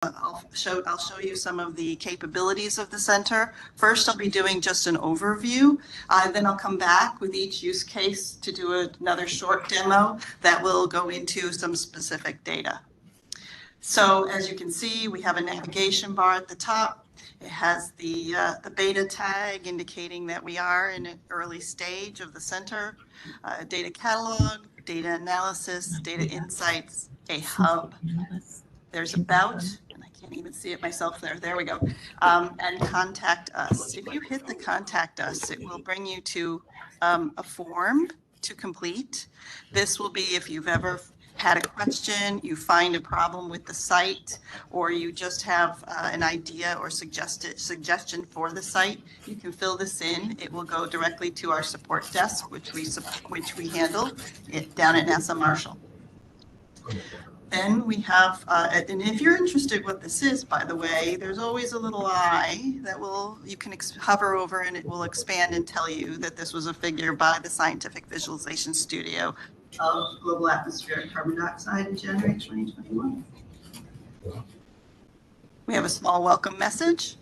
I'll show you some of the capabilities of the center. First, I'll be doing just an overview. Then I'll come back with each use case to do another short demo that will go into some specific data. So as you can see, we have a navigation bar at the top. It has the beta tag indicating that we are in an early stage of the center, data catalog, data analysis, data insights, a hub. There's about, and I can't even see it myself there. There we go. And contact us. If you hit the contact us, it will bring you to a form to complete. This will be if you've ever had a question, you find a problem with the site, or you just have an idea or suggestion for the site, you can fill this in. It will go directly to our support desk, which we handle down at NASA Marshall. Then we have, and if you're interested what this is, by the way, there's always a little eye that you can hover over and it will expand and tell you that this was a figure by the Scientific Visualization Studio of global atmospheric carbon dioxide in January 2021. We have a small welcome message,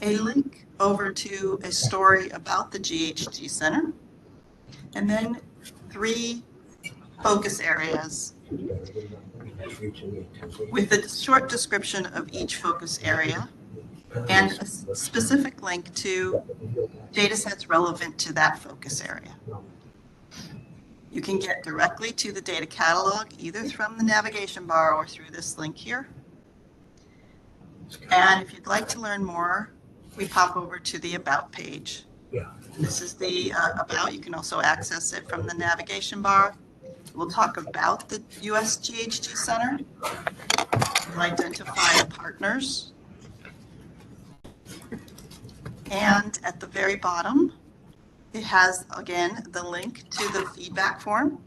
a link over to a story about the GHG Center, and then 3 focus areas with a short description of each focus area and a specific link to data sets relevant to that focus area. You can get directly to the data catalog either from the navigation bar or through this link here. And if you'd like to learn more, we pop over to the About page. This is the About. You can also access it from the navigation bar. We'll talk about the US GHG Center. We'll identify the partners. And at the very bottom, it has, again, the link to the feedback form.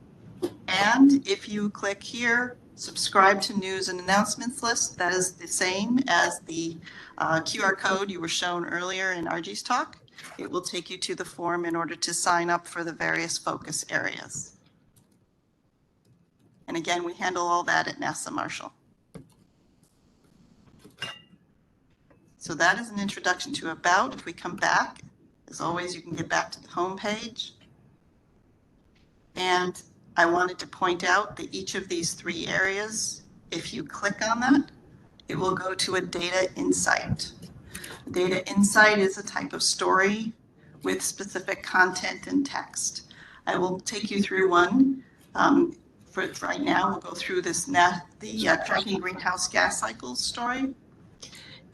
And if you click here, subscribe to news and announcements list, that is the same as the QR code you were shown earlier in Arjie's talk. It will take you to the form in order to sign up for the various focus areas. And again, we handle all that at NASA Marshall. So that is an introduction to About. If we come back, as always, you can get back to the home page. And I wanted to point out that each of these 3 areas, if you click on that, it will go to a data insight. Data insight is a type of story with specific content and text. I will take you through one. For right now, we'll go through this tracking greenhouse gas cycles story.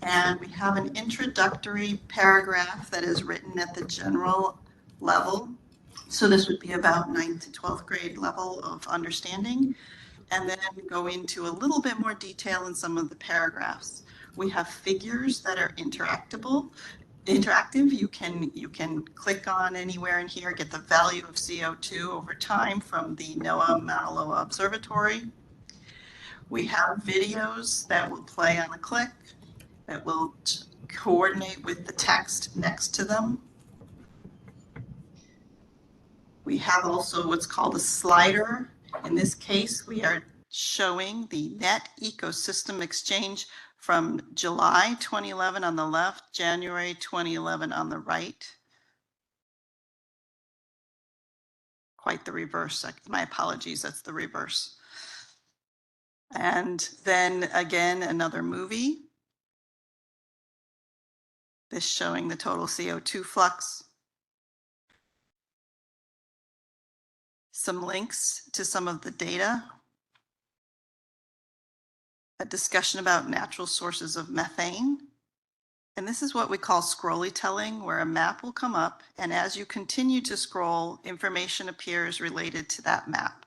And we have an introductory paragraph that is written at the general level. So this would be about 9th to 12th grade level of understanding. And then go into a little bit more detail in some of the paragraphs. We have figures that are interactive. You can click on anywhere in here, get the value of CO2 over time from the NOAA Mauna Loa Observatory. We have videos that will play on a click, that will coordinate with the text next to them. We have also what's called a slider. In this case, we are showing the net ecosystem exchange from July 2011 on the left, January 2011 on the right. Quite the reverse. My apologies, that's the reverse. And then again, another movie. This showing the total CO2 flux. Some links to some of the data. A discussion about natural sources of methane. And this is what we call scrollytelling, where a map will come up, and as you continue to scroll, information appears related to that map.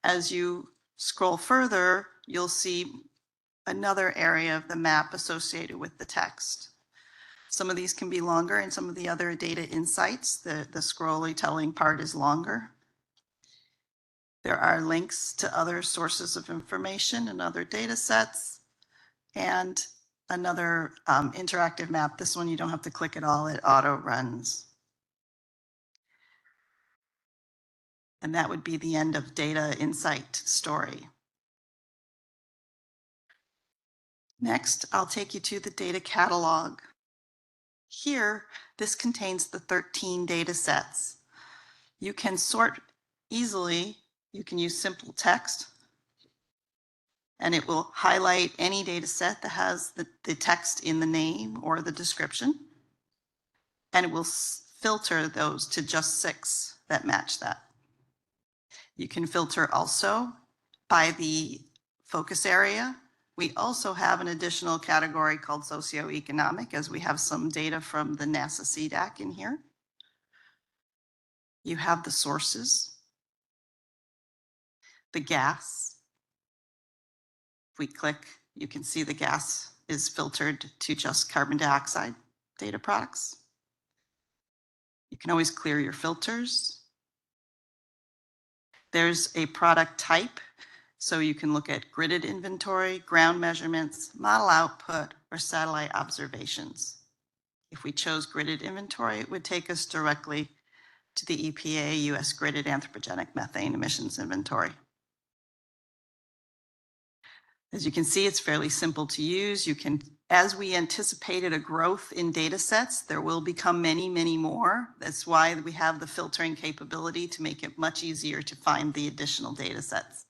As you scroll further, you'll see another area of the map associated with the text. Some of these can be longer, and some of the other data insights, the scrollytelling part is longer. There are links to other sources of information and other data sets, and another interactive map. This one you don't have to click at all, it auto runs. And that would be the end of data insight story. Next, I'll take you to the data catalog. Here, this contains the 13 data sets. You can sort easily. You can use simple text, and it will highlight any data set that has the text in the name or the description, and it will filter those to just 6 that match that. You can filter also by the focus area. We also have an additional category called socioeconomic, as we have some data from the NASA CDAC in here. You have the sources, the gas. If we click, you can see the gas is filtered to just carbon dioxide data products. You can always clear your filters. There's a product type, so you can look at gridded inventory, ground measurements, model output, or satellite observations. If we chose gridded inventory, it would take us directly to the EPA US gridded anthropogenic methane emissions inventory. As you can see, it's fairly simple to use. You can, as we anticipated a growth in data sets, there will become many, many more. That's why we have the filtering capability to make it much easier to find the additional data sets.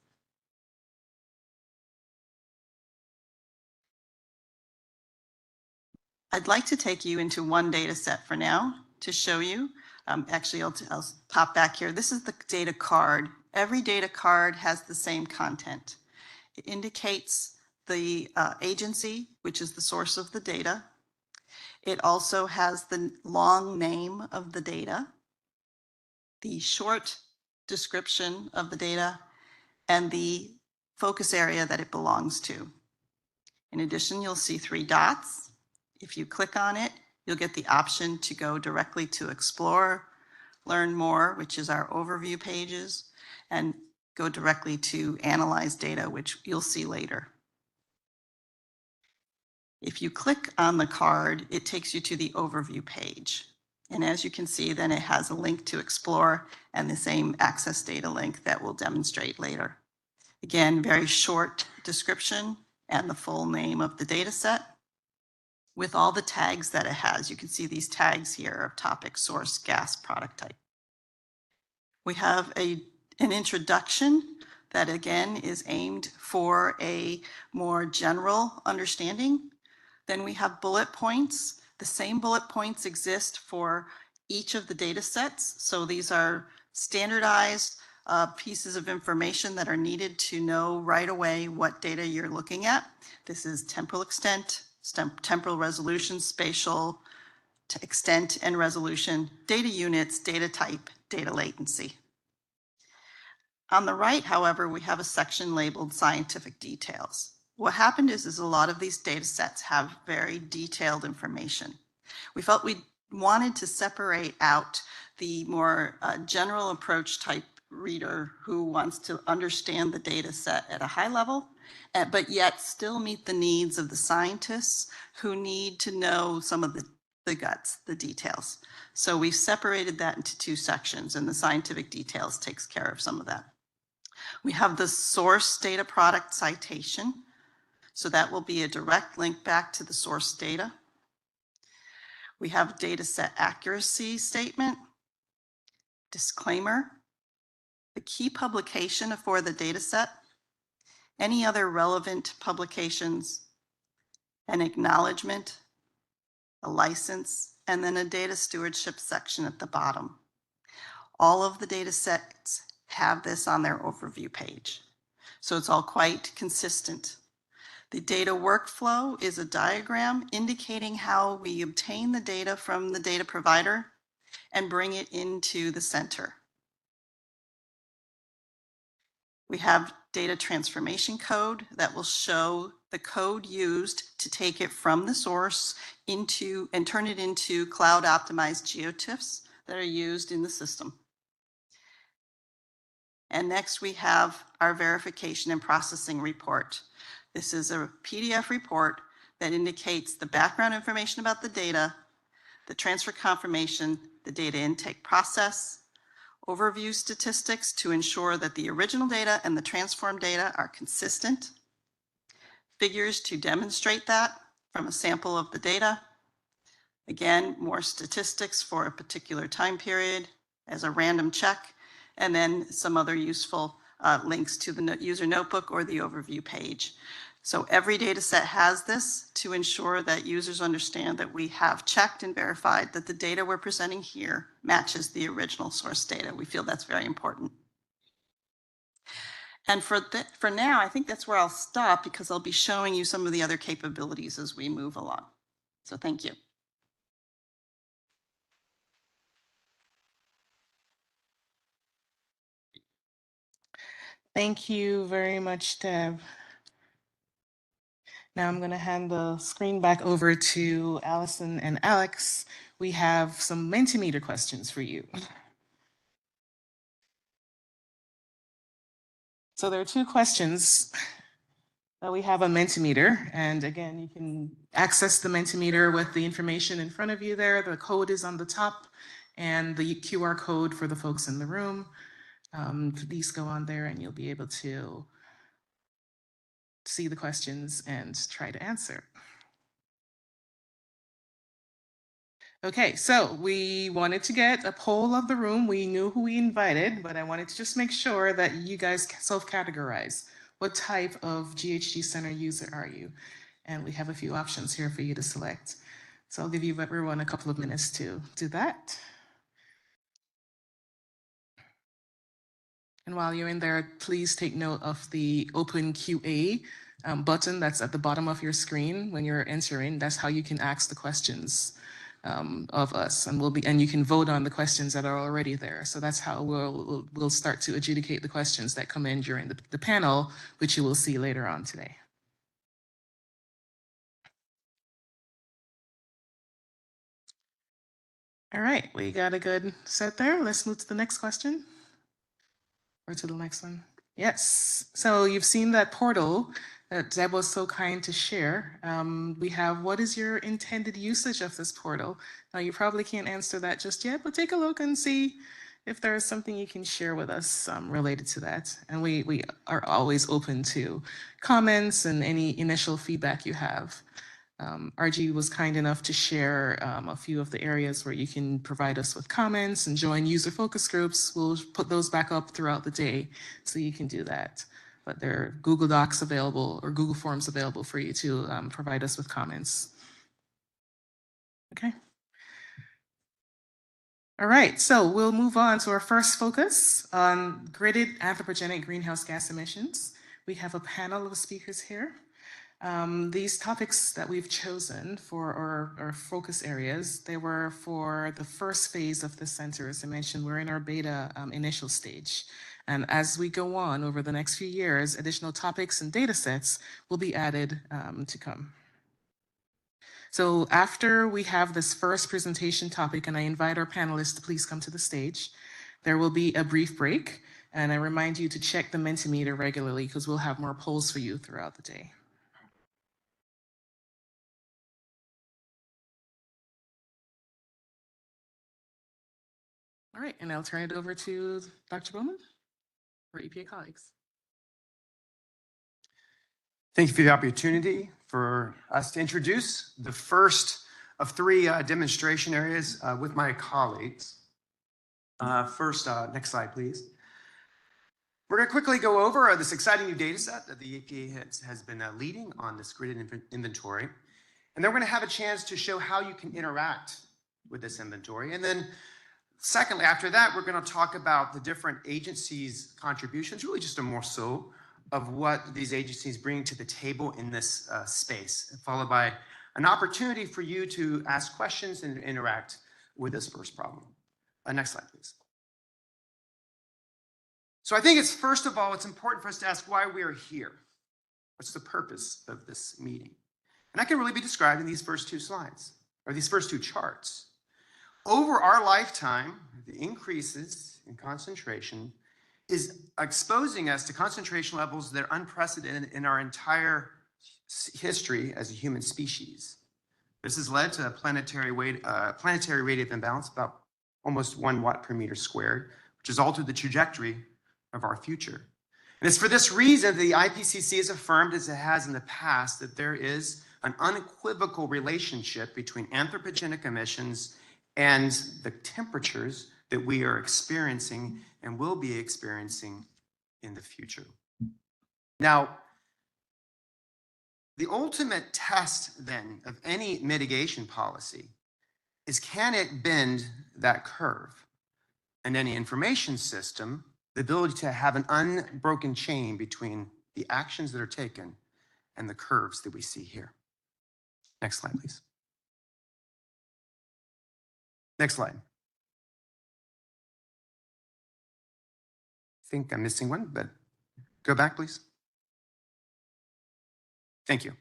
I'd like to take you into one data set for now to show you. Actually, I'll pop back here. This is the data card. Every data card has the same content. It indicates the agency, which is the source of the data. It also has the long name of the data, the short description of the data, and the focus area that it belongs to. In addition, you'll see 3 dots. If you click on it, you'll get the option to go directly to Explore, Learn More, which is our overview pages, and go directly to Analyze Data, which you'll see later. If you click on the card, it takes you to the overview page. And as you can see, then it has a link to Explore and the same access data link that we'll demonstrate later. Again, very short description and the full name of the data set with all the tags that it has. You can see these tags here of topic, source, gas, product type. We have an introduction that again is aimed for a more general understanding. Then we have bullet points. The same bullet points exist for each of the data sets. So these are standardized pieces of information that are needed to know right away what data you're looking at. This is temporal extent, temporal resolution, spatial extent and resolution, data units, data type, data latency. On the right, however, we have a section labeled scientific details. What happened is a lot of these data sets have very detailed information. We felt we wanted to separate out the more general approach type reader who wants to understand the data set at a high level, but yet still meet the needs of the scientists who need to know some of the guts, the details. So we separated that into 2 sections, and the scientific details takes care of some of that. We have the source data product citation. So that will be a direct link back to the source data. We have data set accuracy statement, disclaimer, the key publication for the data set, any other relevant publications, an acknowledgement, a license, and then a data stewardship section at the bottom. All of the data sets have this on their overview page. So it's all quite consistent. The data workflow is a diagram indicating how we obtain the data from the data provider and bring it into the center. We have data transformation code that will show the code used to take it from the source into and turn it into cloud optimized geotiffs that are used in the system. And next we have our verification and processing report. This is a PDF report that indicates the background information about the data, the transfer confirmation, the data intake process, overview statistics to ensure that the original data and the transformed data are consistent, figures to demonstrate that from a sample of the data. Again, more statistics for a particular time period as a random check, and then some other useful links to the user notebook or the overview page. So every data set has this to ensure that users understand that we have checked and verified that the data we're presenting here matches the original source data. We feel that's very important. And for now, I think that's where I'll stop because I'll be showing you some of the other capabilities as we move along. So thank you. Thank you very much, Deb. Now I'm going to hand the screen back over to Allison and Alex. We have some Mentimeter questions for you. So there are two questions that we have on Mentimeter. And again, you can access the Mentimeter with the information in front of you there. The code is on the top and the QR code for the folks in the room. Please go on there and you'll be able to see the questions and try to answer. Okay, so we wanted to get a poll of the room. We knew who we invited, but I wanted to just make sure that you guys self-categorize. What type of GHG Center user are you? And we have a few options here for you to select. So I'll give you everyone a couple of minutes to do that. And while you're in there, please take note of the Open QA button that's at the bottom of your screen when you're entering. That's how you can ask the questions of us, and you can vote on the questions that are already there. So that's how we'll start to adjudicate the questions that come in during the panel, which you will see later on today. All right, we got a good set there. Let's move to the next question. Or to the next one. Yes, so you've seen that portal that Deb was so kind to share. We have, what is your intended usage of this portal? Now you probably can't answer that just yet, but take a look and see if there is something you can share with us related to that. And we are always open to comments and any initial feedback you have. RG was kind enough to share a few of the areas where you can provide us with comments and join user focus groups. We'll put those back up throughout the day so you can do that. But there are Google Docs available or Google Forms available for you to provide us with comments. Okay. All right, so we'll move on to our first focus on gridded anthropogenic greenhouse gas emissions. We have a panel of speakers here. These topics that we've chosen for our focus areas, they were for the first phase of the center. As I mentioned, we're in our beta initial stage. And as we go on over the next few years, additional topics and data sets will be added to come. So after we have this first presentation topic, and I invite our panelists to please come to the stage, there will be a brief break. And I remind you to check the Mentimeter regularly because we'll have more polls for you throughout the day. All right, and I'll turn it over to Dr. Bowman for EPA colleagues. Thank you for the opportunity for us to introduce the first of three demonstration areas with my colleagues. First, next slide, please. We're going to quickly go over this exciting new data set that the EPA has been leading on this gridded inventory. And then we're going to have a chance to show how you can interact with this inventory. And then secondly, after that, we're going to talk about the different agencies' contributions, really just a morceau of what these agencies bring to the table in this space, followed by an opportunity for you to ask questions and interact with this first problem. Next slide, please. So I think it's, first of all, it's important for us to ask why we are here. What's the purpose of this meeting? And that can really be described in these first two slides, or these first two charts. Over our lifetime, the increases in concentration is exposing us to concentration levels that are unprecedented in our entire history as a human species. This has led to a planetary radiative imbalance, about almost 1 watt per meter squared, which has altered the trajectory of our future. It's for this reason that the IPCC has affirmed, as it has in the past, that there is an unequivocal relationship between anthropogenic emissions and the temperatures that we are experiencing and will be experiencing in the future. Now, the ultimate test then of any mitigation policy is, can it bend that curve? And any information system, the ability to have an unbroken chain between the actions that are taken and the curves that we see here. Next slide, please. Next slide. I think I'm missing one, but go back, please. Thank you.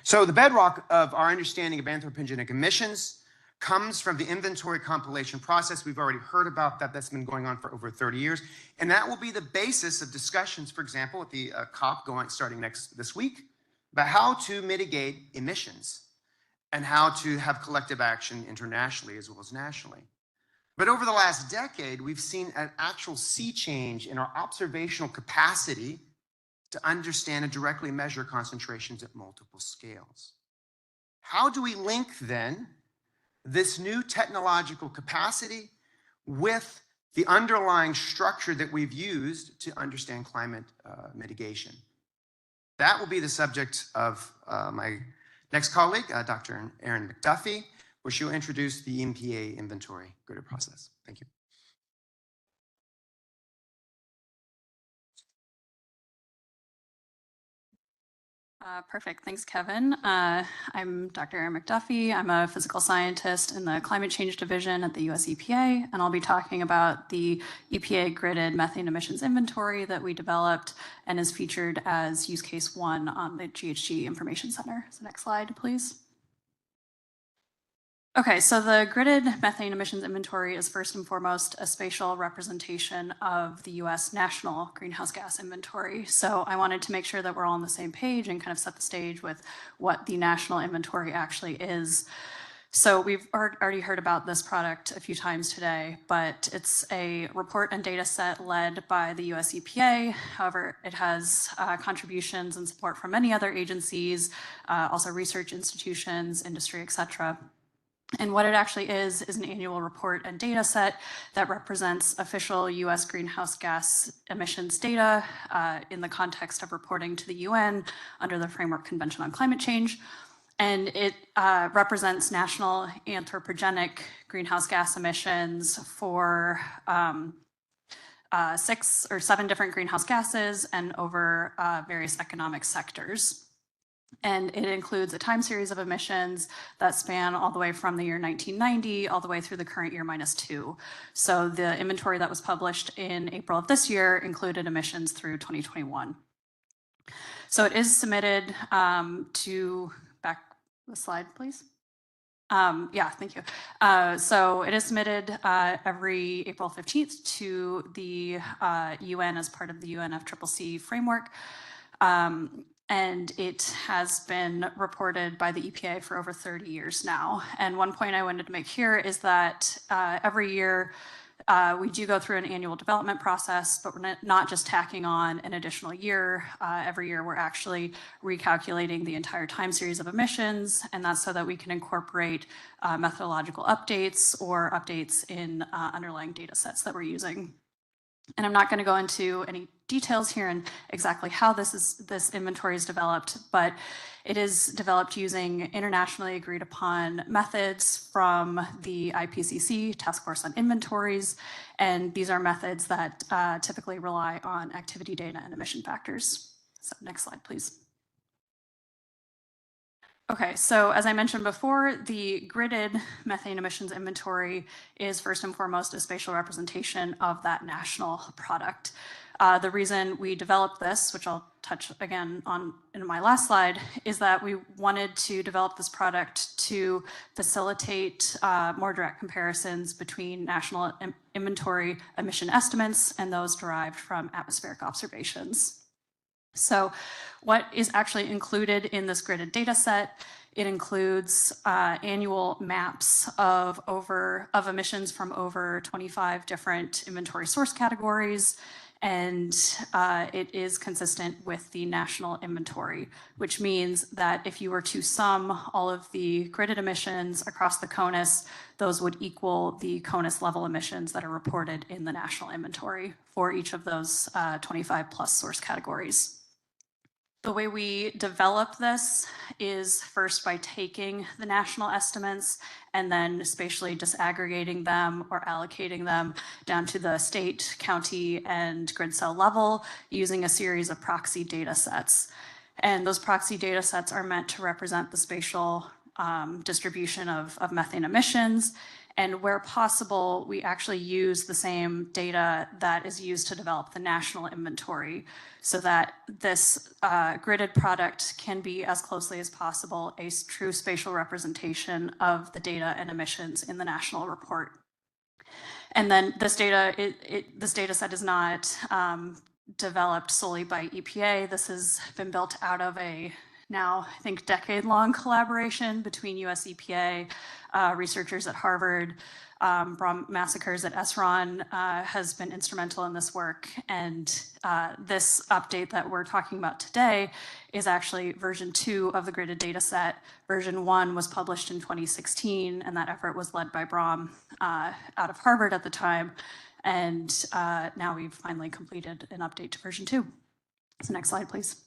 So the bedrock of our understanding of anthropogenic emissions comes from the inventory compilation process. We've already heard about that. That's been going on for over 30 years. And that will be the basis of discussions, for example, at the COP starting this week, about how to mitigate emissions and how to have collective action internationally as well as nationally. But over the last decade, we've seen an actual sea change in our observational capacity to understand and directly measure concentrations at multiple scales. How do we link then this new technological capacity with the underlying structure that we've used to understand climate mitigation? That will be the subject of my next colleague, Dr. Erin McDuffie, where she'll introduce the EMPA inventory gridded process. Thank you. Perfect. Thanks, Kevin. I'm Dr. Erin McDuffie. I'm a physical scientist in the Climate Change Division at the US EPA, and I'll be talking about the EPA gridded methane emissions inventory that we developed and is featured as use case 1 on the GHG Information Center. So next slide, please. Okay, so the gridded methane emissions inventory is first and foremost a spatial representation of the US national greenhouse gas inventory. So I wanted to make sure that we're all on the same page and kind of set the stage with what the national inventory actually is. So we've already heard about this product a few times today, but it's a report and data set led by the US EPA. However, it has contributions and support from many other agencies, also research institutions, industry, et cetera. And what it actually is an annual report and data set that represents official US greenhouse gas emissions data in the context of reporting to the UN under the Framework Convention on Climate Change. And it represents national anthropogenic greenhouse gas emissions for 6 or 7 different greenhouse gases and over various economic sectors. And it includes a time series of emissions that span all the way from the year 1990 all the way through the current year -2. So the inventory that was published in April of this year included emissions through 2021. So it is submitted to, back the slide, please. Yeah, thank you. So it is submitted every April 15th to the UN as part of the UNFCCC framework. And it has been reported by the EPA for over 30 years now. And one point I wanted to make here is that every year we do go through an annual development process, but we're not just tacking on an additional year. Every year we're actually recalculating the entire time series of emissions, and that's so that we can incorporate methodological updates or updates in underlying data sets that we're using. And I'm not going to go into any details here and exactly how this inventory is developed, but it is developed using internationally agreed upon methods from the IPCC, Task Force on Inventories, and these are methods that typically rely on activity data and emission factors. So next slide, please. Okay, so as I mentioned before, the gridded methane emissions inventory is first and foremost a spatial representation of that national product. The reason we developed this, which I'll touch again on in my last slide, is that we wanted to develop this product to facilitate more direct comparisons between national inventory emission estimates and those derived from atmospheric observations. So what is actually included in this gridded data set? It includes annual maps of emissions from over 25 different inventory source categories. and it is consistent with the national inventory, which means that if you were to sum all of the gridded emissions across the CONUS, those would equal the CONUS level emissions that are reported in the national inventory for each of those 25 plus source categories. The way we develop this is first by taking the national estimates and then spatially disaggregating them or allocating them down to the state, county, and grid cell level using a series of proxy data sets. And those proxy data sets are meant to represent the spatial distribution of methane emissions. And where possible, we actually use the same data that is used to develop the national inventory so that this gridded product can be as closely as possible a true spatial representation of the data and emissions in the national report. And then this data, this data set is not developed solely by EPA. This has been built out of a now, I think, decade-long collaboration between US EPA, researchers at Harvard, Brom Massacres at SRON has been instrumental in this work. And this update that we're talking about today is actually version 2 of the gridded data set. Version 1 was published in 2016, and that effort was led by Brom out of Harvard at the time. And now we've finally completed an update to version 2. So next slide, please.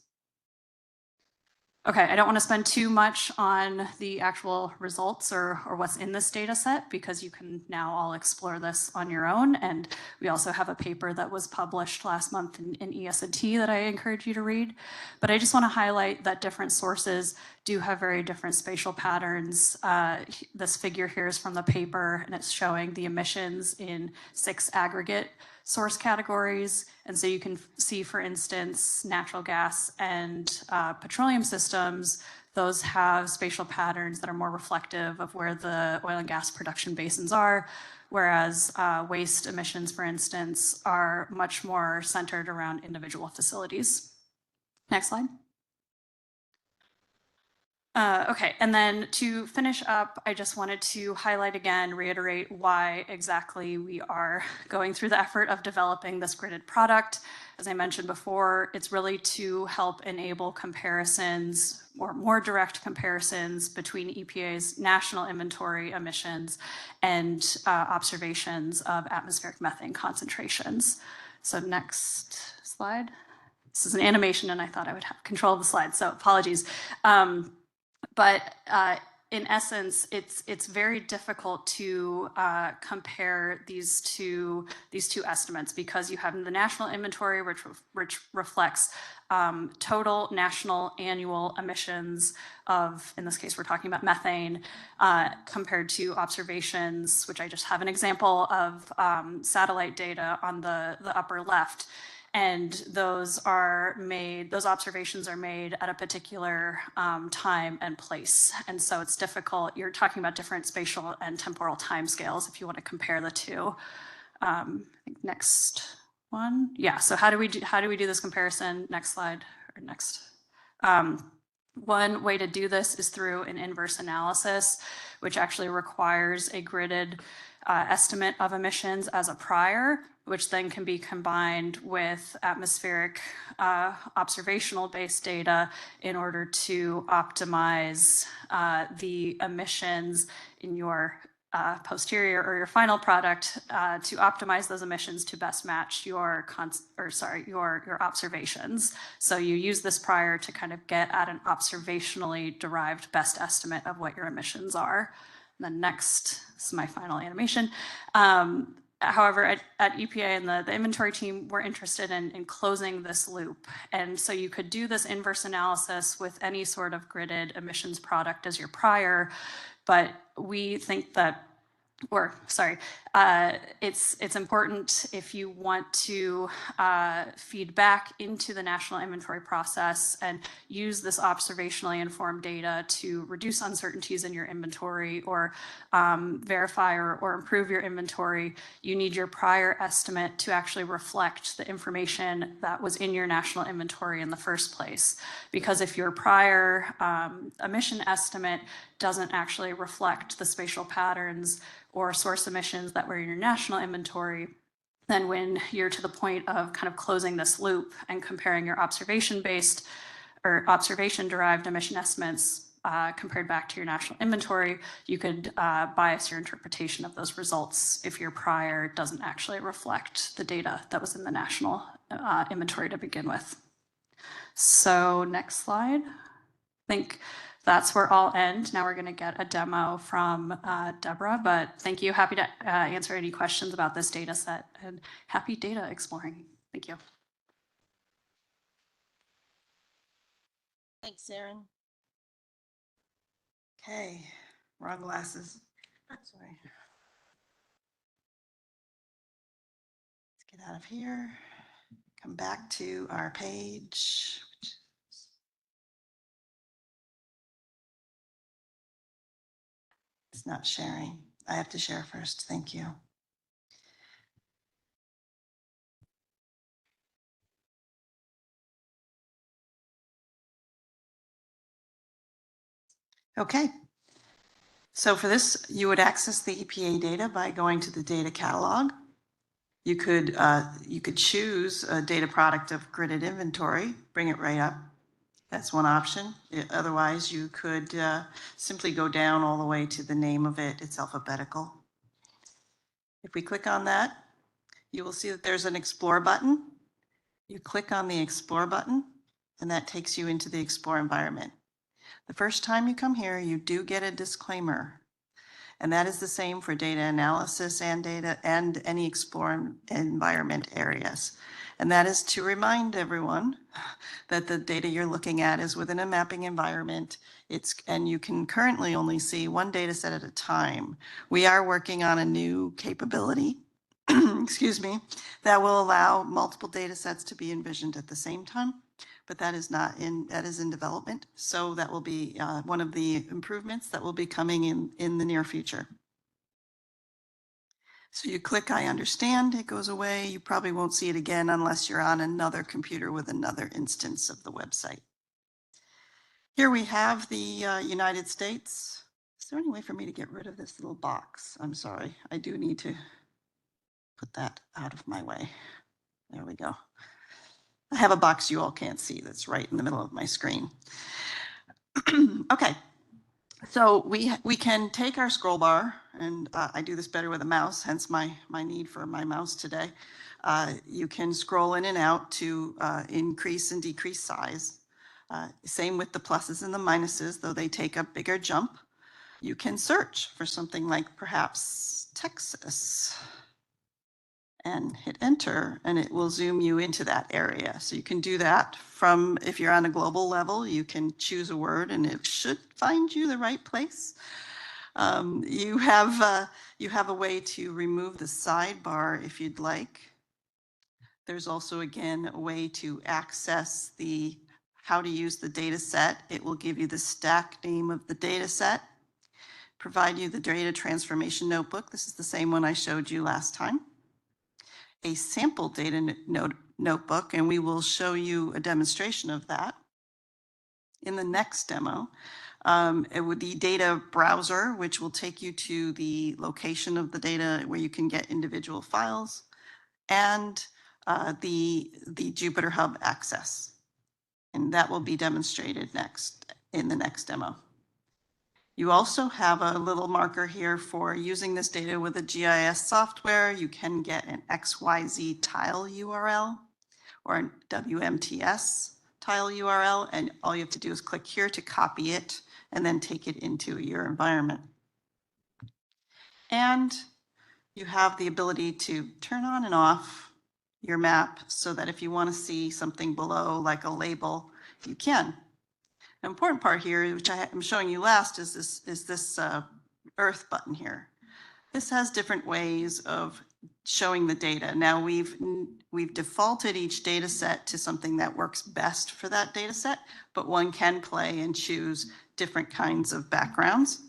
Okay, I don't want to spend too much on the actual results or what's in this data set because you can now all explore this on your own. And we also have a paper that was published last month in ES&T that I encourage you to read. But I just want to highlight that different sources do have very different spatial patterns. This figure here is from the paper, and it's showing the emissions in 6 aggregate source categories. And so you can see, for instance, natural gas and petroleum systems. Those have spatial patterns that are more reflective of where the oil and gas production basins are, whereas waste emissions, for instance, are much more centered around individual facilities. Next slide. Okay, and then to finish up, I just wanted to highlight again, reiterate why exactly we are going through the effort of developing this gridded product. As I mentioned before, it's really to help enable comparisons or more direct comparisons between EPA's national inventory emissions and observations of atmospheric methane concentrations. So next slide. This is an animation and I thought I would have control of the slide, so apologies. But in essence, it's very difficult to compare these two estimates because you have the national inventory, which reflects total national annual emissions of, in this case, we're talking about methane, compared to observations, which I just have an example of satellite data on the upper left. And those observations are made at a particular time and place. And so it's difficult. You're talking about different spatial and temporal timescales if you want to compare the two. I think next one. Yeah, so how do we do this comparison? Next slide, or next. One way to do this is through an inverse analysis, which actually requires a gridded estimate of emissions as a prior, which then can be combined with atmospheric observational-based data in order to optimize the emissions in your posterior or your final product to optimize those emissions to best match your observations. So you use this prior to kind of get at an observationally derived best estimate of what your emissions are. And then next, this is my final animation. However, at EPA and the inventory team, we're interested in closing this loop. And so you could do this inverse analysis with any sort of gridded emissions product as your prior, but we think that, it's important if you want to feed back into the national inventory process and use this observationally informed data to reduce uncertainties in your inventory or verify or improve your inventory. You need your prior estimate to actually reflect the information that was in your national inventory in the first place. Because if your prior emission estimate doesn't actually reflect the spatial patterns or source emissions that were in your national inventory, Then when you're to the point of kind of closing this loop and comparing your observation-based or observation-derived emission estimates compared back to your national inventory, you could bias your interpretation of those results if your prior doesn't actually reflect the data that was in the national inventory to begin with. So next slide. I think that's where I'll end. Now we're going to get a demo from Deborah, but thank you. Happy to answer any questions about this data set and happy data exploring. Thank you. Thanks, Erin. Okay, wrong glasses. Sorry. Let's get out of here. Come back to our page. It's not sharing. I have to share first. Thank you. Okay. So for this, you would access the EPA data by going to the data catalog. You could choose a data product of gridded inventory, bring it right up. That's one option. Otherwise, you could simply go down all the way to the name of it. It's alphabetical. If we click on that, you will see that there's an Explore button. You click on the Explore button, and that takes you into the Explore environment. The first time you come here, you do get a disclaimer, and that is the same for data analysis and any Explore environment areas. And that is to remind everyone that the data you're looking at is within a mapping environment. And you can currently only see one data set at a time. We are working on a new capability, excuse me, that will allow multiple data sets to be envisioned at the same time, but that is in development. So that will be one of the improvements that will be coming in the near future. So you click I understand, it goes away. You probably won't see it again unless you're on another computer with another instance of the website. Here we have the United States. Is there any way for me to get rid of this little box? I'm sorry, I do need to put that out of my way. There we go. I have a box you all can't see that's right in the middle of my screen. Okay. So we can take our scroll bar, and I do this better with a mouse, hence my need for my mouse today. You can scroll in and out to increase and decrease size. Same with the pluses and the minuses, though they take a bigger jump. You can search for something like perhaps Texas and hit enter, and it will zoom you into that area. So you can do that from, if you're on a global level, you can choose a word and it should find you the right place. You have a way to remove the sidebar if you'd like. There's also, again, a way to access how to use the data set. It will give you the stack name of the data set, provide you the data transformation notebook. This is the same one I showed you last time. A sample data notebook, and we will show you a demonstration of that in the next demo. It would be data browser, which will take you to the location of the data where you can get individual files, and the Jupyter Hub access. And that will be demonstrated next in the next demo. You also have a little marker here for using this data with a GIS software. You can get an XYZ tile URL or a WMTS tile URL, and all you have to do is click here to copy it and then take it into your environment. And you have the ability to turn on and off your map so that if you want to see something below, like a label, you can. An important part here, which I'm showing you last, is this Earth button here. This has different ways of showing the data. Now we've defaulted each data set to something that works best for that data set, but one can play and choose different kinds of backgrounds.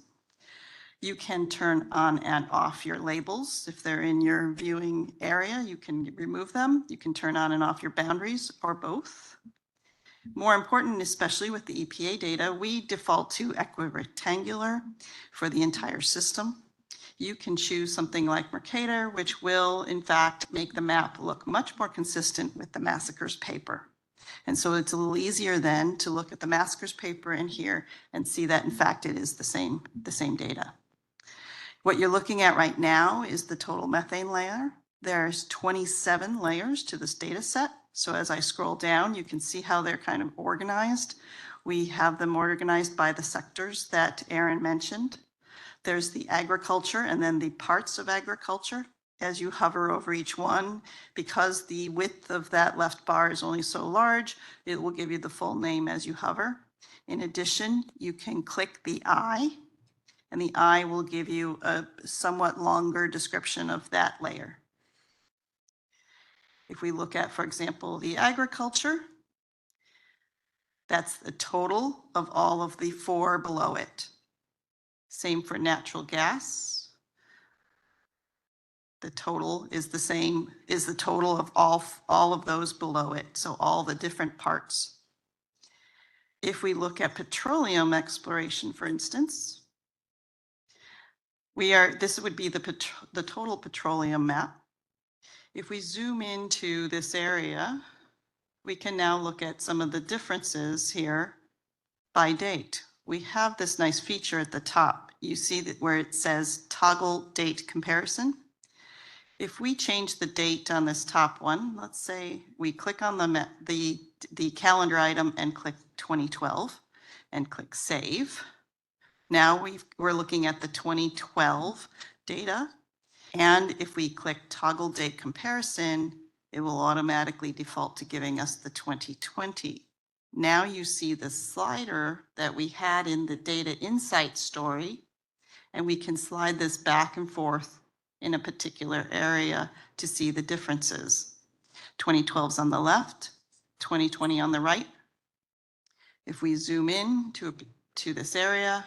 You can turn on and off your labels. If they're in your viewing area, you can remove them. You can turn on and off your boundaries or both. More important, especially with the EPA data, we default to equirectangular for the entire system. you can choose something like Mercator, which will in fact make the map look much more consistent with the massacres paper. And so it's a little easier then to look at the massacres paper in here and see that in fact it is the same data. What you're looking at right now is the total methane layer. There's 27 layers to this data set. So as I scroll down, you can see how they're kind of organized. We have them organized by the sectors that Aaron mentioned. There's the agriculture and then the parts of agriculture. As you hover over each one, because the width of that left bar is only so large, it will give you the full name as you hover. In addition, you can click the eye, and the eye will give you a somewhat longer description of that layer. If we look at, for example, the agriculture, that's the total of all of the 4 below it. Same for natural gas. The total is the same, is the total of all of those below it, so all the different parts. If we look at petroleum exploration, for instance, this would be the total petroleum map. If we zoom into this area, we can now look at some of the differences here by date. We have this nice feature at the top. You see that where it says toggle date comparison. If we change the date on this top one, let's say we click on the calendar item and click 2012 and click save. Now we're looking at the 2012 data. And if we click toggle date comparison, it will automatically default to giving us the 2020. Now you see the slider that we had in the data insight story, and we can slide this back and forth in a particular area to see the differences. 2012 is on the left, 2020 on the right. If we zoom in to this area,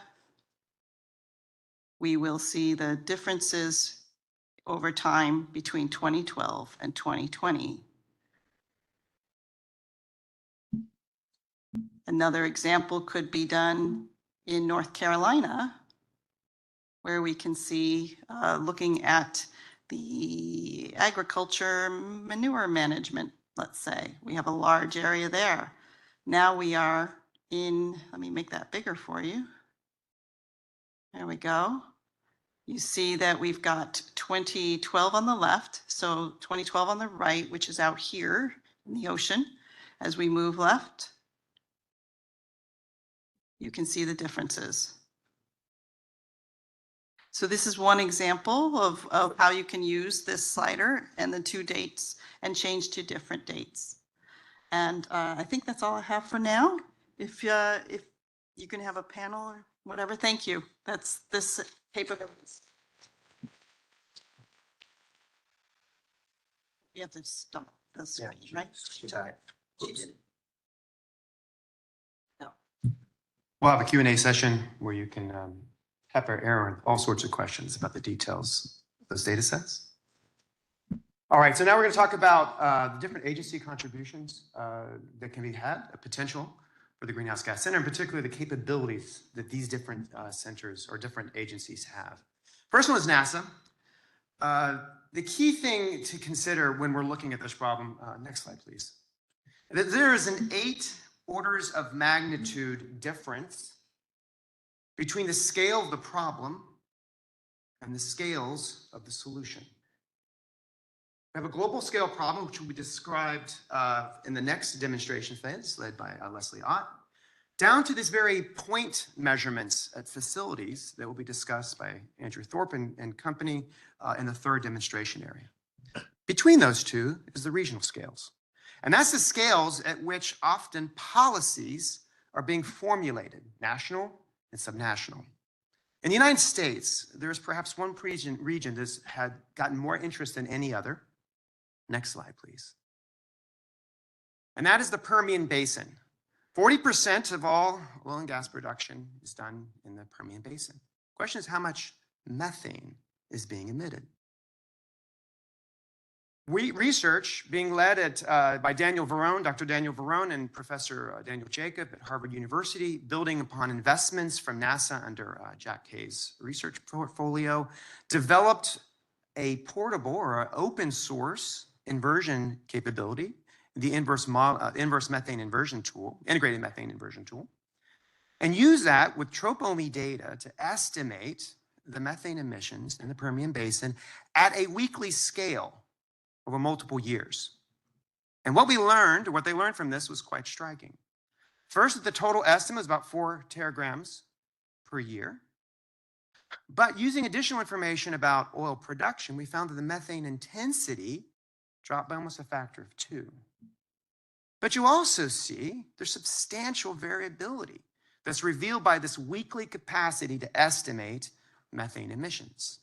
we will see the differences over time between 2012 and 2020. Another example could be done in North Carolina, where we can see, looking at the agriculture manure management, let's say. We have a large area there. Now we are in, let me make that bigger for you. There we go. You see that we've got 2012 on the left, so 2012 on the right, which is out here in the ocean. As we move left, you can see the differences. So this is one example of how you can use this slider and the 2 dates and change to different dates. And I think that's all I have for now. If you can have a panel or whatever, thank you. That's this capabilities. You have to stop the screen, right? Oops. No. We'll have a Q&A session where you can pepper Aaron with all sorts of questions about the details of those data sets. All right, so now we're going to talk about the different agency contributions that can be had, a potential for the Greenhouse Gas Center, in particular the capabilities that these different centers or different agencies have. First one is NASA. The key thing to consider when we're looking at this problem, next slide, please, that there is an 8 orders of magnitude difference between the scale of the problem and the scales of the solution. We have a global scale problem, which will be described in the next demonstration phase, led by Leslie Ott, down to this very point measurements at facilities that will be discussed by Andrew Thorpe and company in the 3rd demonstration area. Between those two is the regional scales. And that's the scales at which often policies are being formulated, national and subnational. In the United States, there is perhaps one region that's had gotten more interest than any other. Next slide, please. And that is the Permian Basin. 40% of all oil and gas production is done in the Permian Basin. Question is how much methane is being emitted. Research being led by Daniel Verone, Dr. Daniel Verone and Professor Daniel Jacob at Harvard University, building upon investments from NASA under Jack Kay's research portfolio, developed a portable or an open source inversion capability, the inverse methane inversion tool, integrated methane inversion tool, and use that with tropomi data to estimate the methane emissions in the Permian Basin at a weekly scale over multiple years. And what they learned from this was quite striking. First, the total estimate is about 4 teragrams per year. But using additional information about oil production, we found that the methane intensity dropped by almost a factor of 2. But you also see there's substantial variability that's revealed by this weekly capacity to estimate methane emissions,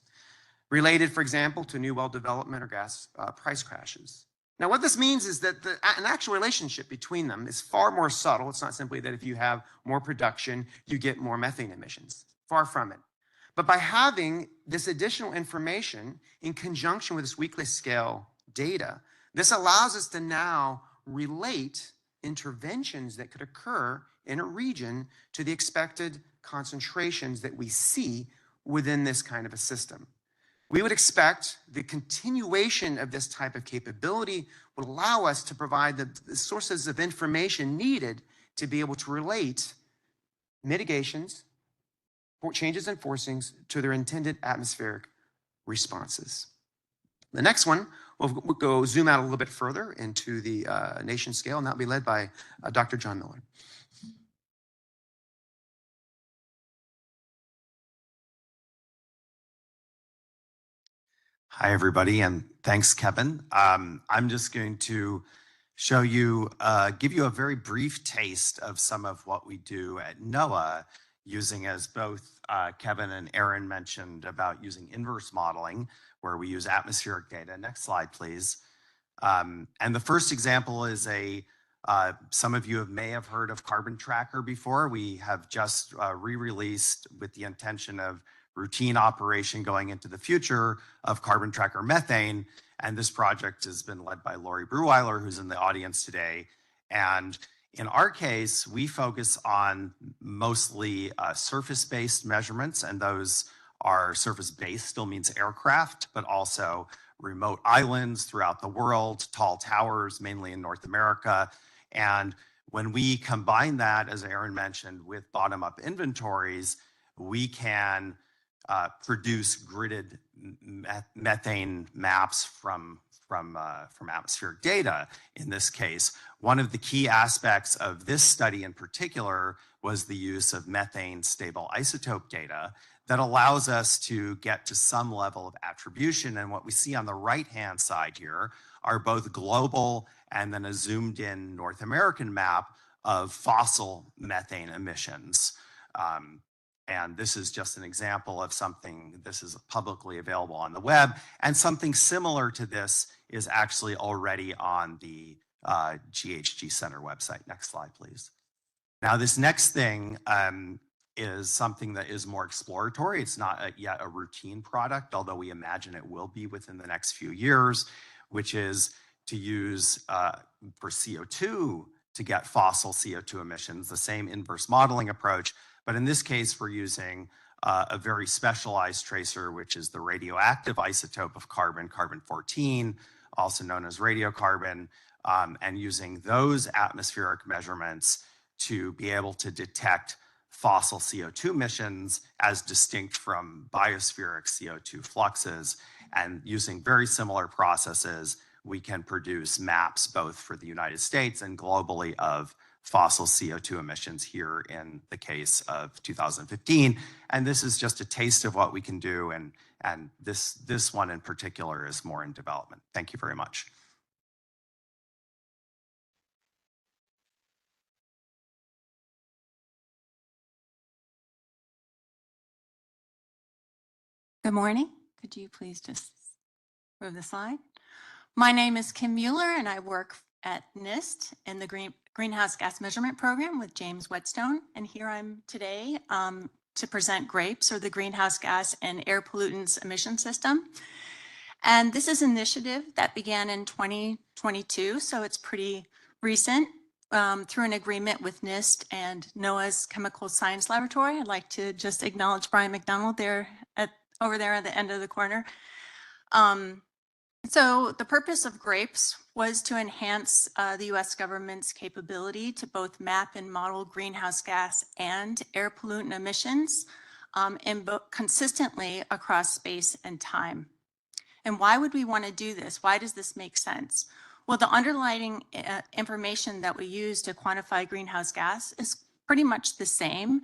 related, for example, to new well development or gas price crashes. Now, what this means is that an actual relationship between them is far more subtle. It's not simply that if you have more production, you get more methane emissions. Far from it. But by having this additional information in conjunction with this weekly scale data, this allows us to now relate interventions that could occur in a region to the expected concentrations that we see within this kind of a system. We would expect the continuation of this type of capability would allow us to provide the sources of information needed to be able to relate mitigations, changes and forcings to their intended atmospheric responses. The next one, we'll go zoom out a little bit further into the nation scale, and that'll be led by Dr. John Miller. Hi, everybody, and thanks, Kevin. I'm just going to show you, give you a very brief taste of some of what we do at NOAA, using, as both Kevin and Aaron mentioned, about using inverse modeling, where we use atmospheric data. Next slide, please. And the first example is some of you may have heard of Carbon Tracker before. We have just re-released with the intention of routine operation going into the future of Carbon Tracker methane. And this project has been led by Lori Bruweiler, who's in the audience today. And in our case, we focus on mostly surface-based measurements, and those are surface-based, still means aircraft, but also remote islands throughout the world, tall towers, mainly in North America. And when we combine that, as Aaron mentioned, with bottom-up inventories, we can produce gridded methane maps from atmospheric data in this case. One of the key aspects of this study in particular was the use of methane stable isotope data that allows us to get to some level of attribution. And what we see on the right-hand side here are both global and then a zoomed in North American map of fossil methane emissions. And this is just an example of something, this is publicly available on the web, and something similar to this is actually already on the GHG Center website. Next slide, please. Now, this next thing is something that is more exploratory. It's not yet a routine product, although we imagine it will be within the next few years, which is to use for CO2 to get fossil CO2 emissions, the same inverse modeling approach. But in this case, we're using a very specialized tracer, which is the radioactive isotope of carbon, carbon-14, also known as radiocarbon, and using those atmospheric measurements to be able to detect fossil CO2 emissions as distinct from biospheric CO2 fluxes. And using very similar processes, we can produce maps both for the United States and globally of fossil CO2 emissions here in the case of 2015. And this is just a taste of what we can do. And this one in particular is more in development. Thank you very much. Good morning. Could you please just move the slide? My name is Kim Mueller, and I work at NIST in the Greenhouse Gas Measurement Program with James Whetstone. And here I'm today to present GRAPES, or the Greenhouse Gas and Air Pollutants Emission System. And this is an initiative that began in 2022, so it's pretty recent, through an agreement with NIST and NOAA's Chemical Science Laboratory. I'd like to just acknowledge Brian McDonald there over there at the end of the corner. So the purpose of GRAPES was to enhance the U.S. government's capability to both map and model greenhouse gas and air pollutant emissions consistently across space and time. And why would we want to do this? Why does this make sense? Well, the underlying information that we use to quantify greenhouse gas is pretty much the same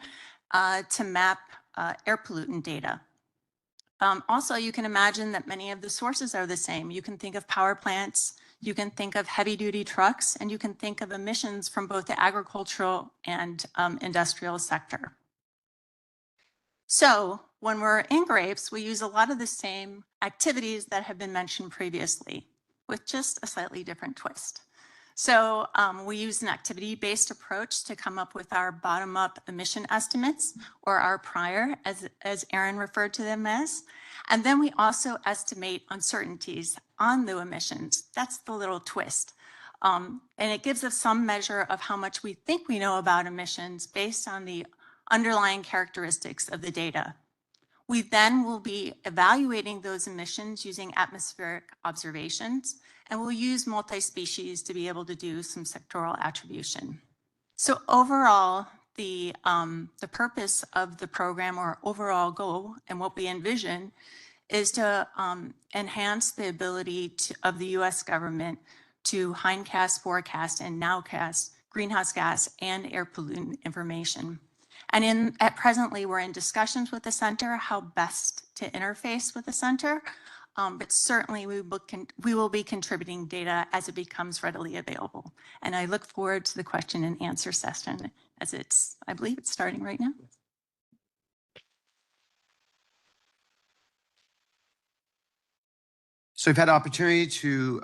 to map air pollutant data. Also, you can imagine that many of the sources are the same. You can think of power plants, you can think of heavy-duty trucks, and you can think of emissions from both the agricultural and industrial sector. So when we're in GRAPES, we use a lot of the same activities that have been mentioned previously, with just a slightly different twist. So we use an activity-based approach to come up with our bottom-up emission estimates, or our prior, as Aaron referred to them as. And then we also estimate uncertainties on the emissions. That's the little twist. And it gives us some measure of how much we think we know about emissions based on the underlying characteristics of the data. We then will be evaluating those emissions using atmospheric observations, and we'll use multi-species to be able to do some sectoral attribution. So overall, the purpose of the program, or overall goal, and what we envision is to enhance the ability of the U.S. government to hindcast, forecast, and nowcast greenhouse gas and air pollutant information. And presently, we're in discussions with the center how best to interface with the center, but certainly we will be contributing data as it becomes readily available. And I look forward to the question and answer session as I believe it's starting right now. So we've had opportunity to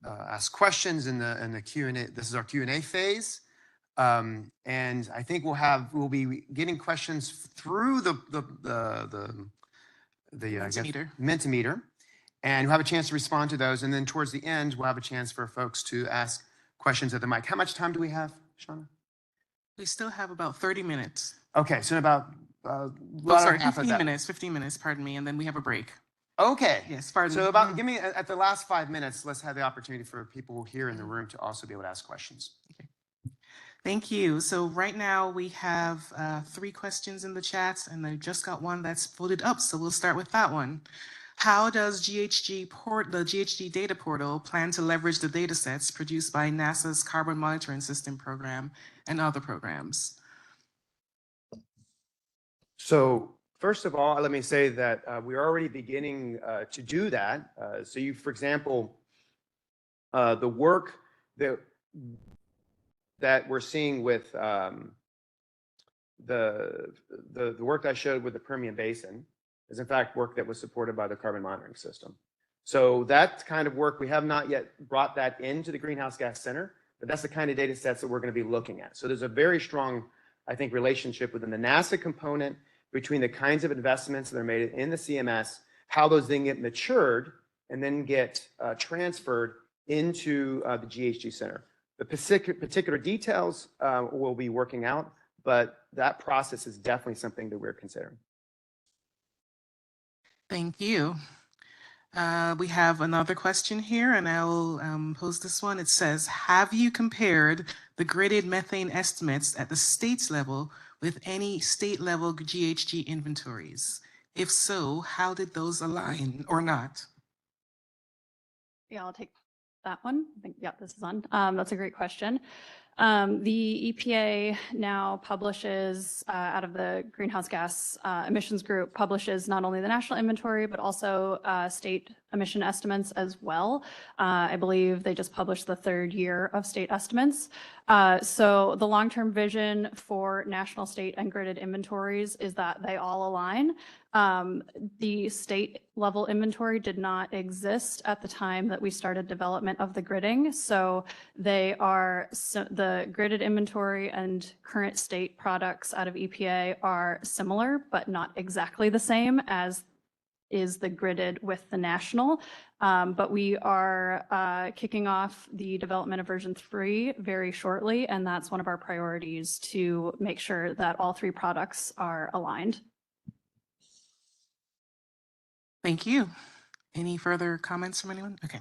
ask questions in the Q&A. This is our Q&A phase. And I think we'll be getting questions through the Mentimeter, and we'll have a chance to respond to those. And then towards the end, we'll have a chance for folks to ask questions at the mic. How much time do we have, Shauna? We still have about 30 minutes. Okay, so in about sorry, 15 minutes, pardon me, and then we have a break. Okay. Yes, pardon me. So give me, at the last 5 minutes, let's have the opportunity for people here in the room to also be able to ask questions. Okay. Thank you. So right now we have 3 questions in the chat, and I just got one that's voted up, so we'll start with that one. How does the GHG data portal plan to leverage the data sets produced by NASA's Carbon Monitoring System program and other programs? So first of all, let me say that we're already beginning to do that. So for example, the work that we're seeing with the work I showed with the Permian Basin is in fact work that was supported by the Carbon Monitoring System. So that kind of work, we have not yet brought that into the Greenhouse Gas Center, but that's the kind of data sets that we're going to be looking at. So there's a very strong, I think, relationship within the NASA component between the kinds of investments that are made in the CMS, how those then get matured and then get transferred into the GHG Center. The particular details we'll be working out, but that process is definitely something that we're considering. Thank you. We have another question here, and I will pose this one. It says, have you compared the gridded methane estimates at the state level with any state-level GHG inventories? If so, how did those align or not? Yeah, I'll take that one. I think, yeah, this is on. That's a great question. The EPA now publishes, out of the greenhouse gas emissions group, publishes not only the national inventory, but also state emission estimates as well. I believe they just published the 3rd year of state estimates. So the long-term vision for national, state, and gridded inventories is that they all align. The state level inventory did not exist at the time that we started development of the gridding. So they are, the gridded inventory and current state products out of EPA are similar, but not exactly the same as is the gridded with the national. But we are kicking off the development of version 3 very shortly, and that's one of our priorities to make sure that all 3 products are aligned. Thank you. Any further comments from anyone? Okay.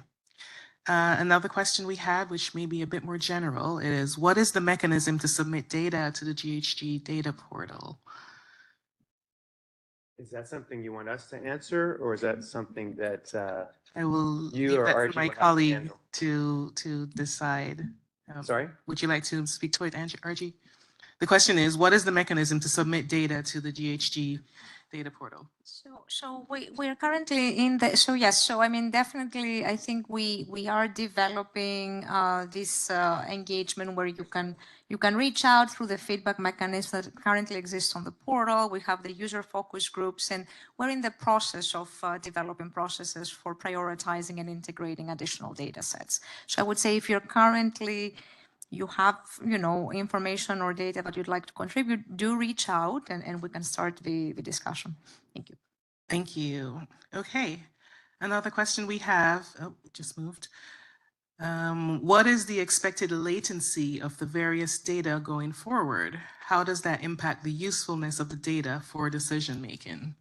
Another question we had, which may be a bit more general, is what is the mechanism to submit data to the GHG data portal? Is that something you want us to answer, or is that something that I will you leave or that Archie to my will have to colleague handle? to decide. Sorry? Would you like to speak to it, Archie? The question is, what is the mechanism to submit data to the GHG data portal? So we're currently in the, so yes, so I mean, definitely, I think we are developing this engagement where you can reach out through the feedback mechanism that currently exists on the portal. We have the user focus groups, and we're in the process of developing processes for prioritizing and integrating additional data sets. So I would say if you're currently you have, information or data that you'd like to contribute, do reach out and we can start the discussion. Thank you. Thank you. Okay. Another question we have, it just moved. What is the expected latency of the various data going forward? How does that impact the usefulness of the data for decision making?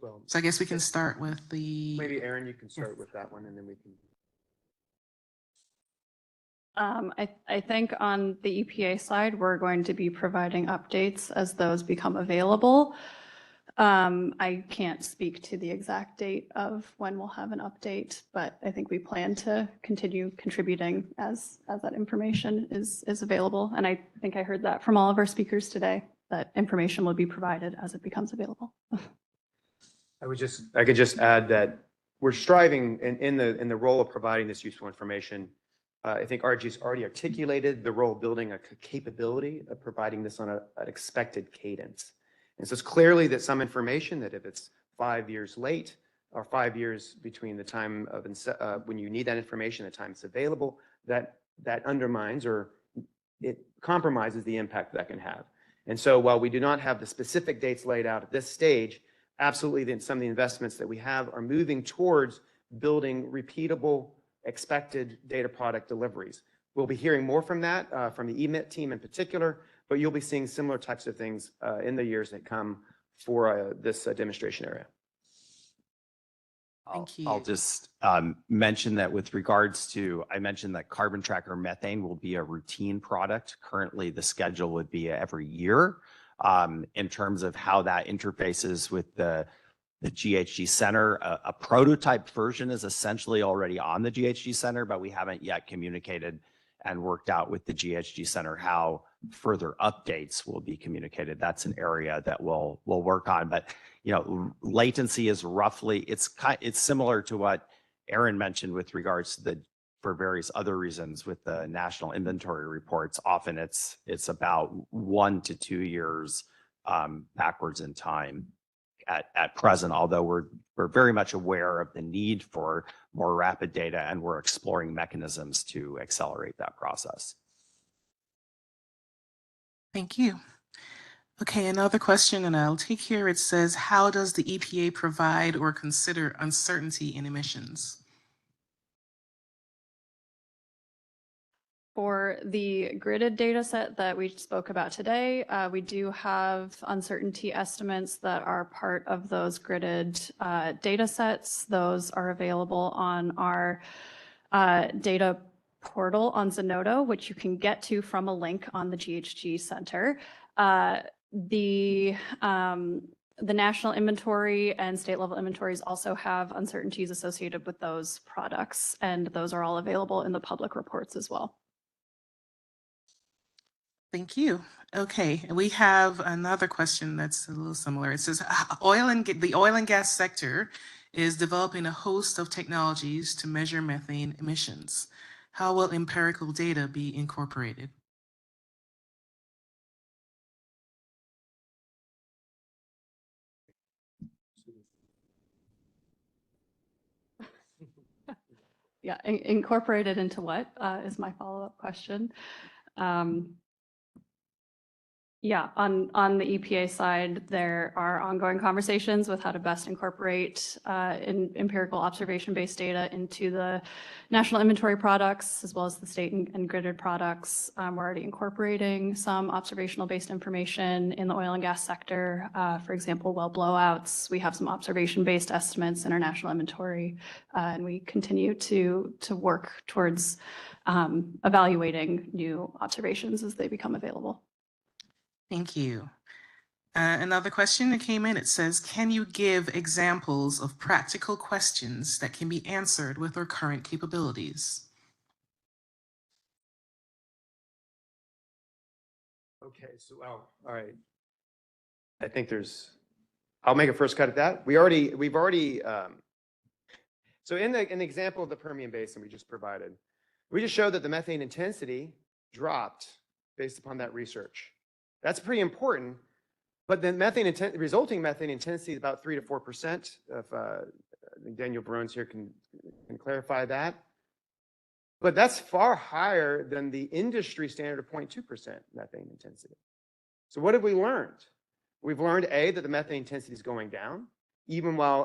Well, So I guess we can start with the. maybe Aaron, you can start with that one, and then we can. I think on the EPA side, we're going to be providing updates as those become available. I can't speak to the exact date of when we'll have an update, but I think we plan to continue contributing as that information is available. And I think I heard that from all of our speakers today, that information will be provided as it becomes available. I could just add that we're striving in the role of providing this useful information. I think RG's already articulated the role of building a capability of providing this on an expected cadence. And so it's clearly that some information that if it's 5 years late or 5 years between the time of when you need that information, the time it's available, that undermines or it compromises the impact that can have. And so while we do not have the specific dates laid out at this stage, absolutely some of the investments that we have are moving towards building repeatable expected data product deliveries. We'll be hearing more from that from the EMIT team in particular, but you'll be seeing similar types of things in the years that come for this demonstration area. Thank you. I'll just mention that with regards to, I mentioned that carbon tracker methane will be a routine product. Currently, the schedule would be every year. In terms of how that interfaces with the GHG Center, a prototype version is essentially already on the GHG Center, but we haven't yet communicated and worked out with the GHG Center how further updates will be communicated. That's an area that we'll work on. But latency is roughly, it's similar to what Aaron mentioned with regards to for various other reasons with the national inventory reports. Often it's about 1 to 2 years backwards in time at present, although we're very much aware of the need for more rapid data, and we're exploring mechanisms to accelerate that process. Thank you. Okay, another question, and I'll take here. It says, how does the EPA provide or consider uncertainty in emissions? For the gridded data set that we spoke about today, we do have uncertainty estimates that are part of those gridded data sets. Those are available on our data portal on Zenodo, which you can get to from a link on the GHG Center. The national inventory and state level inventories also have uncertainties associated with those products, and those are all available in the public reports as well. Thank you. Okay, we have another question that's a little similar. It says, the oil and gas sector is developing a host of technologies to measure methane emissions. How will empirical data be incorporated? Yeah, incorporated into what is my follow-up question. Yeah, on the EPA side, there are ongoing conversations with how to best incorporate empirical observation-based data into the national inventory products, as well as the state and gridded products. We're already incorporating some observational-based information in the oil and gas sector. For example, well blowouts. We have some observation-based estimates in our national inventory, and we continue to work towards evaluating new observations as they become available. Thank you. Another question that came in, it says, can you give examples of practical questions that can be answered with our current capabilities? Okay, so, well, all right. I think I'll make a first cut at that. We've already, so in the example of the Permian Basin we just provided, we just showed that the methane intensity dropped based upon that research. That's pretty important, but the resulting methane intensity is about 3 to 4%. I think Daniel Barones here can clarify that. But that's far higher than the industry standard of 0.2% methane intensity. So what have we learned? We've learned, A, that the methane intensity is going down, even while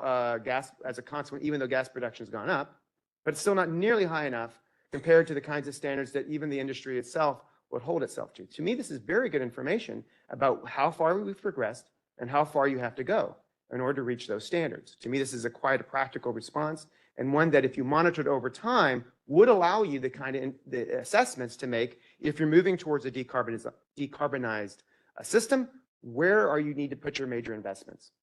as a consequence, even though gas production has gone up, but it's still not nearly high enough compared to the kinds of standards that even the industry itself would hold itself to. To me, this is very good information about how far we've progressed and how far you have to go in order to reach those standards. To me, this is quite a practical response, and one that if you monitored over time would allow you the kind of the assessments to make if you're moving towards a decarbonized system, where are you need to put your major investments?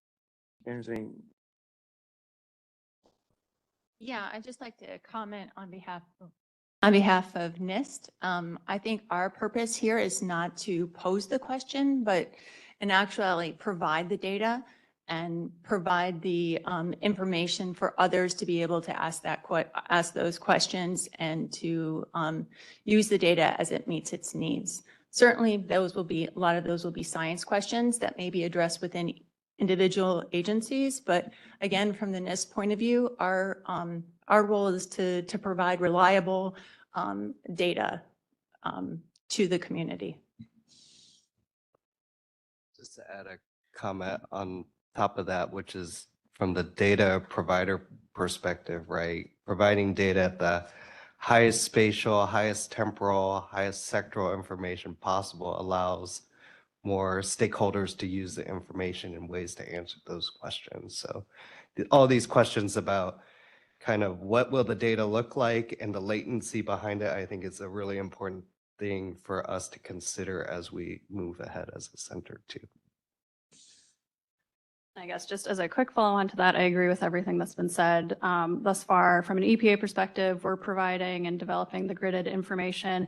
Yeah, I'd just like to comment on behalf of NIST. I think our purpose here is not to pose the question, but in actuality provide the data and provide the information for others to be able to ask those questions and to use the data as it meets its needs. Certainly, a lot of those will be science questions that may be addressed within individual agencies, but again, from the NIST point of view, our role is to provide reliable data to the community. Just to add a comment on top of that, which is from the data provider perspective, right? Providing data at the highest spatial, highest temporal, highest sectoral information possible allows more stakeholders to use the information in ways to answer those questions. So all these questions about kind of what will the data look like and the latency behind it, I think is a really important thing for us to consider as we move ahead as a center too. I guess just as a quick follow-on to that, I agree with everything that's been said thus far. From an EPA perspective, we're providing and developing the gridded information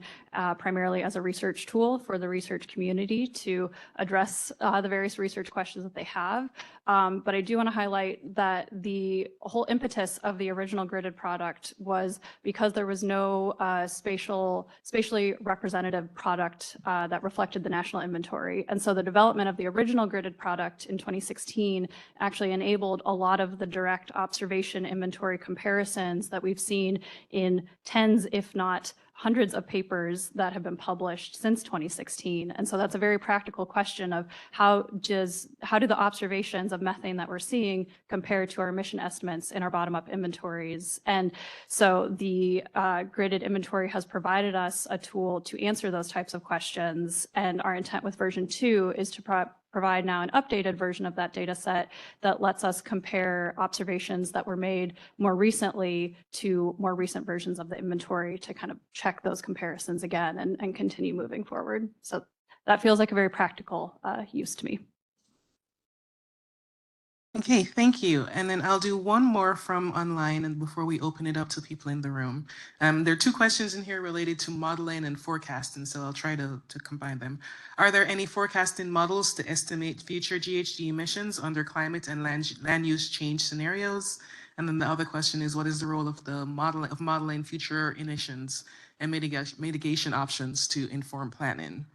primarily as a research tool for the research community to address the various research questions that they have. But I do want to highlight that the whole impetus of the original gridded product was because there was no spatially representative product that reflected the national inventory. And so the development of the original gridded product in 2016 actually enabled a lot of the direct observation inventory comparisons that we've seen in tens, if not hundreds of papers that have been published since 2016. And so that's a very practical question of how do the observations of methane that we're seeing compare to our emission estimates in our bottom-up inventories. And so the gridded inventory has provided us a tool to answer those types of questions. And our intent with version 2 is to provide now an updated version of that data set that lets us compare observations that were made more recently to more recent versions of the inventory to kind of check those comparisons again and continue moving forward. So that feels like a very practical use to me. Okay, thank you. And then I'll do one more from online and before we open it up to people in the room. There are two questions in here related to modeling and forecasting, so I'll try to combine them. Are there any forecasting models to estimate future GHG emissions under climate and land use change scenarios? And then the other question is, what is the role of the modeling future emissions and mitigation options to inform planning?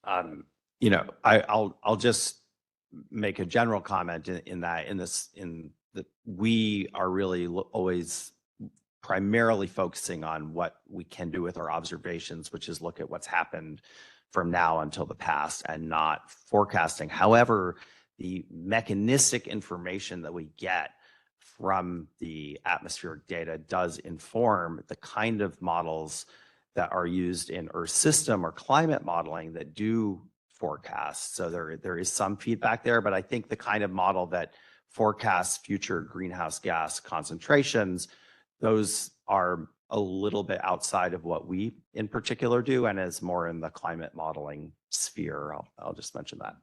I'll just make a general comment in that we are really always primarily focusing on what we can do with our observations, which is look at what's happened from now until the past and not forecasting. However, the mechanistic information that we get from the atmospheric data does inform the kind of models that are used in Earth system or climate modeling that do forecast. So there is some feedback there, but I think the kind of model that forecasts future greenhouse gas concentrations, those are a little bit outside of what we in particular do and is more in the climate modeling sphere. I'll just mention that.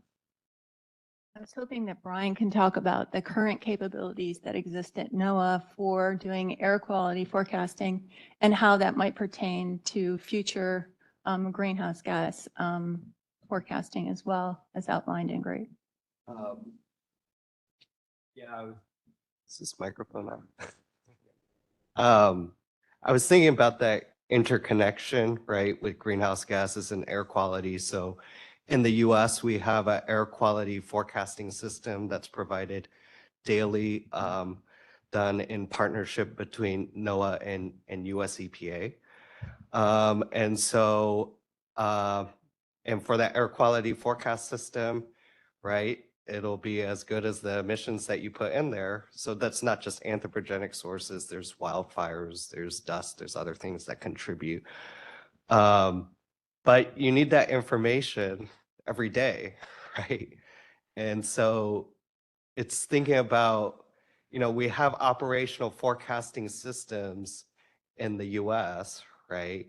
I was hoping that Brian can talk about the current capabilities that exist at NOAA for doing air quality forecasting and how that might pertain to future greenhouse gas forecasting as well as outlined in GREAT. Yeah, is this microphone on? I was thinking about that interconnection, right, with greenhouse gases and air quality. So in the US, we have an air quality forecasting system that's provided daily, done in partnership between NOAA and US EPA. And for that air quality forecast system, right, it'll be as good as the emissions that you put in there. So that's not just anthropogenic sources. There's wildfires, there's dust, there's other things that contribute. But you need that information every day, right? And so it's thinking about, we have operational forecasting systems in the US, right?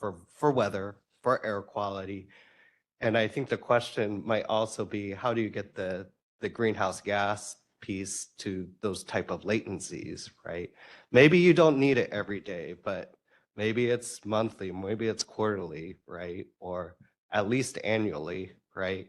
For weather, for air quality. And I think the question might also be, how do you get the greenhouse gas piece to those type of latencies, right? Maybe you don't need it every day, but maybe it's monthly, maybe it's quarterly, right? Or at least annually, right?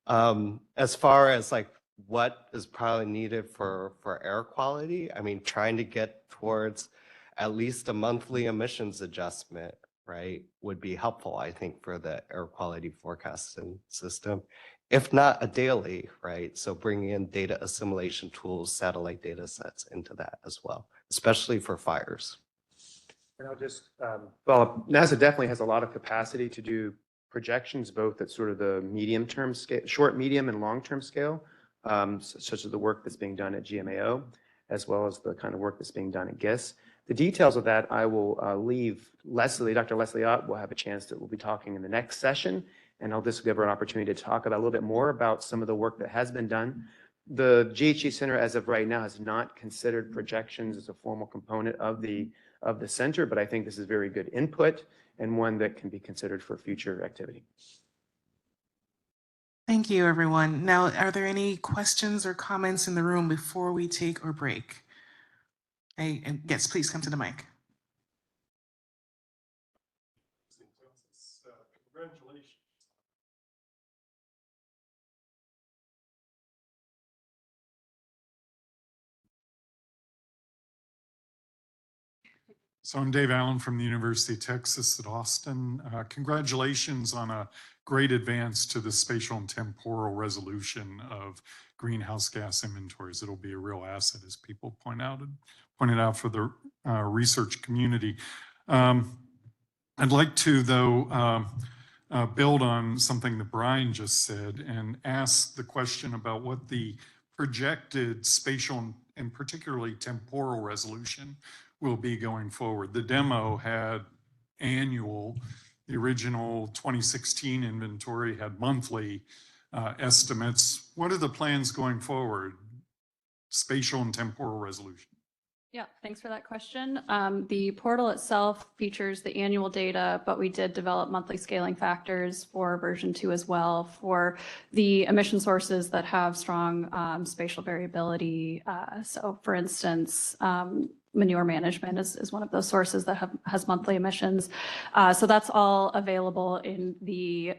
As far as like what is probably needed for air quality, I mean, trying to get towards at least a monthly emissions adjustment, right, would be helpful, I think, for the air quality forecasting system, if not a daily, right? So bringing in data assimilation tools, satellite data sets into that as well, especially for fires. And I'll just follow up. NASA definitely has a lot of capacity to do projections, both at sort of the medium-term scale, short, medium, and long-term scale, such as the work that's being done at GMAO, as well as the kind of work that's being done at GISS. The details of that I will leave Leslie, Dr. Leslie Ott will have a chance that we'll be talking in the next session, and I'll just give her an opportunity to talk about a little bit more about some of the work that has been done. The GHG Center, as of right now, has not considered projections as a formal component of the center, but I think this is very good input and one that can be considered for future activity. Thank you, everyone. Now, are there any questions or comments in the room before we take our break? Yes, please come to the mic. Congratulations. So I'm Dave Allen from the University of Texas at Austin. Congratulations on a great advance to the spatial and temporal resolution of greenhouse gas inventories. It'll be a real asset, as people pointed out for the research community. I'd like to, though, build on something that Brian just said and ask the question about what the projected spatial and particularly temporal resolution will be going forward. The demo had annual, the original 2016 inventory had monthly estimates. What are the plans going forward? Spatial and temporal resolution. Yeah, thanks for that question. The portal itself features the annual data, but we did develop monthly scaling factors for version 2 as well for the emission sources that have strong spatial variability. So for instance, manure management is one of those sources that has monthly emissions. So that's all available in the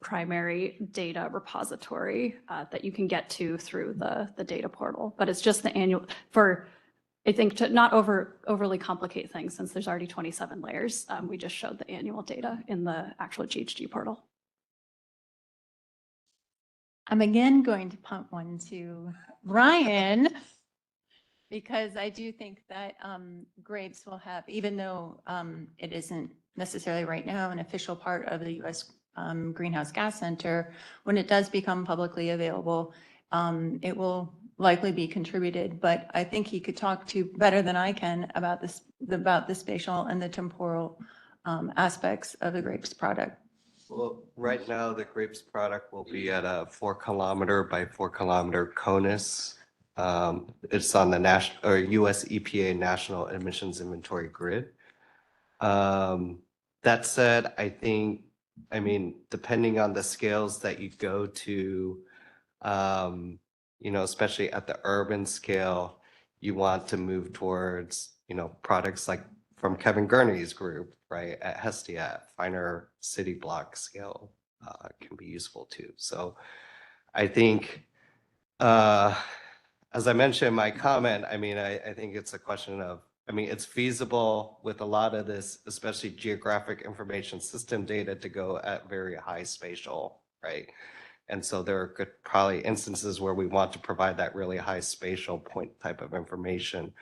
primary data repository that you can get to through the data portal. But it's just the annual, for I think to not overly complicate things, since there's already 27 layers, we just showed the annual data in the actual GHG portal. I'm again going to pump one to Brian, because I do think that grapes will have, even though it isn't necessarily right now an official part of the U.S. Greenhouse Gas Center, when it does become publicly available, it will likely be contributed. But I think he could talk to better than I can about this, about the spatial and the temporal aspects of the grapes product. Well, right now, the grapes product will be at a 4 kilometer by 4 kilometer conus. It's on the national or US EPA National Emissions Inventory grid. That said, I mean, depending on the scales that you go to, especially at the urban scale, you want to move towards, products like from Kevin Gurney's group, right, at Hestia, finer city block scale can be useful too. So I think, as I mentioned in my comment, I mean, I think it's a question of, it's feasible with a lot of this, especially geographic information system data, to go at very high spatial, right? And so there could probably instances where we want to provide that really high spatial point type of information.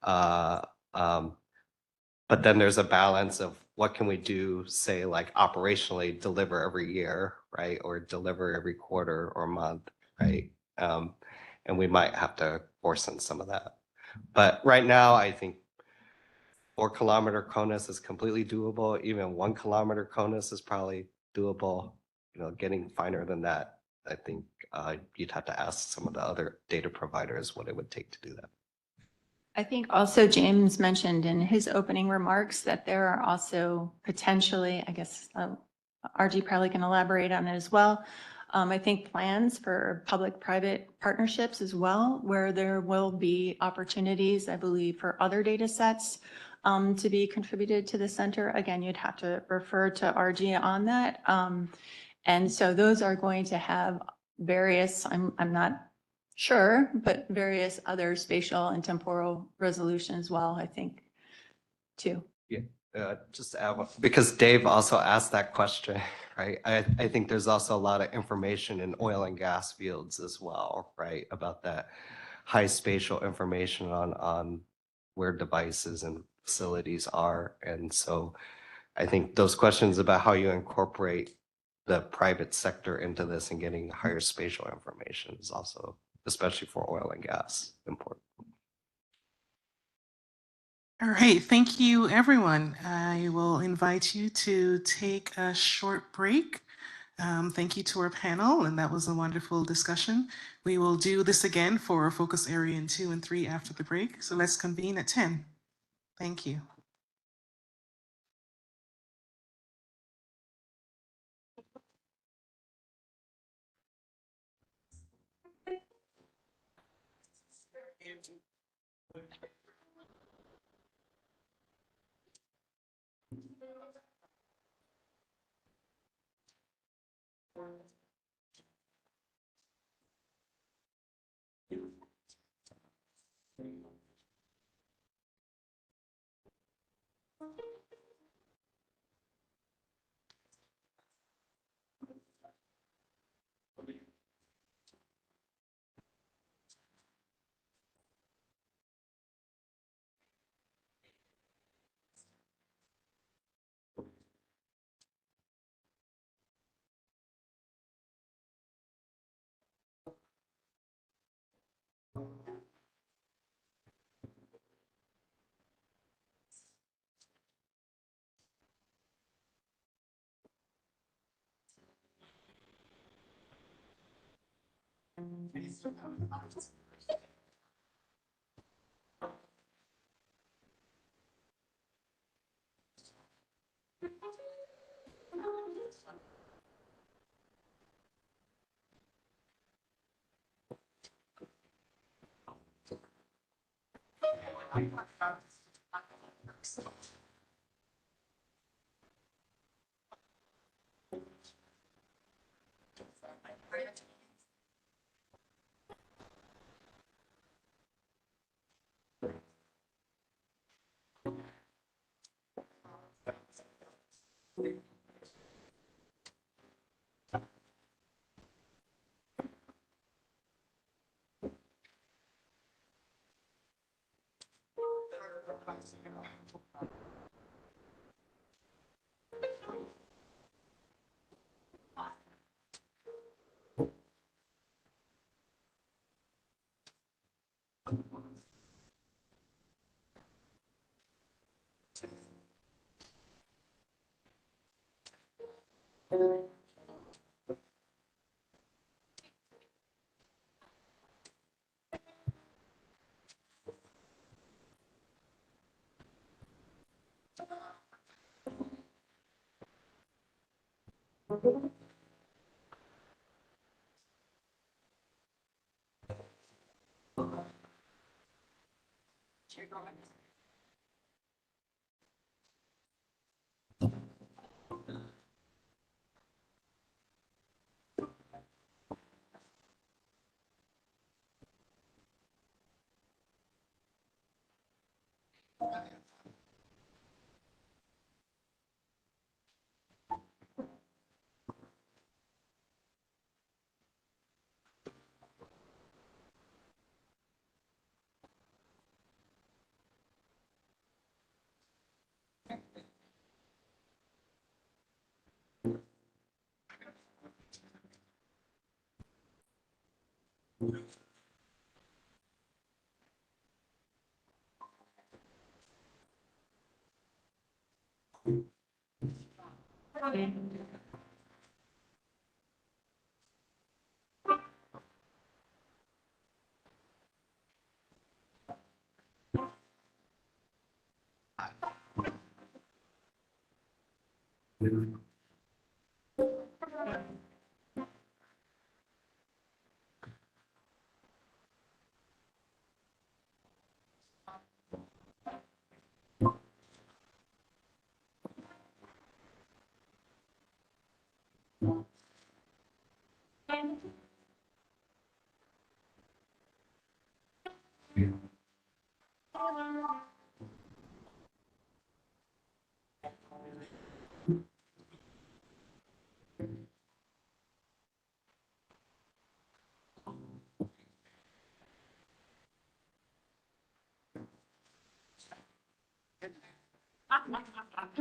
But then there's a balance of what can we do, say, like operationally deliver every year, right? Or deliver every quarter or month, right? And we might have to force in some of that. But right now, I think 4 kilometer conus is completely doable. Even 1 kilometer conus is probably doable. Getting finer than that, I think you'd have to ask some of the other data providers what it would take to do that. I think also James mentioned in his opening remarks that there are also potentially, I guess, RG probably can elaborate on it as well. I think plans for public-private partnerships as well, where there will be opportunities, I believe, for other data sets to be contributed to the center. Again, you'd have to refer to RG on that. And so those are going to have various, I'm not sure, but various other spatial and temporal resolution as well, I think, too. Yeah, just to add one, because Dave also asked that question, right? I think there's also a lot of information in oil and gas fields as well, right? About that high spatial information on where devices and facilities are. And so I think those questions about how you incorporate the private sector into this and getting higher spatial information is also, especially for oil and gas, important. All right, thank you, everyone. I will invite you to take a short break. Thank you to our panel, and that was a wonderful discussion. We will do this again for focus area in 2 and 3 after the break. So let's convene at 10. Thank you.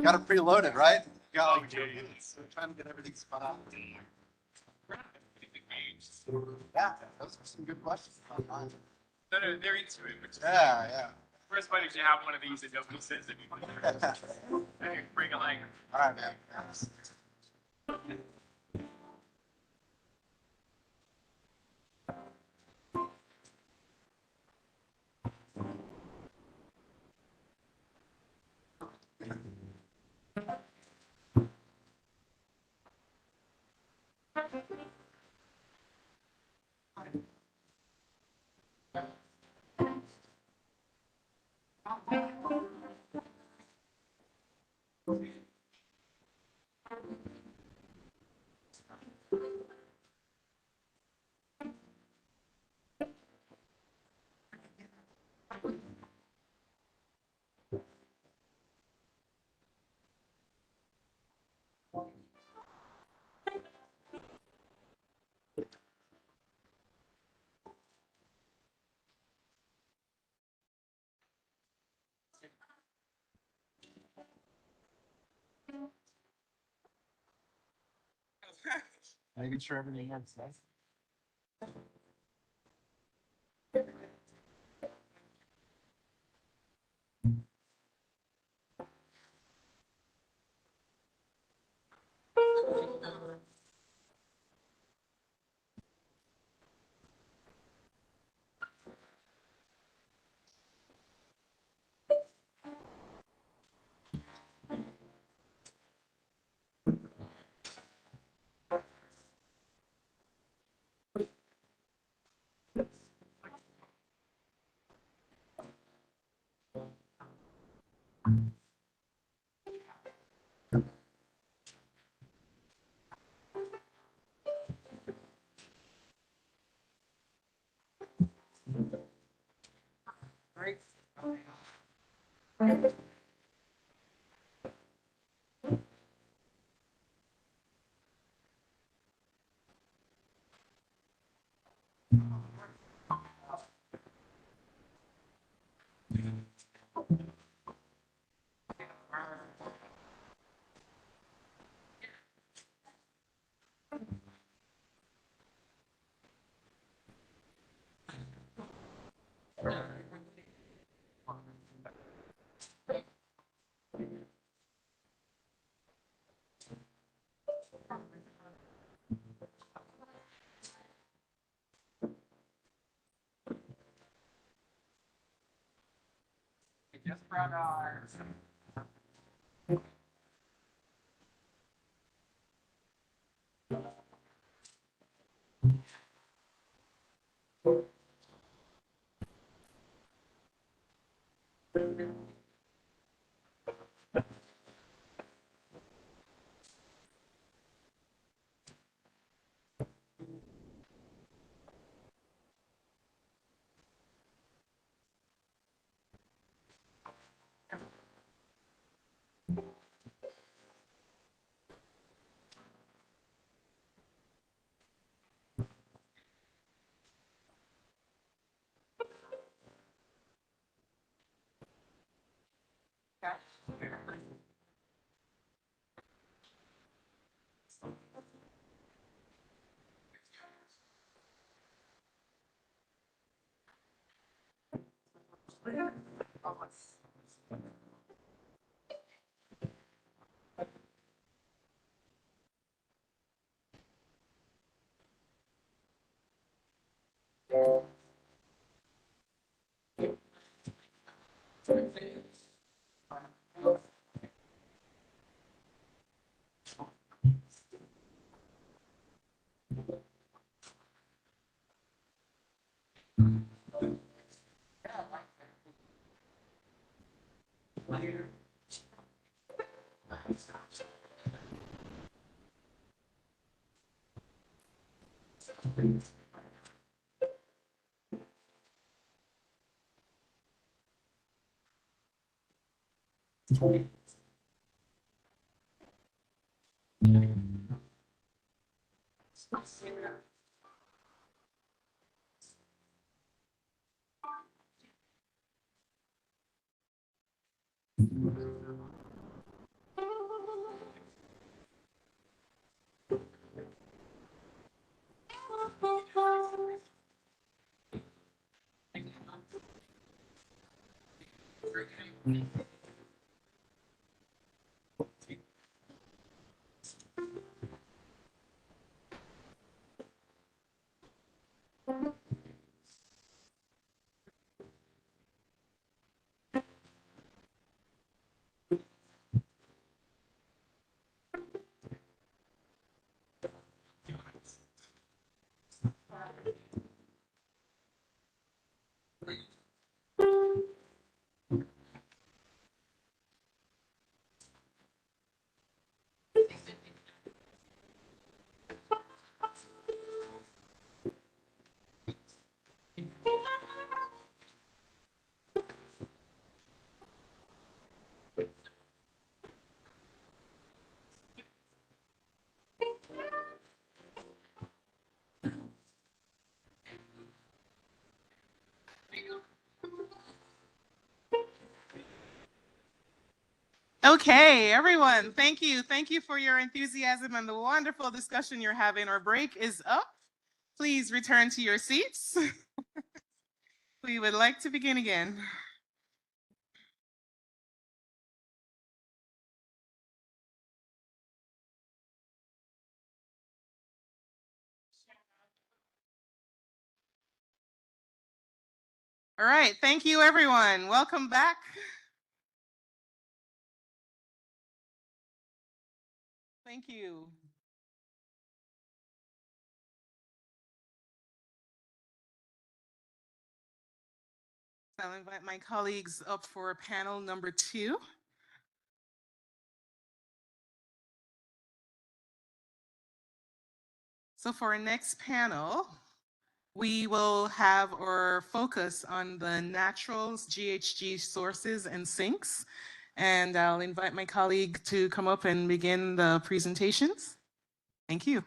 Got it preloaded, right? Got like 2 minutes. We're trying to get everything spun up. Yeah, those are some good questions. No, they're into it. Which is Yeah. first one is you have one of these that nobody says anymore. Bring a line. All right, man. Making sure everything works. Okay, everyone, thank you. Thank you for your enthusiasm and the wonderful discussion you're having. Our break is up. Please return to your seats. We would like to begin again. All right, thank you, everyone. Welcome back. Thank you. I'll invite my colleagues up for panel number 2. So for our next panel, we will have our focus on the naturals, GHG sources and sinks. And I'll invite my colleague to come up and begin the presentations. Thank you.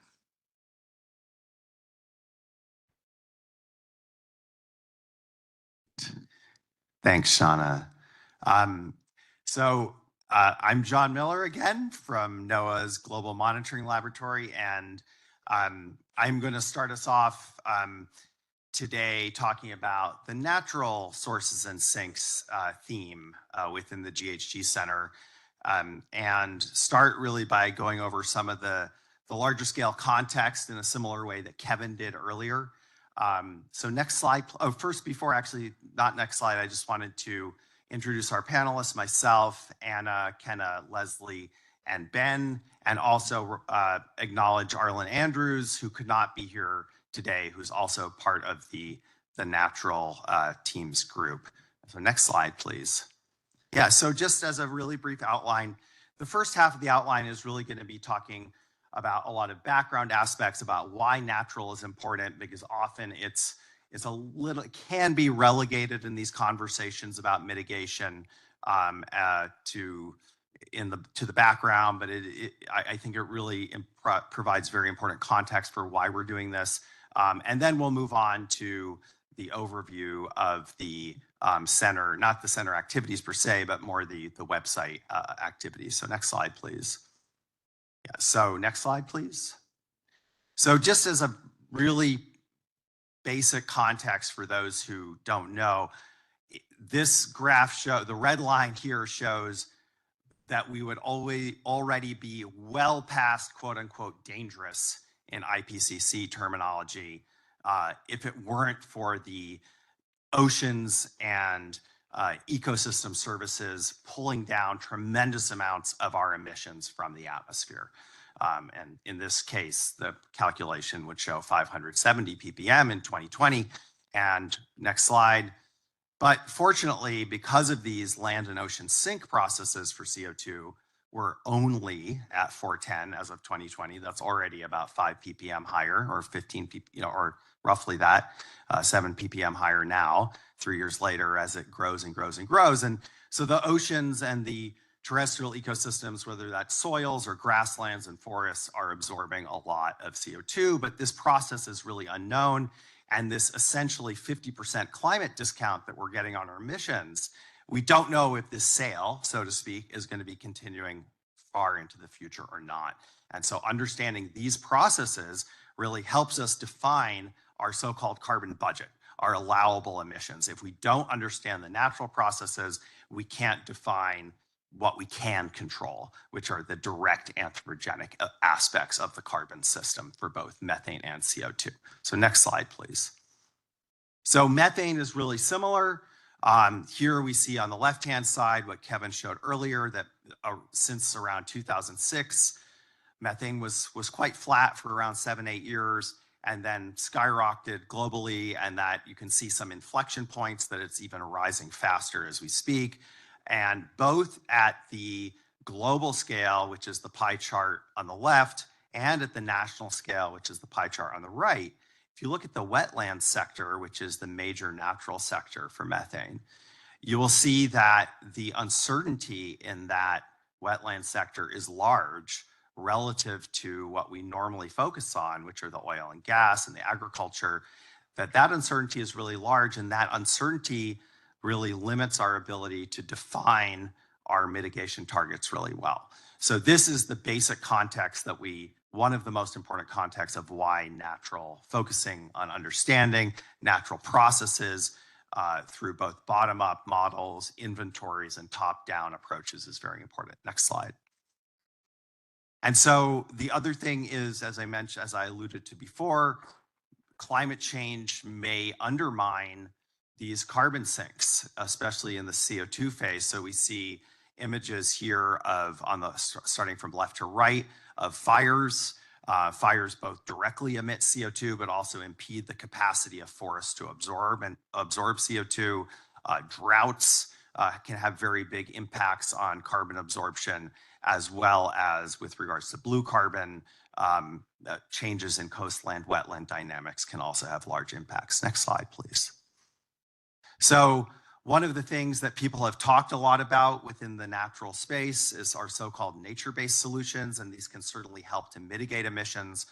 Thanks, Shauna. I'm John Miller again from NOAA's Global Monitoring Laboratory, and I'm going to start us off today talking about the natural sources and sinks theme within the GHG Center, and start really by going over some of the larger scale context in a similar way that Kevin did earlier. So next slide. Oh, first, before actually, not next slide, I just wanted to introduce our panelists, myself, Anna, Kenna, Leslie, and Ben, and also acknowledge Arlen Andrews, who could not be here today, who's also part of the natural teams group. So next slide, please. Yeah, so just as a really brief outline, the first half of the outline is really going to be talking about a lot of background aspects about why natural is important, because often it's a little, can be relegated in these conversations about mitigation to the background, but I think it really provides very important context for why we're doing this. And then we'll move on to the overview of the center, not the center activities per se, but more the website activities. So next slide, please. Yeah, so next slide, please. So just as a really basic context for those who don't know, this graph the red line here shows that we would already be well past quote unquote dangerous in IPCC terminology if it weren't for the oceans and ecosystem services pulling down tremendous amounts of our emissions from the atmosphere. And in this case, the calculation would show 570 ppm in 2020. And next slide. But fortunately, because of these land and ocean sink processes for CO2, we're only at 410 as of 2020. That's already about 5 ppm higher, or 15 ppm, or roughly that, 7 ppm higher now, 3 years later, as it grows and grows and grows. And so the oceans and the terrestrial ecosystems, whether that's soils or grasslands and forests, are absorbing a lot of CO2, but this process is really unknown. And this essentially 50% climate discount that we're getting on our emissions, we don't know if this sale, so to speak, is going to be continuing far into the future or not. And so understanding these processes really helps us define our so-called carbon budget, our allowable emissions. If we don't understand the natural processes, we can't define what we can control, which are the direct anthropogenic aspects of the carbon system for both methane and CO2. So next slide, please. So methane is really similar. Here we see on the left-hand side what Kevin showed earlier, that since around 2006, methane was quite flat for around 7-8 years, and then skyrocketed globally, and that you can see some inflection points that it's even rising faster as we speak. And both at the global scale, which is the pie chart on the left, and at the national scale, which is the pie chart on the right, if you look at the wetland sector, which is the major natural sector for methane, you will see that the uncertainty in that wetland sector is large relative to what we normally focus on, which are the oil and gas and the agriculture, that uncertainty is really large, and that uncertainty really limits our ability to define our mitigation targets really well. So this is the basic context that one of the most important contexts of why focusing on understanding natural processes through both bottom-up models, inventories, and top-down approaches is very important. Next slide. And so the other thing is, as I alluded to before, climate change may undermine these carbon sinks, especially in the CO2 phase. So we see images here starting from left to right of fires. Fires both directly emit CO2, but also impede the capacity of forests to absorb CO2. Droughts can have very big impacts on carbon absorption, as well as with regards to blue carbon, changes in coastland wetland dynamics can also have large impacts. Next slide, please. So one of the things that people have talked a lot about within the natural space is our so-called nature-based solutions, and these can certainly help to mitigate emissions.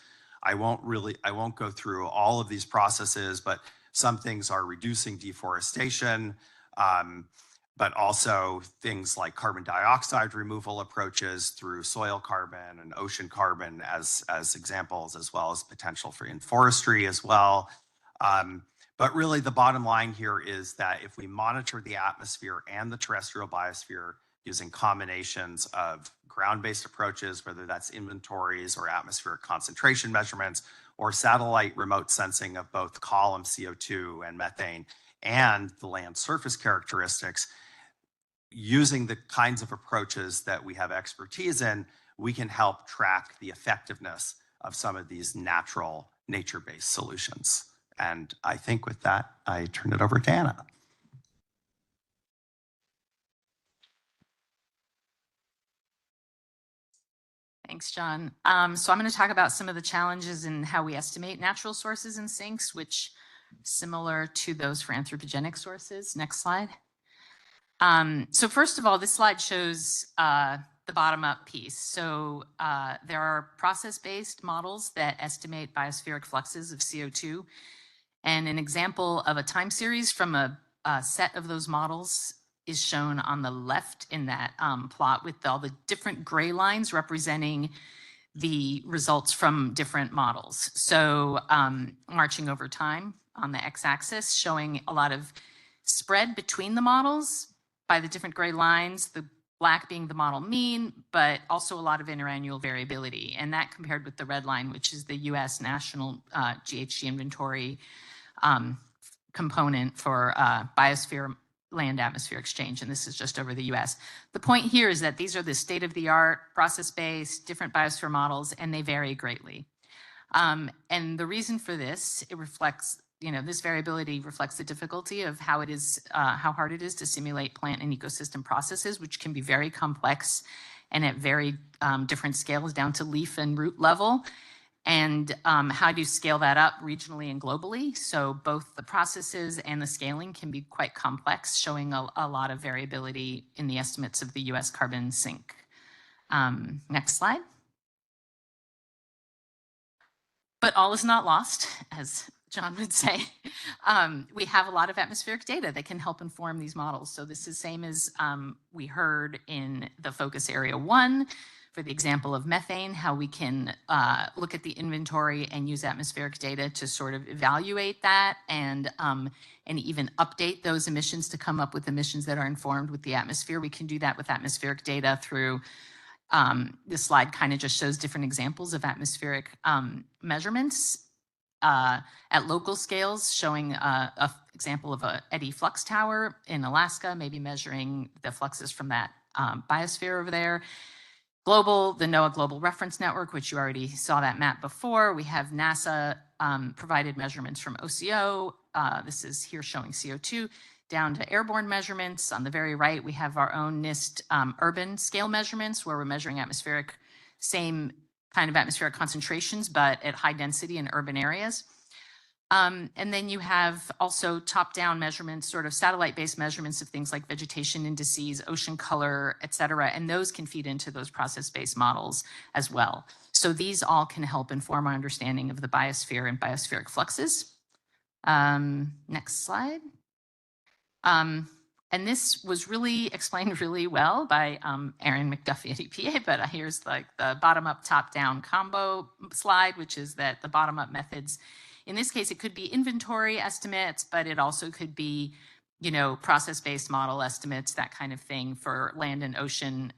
I won't go through all of these processes, but some things are reducing deforestation, but also things like carbon dioxide removal approaches through soil carbon and ocean carbon as examples, as well as potential for in forestry as well. But really the bottom line here is that if we monitor the atmosphere and the terrestrial biosphere using combinations of ground-based approaches, whether that's inventories or atmospheric concentration measurements, or satellite remote sensing of both column CO2 and methane and the land surface characteristics, using the kinds of approaches that we have expertise in, we can help track the effectiveness of some of these natural nature-based solutions. And I think with that, I turn it over to Anna. Thanks, John. So I'm going to talk about some of the challenges in how we estimate natural sources and sinks, which similar to those for anthropogenic sources. Next slide. So first of all, this slide shows the bottom-up piece. So there are process-based models that estimate biospheric fluxes of CO2. And an example of a time series from a set of those models is shown on the left in that plot with all the different gray lines representing the results from different models. So marching over time on the x-axis, showing a lot of spread between the models by the different gray lines, the black being the model mean, but also a lot of interannual variability. And that compared with the red line, which is the US National GHG Inventory component for biosphere land-atmosphere exchange, and this is just over the US. The point here is that these are the state-of-the-art, process-based, different biosphere models, and they vary greatly. And the reason for this, it reflects, this variability reflects the difficulty of how hard it is to simulate plant and ecosystem processes, which can be very complex and at very different scales down to leaf and root level. And how do you scale that up regionally and globally? So both the processes and the scaling can be quite complex, showing a lot of variability in the estimates of the US carbon sink. Next slide. But all is not lost, as John would say. We have a lot of atmospheric data that can help inform these models. So this is same as we heard in the focus area 1 for the example of methane, how we can look at the inventory and use atmospheric data to sort of evaluate that and even update those emissions to come up with emissions that are informed with the atmosphere. We can do that with atmospheric data through this slide kind of just shows different examples of atmospheric measurements at local scales, showing an example of a eddy flux tower in Alaska, maybe measuring the fluxes from that biosphere over there. Global, the NOAA Global Reference Network, which you already saw that map before. We have NASA provided measurements from OCO. This is here showing CO2 down to airborne measurements. On the very right, we have our own NIST urban scale measurements where we're measuring same kind of atmospheric concentrations, but at high density in urban areas. And then you have also top-down measurements, sort of satellite-based measurements of things like vegetation indices, ocean color, et cetera, and those can feed into those process-based models as well. So these all can help inform our understanding of the biosphere and biospheric fluxes. Next slide. And this was really explained really well by Aaron McDuffie at EPA, but here's like the bottom-up, top-down combo slide, which is that the bottom-up methods, in this case, it could be inventory estimates, but it also could be, process-based model estimates, that kind of thing for land and ocean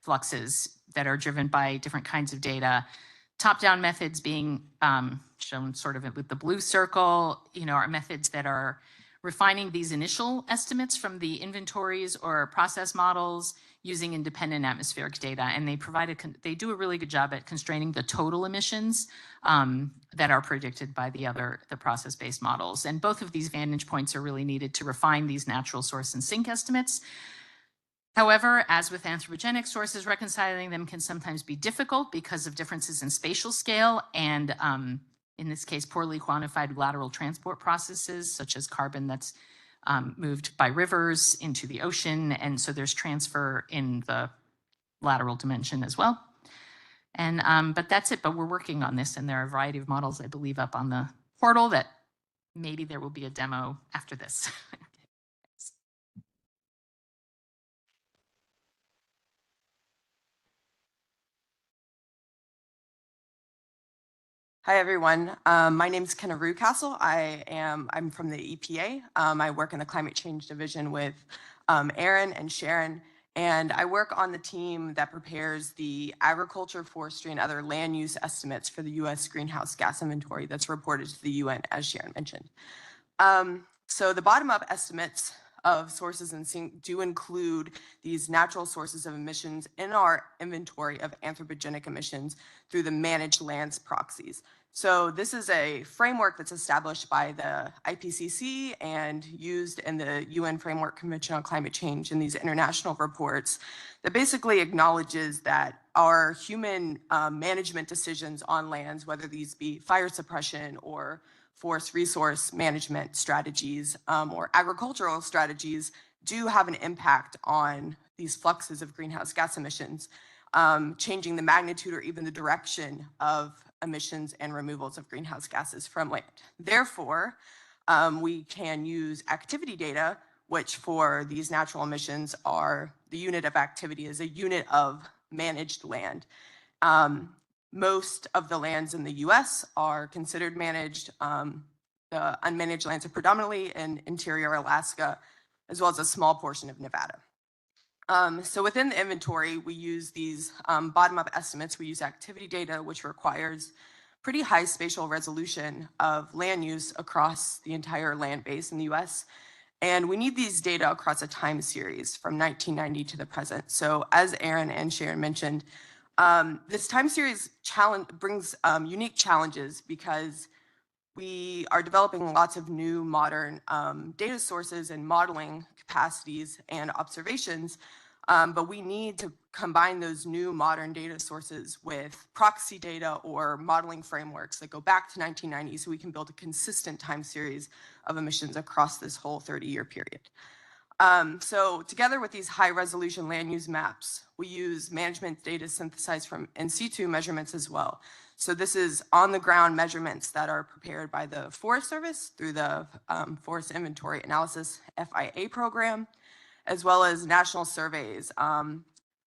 fluxes that are driven by different kinds of data. Top-down methods being shown sort of with the blue circle, are methods that are refining these initial estimates from the inventories or process models using independent atmospheric data. And they do a really good job at constraining the total emissions that are predicted by the process-based models. And both of these vantage points are really needed to refine these natural source and sink estimates. However, as with anthropogenic sources, reconciling them can sometimes be difficult because of differences in spatial scale and in this case, poorly quantified lateral transport processes, such as carbon that's moved by rivers into the ocean. And so there's transfer in the lateral dimension as well. And but that's it, but we're working on this, and there are a variety of models, I believe, up on the portal that maybe there will be a demo after this. Hi, everyone. My name is Kenna Rucastle. I'm from the EPA. I work in the climate change division with Aaron and Sharon, and I work on the team that prepares the agriculture, forestry, and other land use estimates for the U.S. greenhouse gas inventory that's reported to the UN, as Sharon mentioned. So the bottom-up estimates of sources in sync do include these natural sources of emissions in our inventory of anthropogenic emissions through the managed lands proxies. So this is a framework that's established by the IPCC and used in the UN Framework Convention on Climate Change in these international reports that basically acknowledges that our human management decisions on lands, whether these be fire suppression or forest resource management strategies or agricultural strategies, do have an impact on these fluxes of greenhouse gas emissions, changing the magnitude or even the direction of emissions and removals of greenhouse gases from land. Therefore, we can use activity data, which for these natural emissions are the unit of activity is a unit of managed land. Most of the lands in the US are considered managed. The unmanaged lands are predominantly in interior Alaska, as well as a small portion of Nevada. So within the inventory, we use these bottom-up estimates. We use activity data, which requires pretty high spatial resolution of land use across the entire land base in the US. And we need these data across a time series from 1990 to the present. So as Aaron and Sharon mentioned, this time series brings unique challenges because we are developing lots of new modern data sources and modeling capacities and observations, but we need to combine those new modern data sources with proxy data or modeling frameworks that go back to 1990 so we can build a consistent time series of emissions across this whole 30-year period. So together with these high resolution land use maps, we use management data synthesized from in situ measurements as well. So this is on the ground measurements that are prepared by the Forest Service through the Forest Inventory Analysis FIA program, as well as national surveys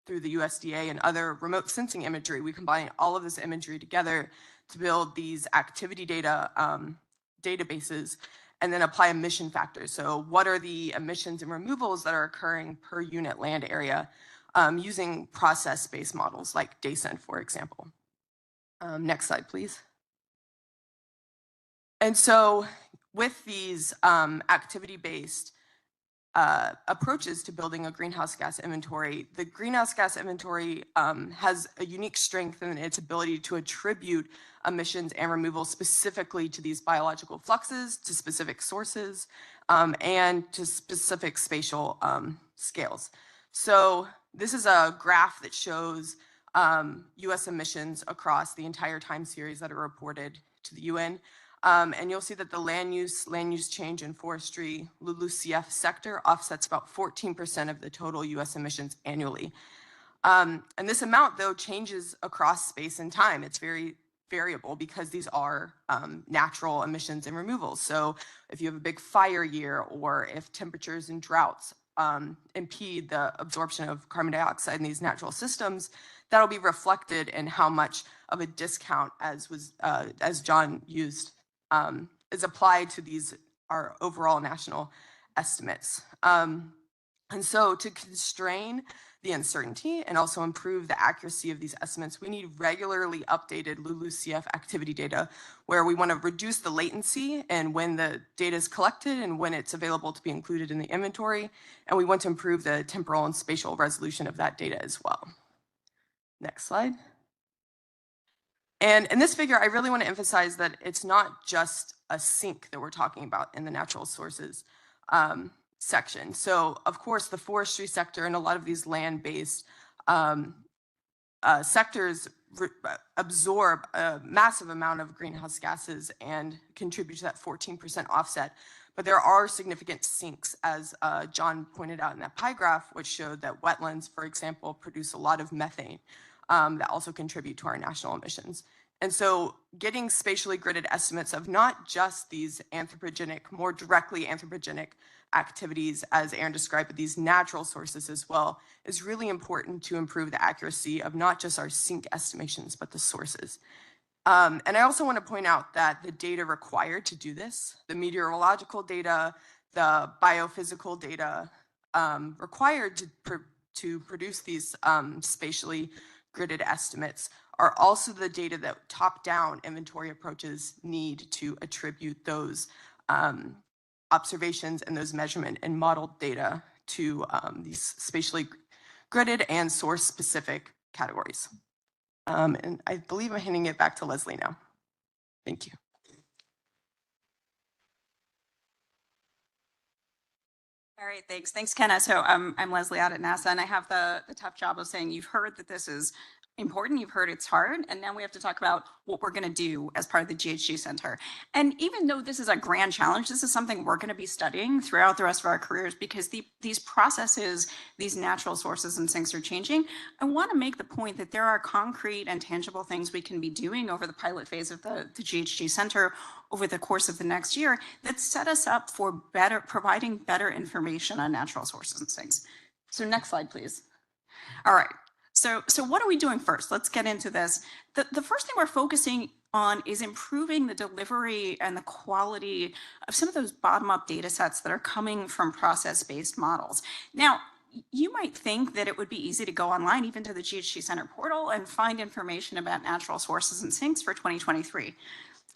through the USDA and other remote sensing imagery. We combine all of this imagery together to build these activity data databases and then apply emission factors. So what are the emissions and removals that are occurring per unit land area using process-based models like DASEN, for example. Next slide, please. And so with these activity-based approaches to building a greenhouse gas inventory, the greenhouse gas inventory has a unique strength in its ability to attribute emissions and removals specifically to these biological fluxes, to specific sources, and to specific spatial scales. So this is a graph that shows US emissions across the entire time series that are reported to the UN. And you'll see that the land use change in forestry LULUCF sector offsets about 14% of the total US emissions annually. And this amount, though, changes across space and time. It's very variable because these are natural emissions and removals. So if you have a big fire year or if temperatures and droughts impede the absorption of carbon dioxide in these natural systems, that'll be reflected in how much of a discount, as John used, is applied to these our overall national estimates. And so to constrain the uncertainty and also improve the accuracy of these estimates, we need regularly updated LULUCF activity data where we want to reduce the latency and when the data is collected and when it's available to be included in the inventory. And we want to improve the temporal and spatial resolution of that data as well. Next slide. And in this figure, I really want to emphasize that it's not just a sink that we're talking about in the natural sources section. So, of course, the forestry sector and a lot of these land-based sectors absorb a massive amount of greenhouse gases and contribute to that 14% offset. But there are significant sinks, as John pointed out in that pie graph, which showed that wetlands, for example, produce a lot of methane that also contribute to our national emissions. And so getting spatially gridded estimates of not just these anthropogenic, more directly anthropogenic activities, as Aaron described, but these natural sources as well, is really important to improve the accuracy of not just our sink estimations, but the sources. And I also want to point out that the data required to do this, the meteorological data, the biophysical data required to produce these spatially gridded estimates are also the data that top-down inventory approaches need to attribute those observations and those measurement and modeled data to these spatially gridded and source-specific categories. And I believe I'm handing it back to Leslie now. Thank you. All right, thanks. Thanks, Kenna. So I'm Leslie out at NASA, and I have the tough job of saying you've heard that this is important, you've heard it's hard, and now we have to talk about what we're going to do as part of the GHG Center. And even though this is a grand challenge, this is something we're going to be studying throughout the rest of our careers because these processes, these natural sources and sinks are changing. I want to make the point that there are concrete and tangible things we can be doing over the pilot phase of the GHG Center over the course of the next year that set us up for providing better information on natural sources and sinks. So next slide, please. All right. So what are we doing first? Let's get into this. The first thing we're focusing on is improving the delivery and the quality of some of those bottom-up data sets that are coming from process-based models. Now, you might think that it would be easy to go online, even to the GHG Center portal, and find information about natural sources and sinks for 2023.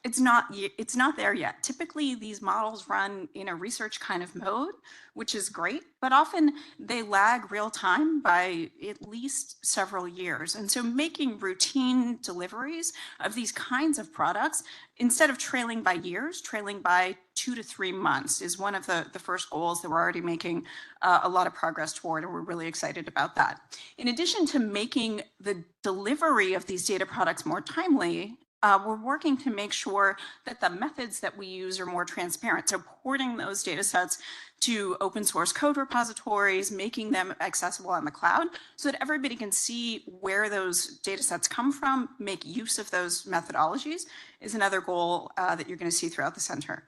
It's not there yet. Typically, these models run in a research kind of mode, which is great, but often they lag real time by at least several years. And so making routine deliveries of these kinds of products, instead of trailing by years, trailing by 2 to 3 months is one of the first goals that we're already making a lot of progress toward, and we're really excited about that. In addition to making the delivery of these data products more timely, we're working to make sure that the methods that we use are more transparent. So porting those data sets to open source code repositories, making them accessible on the cloud so that everybody can see where those data sets come from, make use of those methodologies is another goal that you're going to see throughout the center.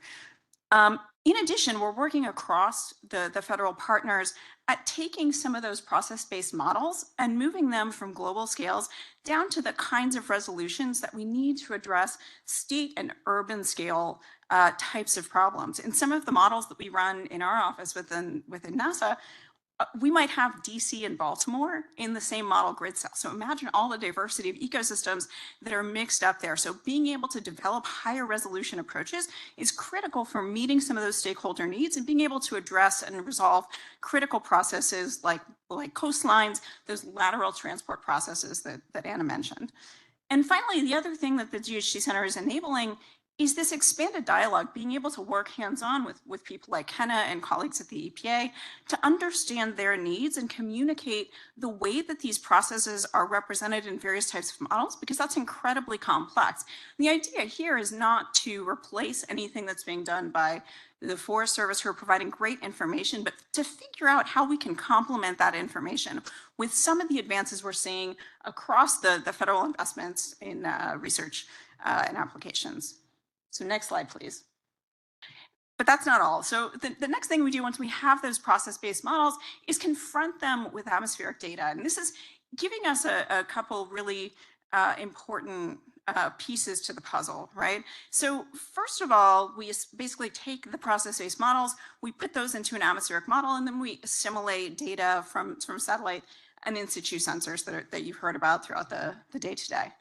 In addition, we're working across the federal partners at taking some of those process-based models and moving them from global scales down to the kinds of resolutions that we need to address state and urban scale types of problems. In some of the models that we run in our office within NASA, we might have DC and Baltimore in the same model grid cell. So imagine all the diversity of ecosystems that are mixed up there. So being able to develop higher resolution approaches is critical for meeting some of those stakeholder needs and being able to address and resolve critical processes like coastlines, those lateral transport processes that Anna mentioned. And finally, the other thing that the GHG Center is enabling is this expanded dialogue, being able to work hands-on with people like Kenna and colleagues at the EPA to understand their needs and communicate the way that these processes are represented in various types of models, because that's incredibly complex. The idea here is not to replace anything that's being done by the Forest Service, who are providing great information, but to figure out how we can complement that information with some of the advances we're seeing across the federal investments in research and applications. So next slide, please. But that's not all. So the next thing we do once we have those process-based models is confront them with atmospheric data. And this is giving us a couple really important pieces to the puzzle, right? So first of all, we basically take the process-based models, we put those into an atmospheric model, and then we assimilate data from satellite and in situ sensors that you've heard about throughout the day today.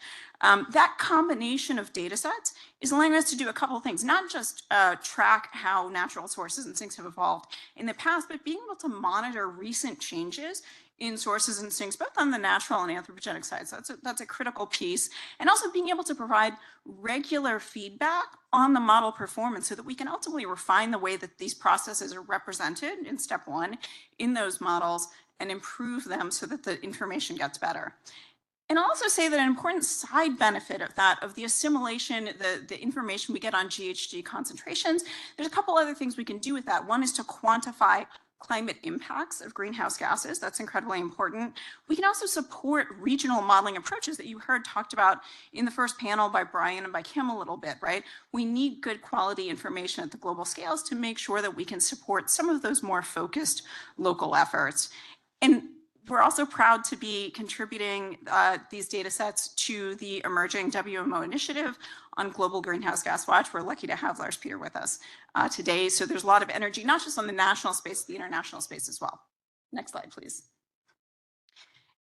That combination of data sets is allowing us to do a couple of things, not just track how natural sources and sinks have evolved in the past, but being able to monitor recent changes in sources and sinks, both on the natural and anthropogenic side. So that's a critical piece. And also being able to provide regular feedback on the model performance so that we can ultimately refine the way that these processes are represented in step one in those models and improve them so that the information gets better. And I'll also say that an important side benefit of that, of the assimilation, the information we get on GHG concentrations, there's a couple other things we can do with that. One is to quantify climate impacts of greenhouse gases. That's incredibly important. We can also support regional modeling approaches that you heard talked about in the first panel by Brian and by Kim a little bit, right? We need good quality information at the global scales to make sure that we can support some of those more focused local efforts. And we're also proud to be contributing these data sets to the emerging WMO initiative on Global Greenhouse Gas Watch. We're lucky to have Lars Peter with us today. So there's a lot of energy, not just on the national space, the international space as well. Next slide, please.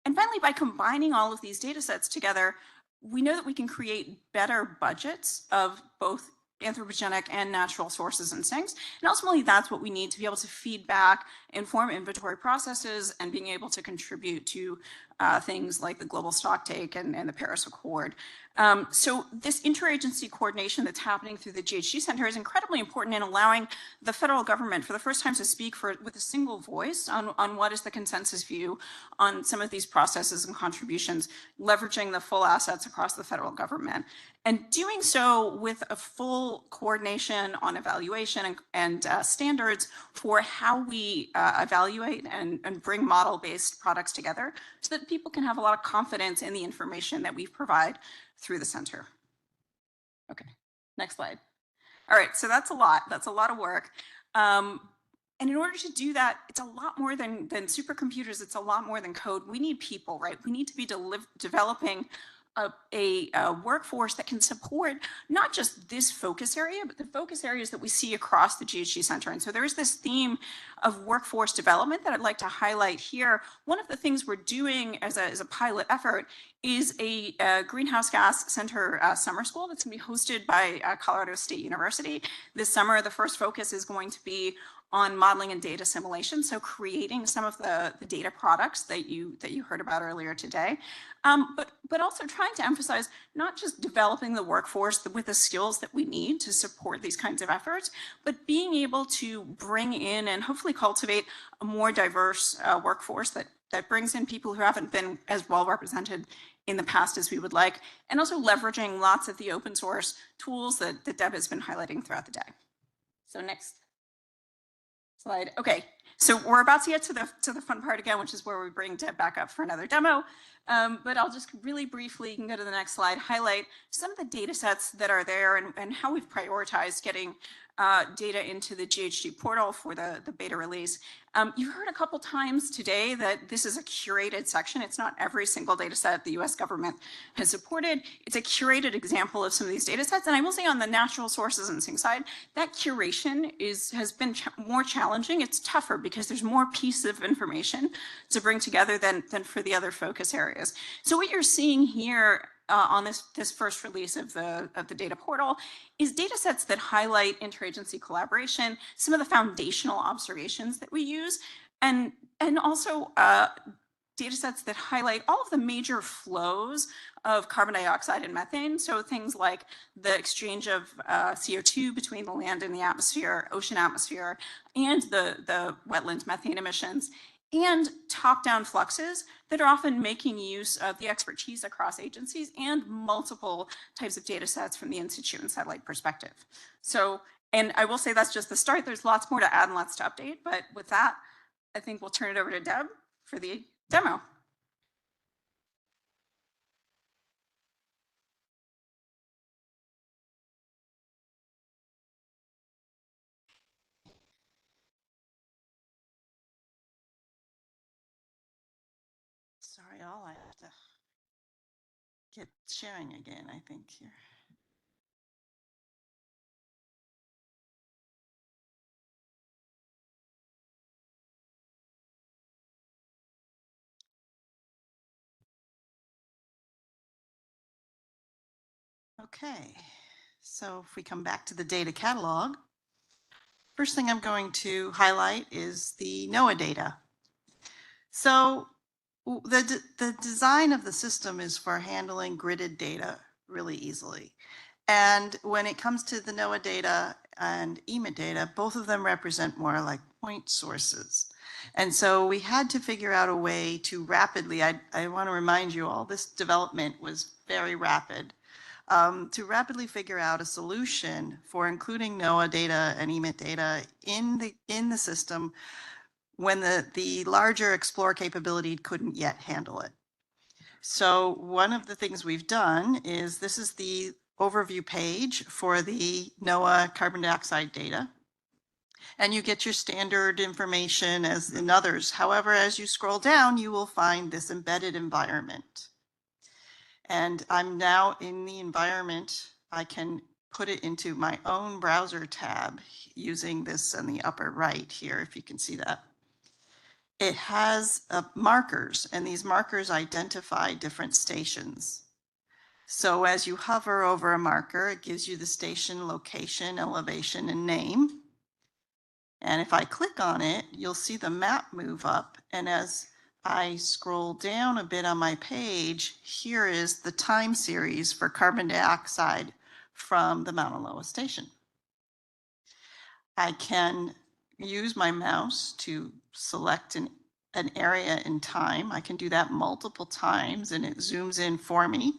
And finally, by combining all of these data sets together, we know that we can create better budgets of both anthropogenic and natural sources and sinks. And ultimately, that's what we need to be able to feed back, inform inventory processes, and being able to contribute to things like the global stocktake and the Paris Accord. So this interagency coordination that's happening through the GHG Center is incredibly important in allowing the federal government for the first time to speak with a single voice on what is the consensus view on some of these processes and contributions, leveraging the full assets across the federal government. And doing so with a full coordination on evaluation and standards for how we evaluate and bring model-based products together so that people can have a lot of confidence in the information that we provide through the center. Okay, next slide. All right, so that's a lot. That's a lot of work. And in order to do that, it's a lot more than supercomputers. It's a lot more than code. We need people, right? We need to be developing a workforce that can support not just this focus area, but the focus areas that we see across the GHG Center. And so there's this theme of workforce development that I'd like to highlight here. One of the things we're doing as a pilot effort is a greenhouse gas center summer school that's going to be hosted by Colorado State University. This summer, the first focus is going to be on modeling and data assimilation, so creating some of the data products that you heard about earlier today, but also trying to emphasize not just developing the workforce with the skills that we need to support these kinds of efforts, but being able to bring in and hopefully cultivate a more diverse workforce that brings in people who haven't been as well represented in the past as we would like, and also leveraging lots of the open source tools that Deb has been highlighting throughout the day. So next slide. Okay, so we're about to get to the fun part again, which is where we bring Deb back up for another demo. But I'll just really briefly, you can go to the next slide, highlight some of the data sets that are there and how we've prioritized getting data into the GHG portal for the beta release. You heard a couple times today that this is a curated section. It's not every single data set the US government has supported. It's a curated example of some of these data sets. And I will say on the natural sources and sink side, that curation has been more challenging. It's tougher because there's more pieces of information to bring together than for the other focus areas. So what you're seeing here on this first release of the data portal is data sets that highlight interagency collaboration, some of the foundational observations that we use, and also data sets that highlight all of the major flows of carbon dioxide and methane. So things like the exchange of CO2 between the land and the atmosphere, ocean atmosphere, and the wetland methane emissions, and top-down fluxes that are often making use of the expertise across agencies and multiple types of data sets from the in-situ and satellite perspective. So, and I will say that's just the start. There's lots more to add and lots to update, but with that, I think we'll turn it over to Deb for the demo. Sorry, all I have to get sharing again, I think here. Okay, so if we come back to the data catalog, first thing I'm going to highlight is the NOAA data. So the design of the system is for handling gridded data really easily. And when it comes to the NOAA data and EMIT data, both of them represent more like point sources. And so we had to figure out a way to rapidly, I want to remind you all, this development was very rapid, to rapidly figure out a solution for including NOAA data and EMIT data in the system when the larger Explore capability couldn't yet handle it. So one of the things we've done is this is the overview page for the NOAA carbon dioxide data. And you get your standard information as in others. However, as you scroll down, you will find this embedded environment. And I'm now in the environment. I can put it into my own browser tab using this in the upper right here, if you can see that. It has markers, and these markers identify different stations. So as you hover over a marker, it gives you the station location, elevation, and name. And if I click on it, you'll see the map move up. And as I scroll down a bit on my page, here is the time series for carbon dioxide from the Mauna Loa station. I can use my mouse to select an area in time. I can do that multiple times and it zooms in for me.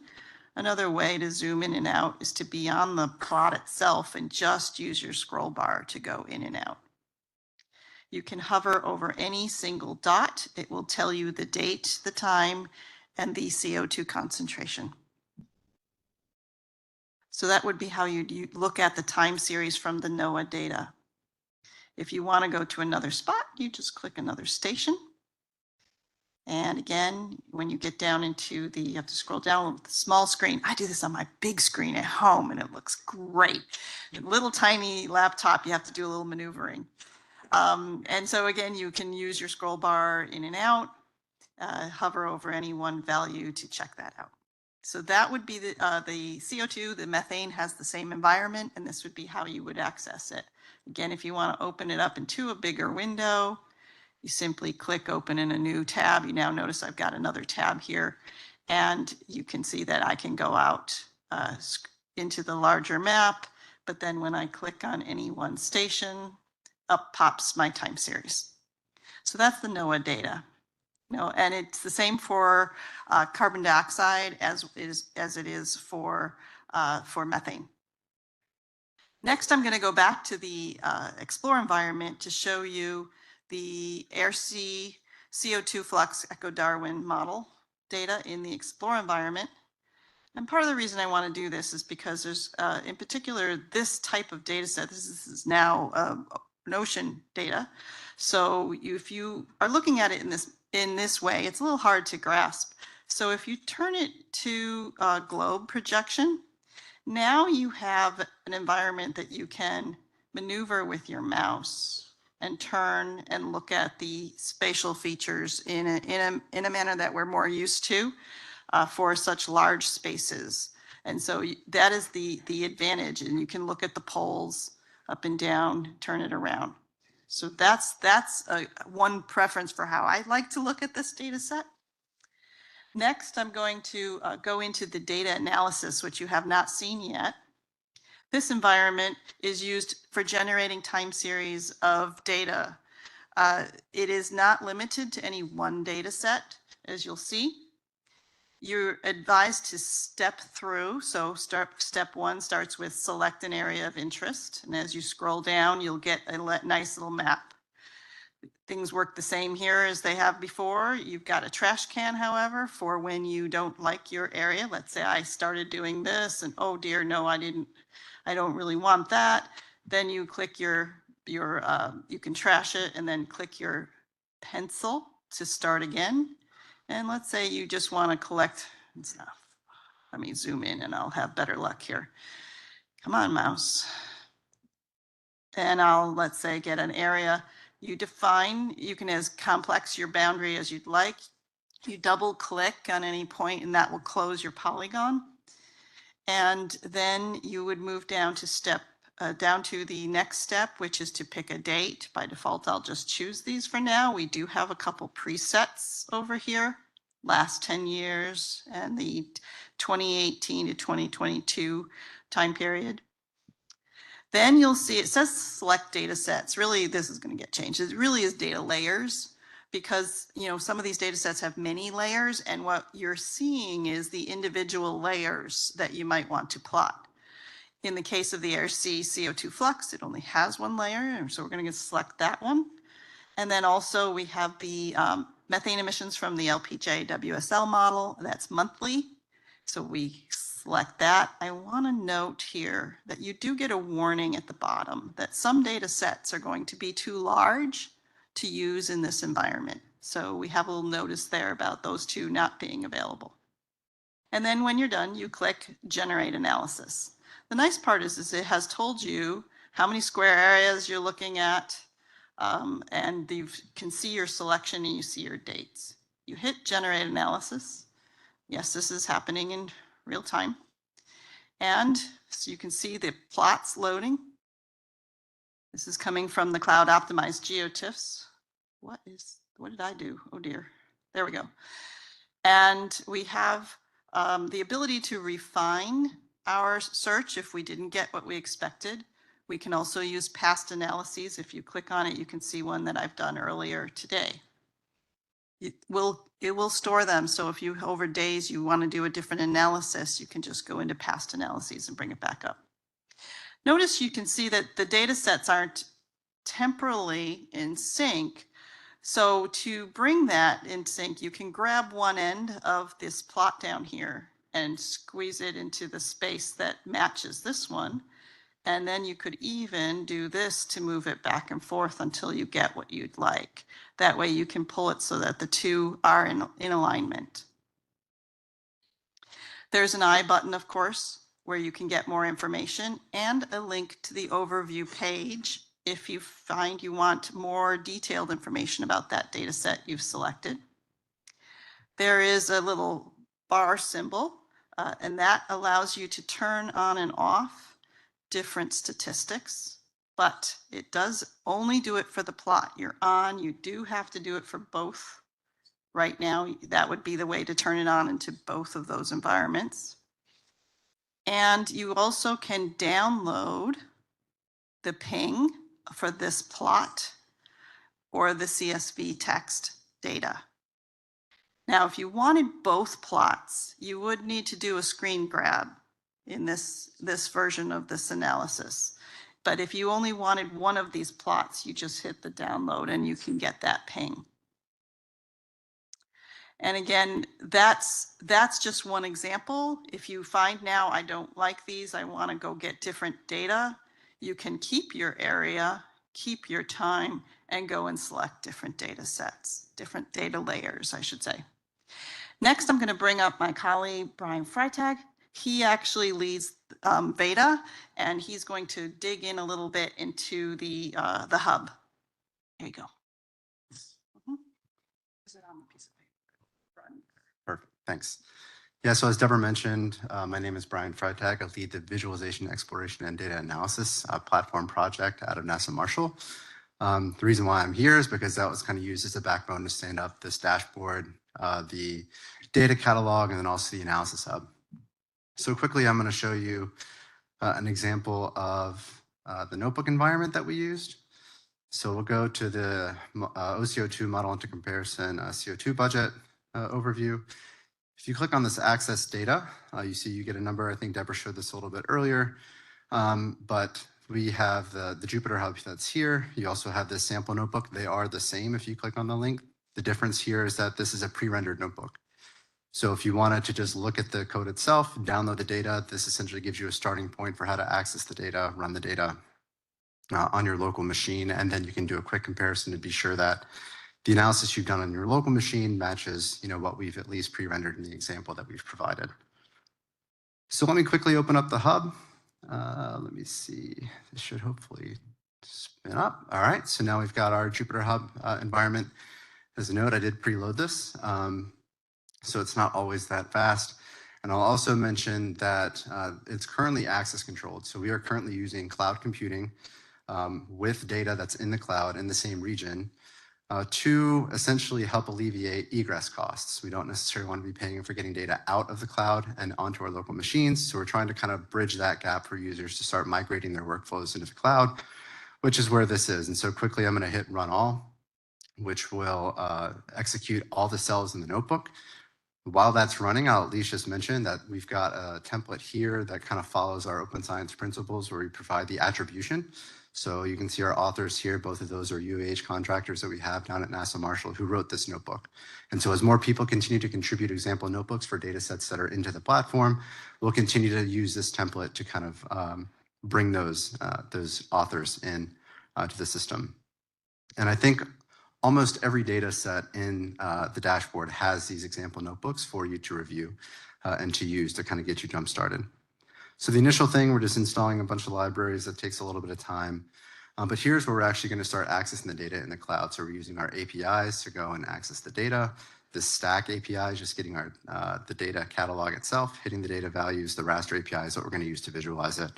Another way to zoom in and out is to be on the plot itself and just use your scroll bar to go in and out. You can hover over any single dot. It will tell you the date, the time, and the CO2 concentration. So that would be how you'd look at the time series from the NOAA data. If you want to go to another spot, you just click another station. And again, when you get down into the, you have to scroll down with the small screen. I do this on my big screen at home and it looks great. A little tiny laptop, you have to do a little maneuvering. And so again, you can use your scroll bar in and out, hover over any one value to check that out. So that would be the CO2, the methane has the same environment, and this would be how you would access it. Again, if you want to open it up into a bigger window, you simply click open in a new tab. You now notice I've got another tab here, and you can see that I can go out into the larger map, but then when I click on any one station, up pops my time series. So that's the NOAA data. And it's the same for carbon dioxide as it is for methane. Next, I'm going to go back to the Explore environment to show you the air-sea CO2 flux echo-Darwin model data in the Explore environment. And part of the reason I want to do this is because there's, in particular, this type of data set. This is now an ocean data. So if you are looking at it in this way, it's a little hard to grasp. So if you turn it to globe projection, now you have an environment that you can maneuver with your mouse and turn and look at the spatial features in a manner that we're more used to for such large spaces. And so that is the advantage, and you can look at the poles up and down, turn it around. So that's one preference for how I like to look at this data set. Next, I'm going to go into the data analysis, which you have not seen yet. This environment is used for generating time series of data. It is not limited to any one data set, as you'll see. You're advised to step through. So step one starts with select an area of interest. And as you scroll down, you'll get a nice little map. Things work the same here as they have before. You've got a trash can, however, for when you don't like your area. Let's say I started doing this and oh dear, no, I don't really want that. Then you click you can trash it and then click your pencil to start again. And let's say you just want to collect stuff. Let me zoom in and I'll have better luck here. Come on, mouse. And I'll, let's say, get an area. You define, you can as complex your boundary as you'd like. You double click on any point and that will close your polygon. And then you would move down to down to the next step, which is to pick a date. By default, I'll just choose these for now. We do have a couple presets over here, last 10 years and the 2018 to 2022 time period. Then you'll see it says select data sets. Really, this is going to get changed. It really is data layers because, you know, some of these data sets have many layers and what you're seeing is the individual layers that you might want to plot. In the case of the air-sea CO2 flux, it only has one layer, and so we're going to select that one. And then also we have the methane emissions from the LPJ WSL model. That's monthly, so we select that. I want to note here that you do get a warning at the bottom that some data sets are going to be too large to use in this environment. So we have a little notice there about those two not being available. And then when you're done, you click Generate Analysis. The nice part is it has told you how many square areas you're looking at, and you can see your selection and you see your dates. You hit Generate Analysis. Yes, this is happening in real time. And so you can see the plots loading. This is coming from the cloud optimized GeoTIFFs. What did I do? Oh dear. There we go. And we have the ability to refine our search if we didn't get what we expected. We can also use past analyses. If you click on it, you can see one that I've done earlier today. It will store them. So if you, over days, you want to do a different analysis, you can just go into past analyses and bring it back up. Notice you can see that the data sets aren't temporally in sync. So to bring that in sync, you can grab one end of this plot down here and squeeze it into the space that matches this one. And then you could even do this to move it back and forth until you get what you'd like. That way you can pull it so that the two are in alignment. There's an I button, of course, where you can get more information, and a link to the overview page if you find you want more detailed information about that data set you've selected. There is a little bar symbol, and that allows you to turn on and off different statistics, but it does only do it for the plot you're on. You do have to do it for both. Right now, that would be the way to turn it on into both of those environments. And you also can download the ping for this plot or the CSV text data. Now, if you wanted both plots, you would need to do a screen grab in this version of this analysis. But if you only wanted one of these plots, you just hit the download and you can get that ping. And again, that's just one example. If you find now I don't like these, I want to go get different data, you can keep your area, keep your time, and go and select different data sets, different data layers, I should say. Next, I'm going to bring up my colleague, Brian Freitag. He actually leads Veda, and he's going to dig in a little bit into the hub. There you go. Is it on the piece of paper? Perfect, thanks. Yeah, so as Deborah mentioned, my name is Brian Freitag. I lead the Visualization, Exploration, and Data Analysis platform project out of NASA Marshall. The reason why I'm here is because that was kind of used as a backbone to stand up this dashboard, the data catalog, and then also the analysis hub. So quickly, I'm going to show you an example of the notebook environment that we used. So we'll go to the OCO2 model into comparison CO2 budget overview. If you click on this access data, you see you get a number. I think Deborah showed this a little bit earlier, but we have the Jupyter Hub that's here. You also have this sample notebook. They are the same if you click on the link. The difference here is that this is a pre-rendered notebook. So if you wanted to just look at the code itself, download the data, this essentially gives you a starting point for how to access the data, run the data on your local machine, and then you can do a quick comparison to be sure that the analysis you've done on your local machine matches, what we've at least pre-rendered in the example that we've provided. So let me quickly open up the hub. Let me see, this should hopefully spin up. All right, so now we've got our Jupyter Hub environment. As a note, I did preload this, so it's not always that fast. And I'll also mention that it's currently access controlled. So we are currently using cloud computing with data that's in the cloud in the same region to essentially help alleviate egress costs. We don't necessarily want to be paying for getting data out of the cloud and onto our local machines. So we're trying to kind of bridge that gap for users to start migrating their workflows into the cloud, which is where this is. And so quickly, I'm going to hit run all, which will execute all the cells in the notebook. While that's running, I'll at least just mention that we've got a template here that kind of follows our open science principles where we provide the attribution. So you can see our authors here, both of those are UAH contractors that we have down at NASA Marshall who wrote this notebook. And so as more people continue to contribute example notebooks for data sets that are into the platform, we'll continue to use this template to kind of bring those authors in to the system. And I think almost every data set in the dashboard has these example notebooks for you to review and to use to kind of get you jump started. So the initial thing, we're just installing a bunch of libraries. That takes a little bit of time. But here's where we're actually going to start accessing the data in the cloud. So we're using our APIs to go and access the data. This stack API is just getting our the data catalog itself, hitting the data values. The raster API is what we're going to use to visualize it.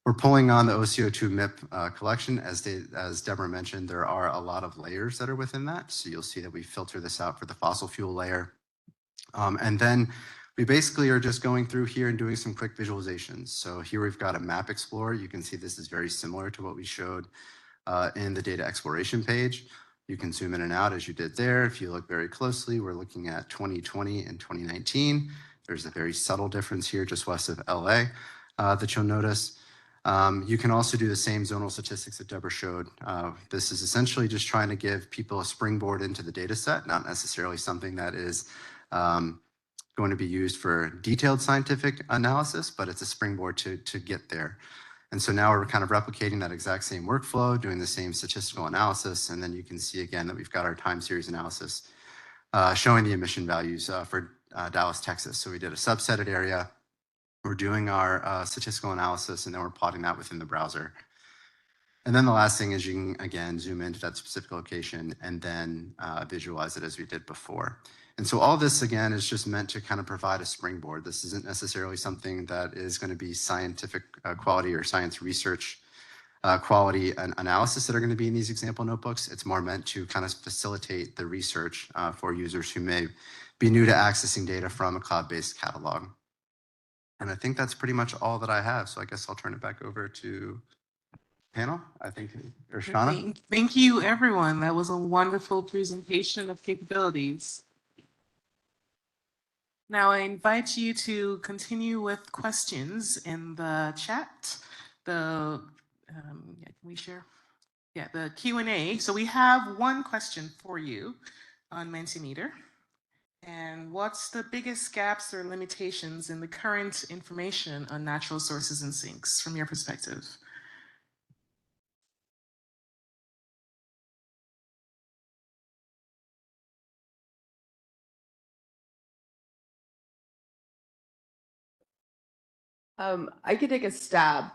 We're pulling on the OCO2 MIP collection. As Deborah mentioned, there are a lot of layers that are within that. So you'll see that we filter this out for the fossil fuel layer. And then we basically are just going through here and doing some quick visualizations. So here we've got a map explorer. You can see this is very similar to what we showed in the data exploration page. You can zoom in and out as you did there. If you look very closely, we're looking at 2020 and 2019. There's a very subtle difference here just west of LA that you'll notice. You can also do the same zonal statistics that Deborah showed. This is essentially just trying to give people a springboard into the data set, not necessarily something that is going to be used for detailed scientific analysis, but it's a springboard to get there. And so now we're kind of replicating that exact same workflow, doing the same statistical analysis, and then you can see again that we've got our time series analysis showing the emission values for Dallas, Texas. So we did a subsetted area. We're doing our statistical analysis, and then we're plotting that within the browser. And then the last thing is you can, again, zoom into that specific location and then visualize it as we did before. And so all this, again, is just meant to kind of provide a springboard. This isn't necessarily something that is going to be scientific quality or science research quality analysis that are going to be in these example notebooks. It's more meant to kind of facilitate the research for users who may be new to accessing data from a cloud-based catalog. And I think that's pretty much all that I have. So I guess I'll turn it back over to panel, I think, or Shauna. Thank you, everyone. That was a wonderful presentation of capabilities. Now I invite you to continue with questions in the chat. Can we share? Yeah, the Q&A. So we have one question for you on Mentimeter. And what's the biggest gaps or limitations in the current information on natural sources and sinks from your perspective? I could take a stab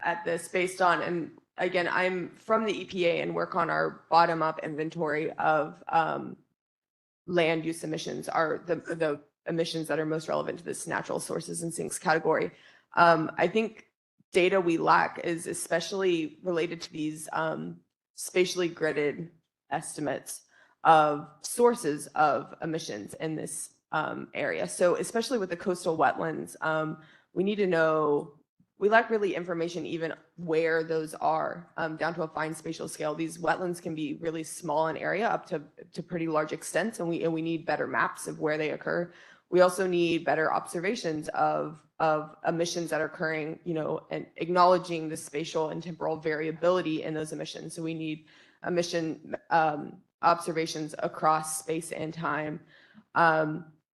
at this based on, and again, I'm from the EPA and work on our bottom-up inventory of land use emissions, are the emissions that are most relevant to this natural sources and sinks category. I think data we lack is especially related to these spatially gridded estimates of sources of emissions in this area. So especially with the coastal wetlands, we need to know, we lack really information even where those are, down to a fine spatial scale. These wetlands can be really small in area up to pretty large extents, and we need better maps of where they occur. We also need better observations of emissions that are occurring, and acknowledging the spatial and temporal variability in those emissions. So we need emission observations across space and time.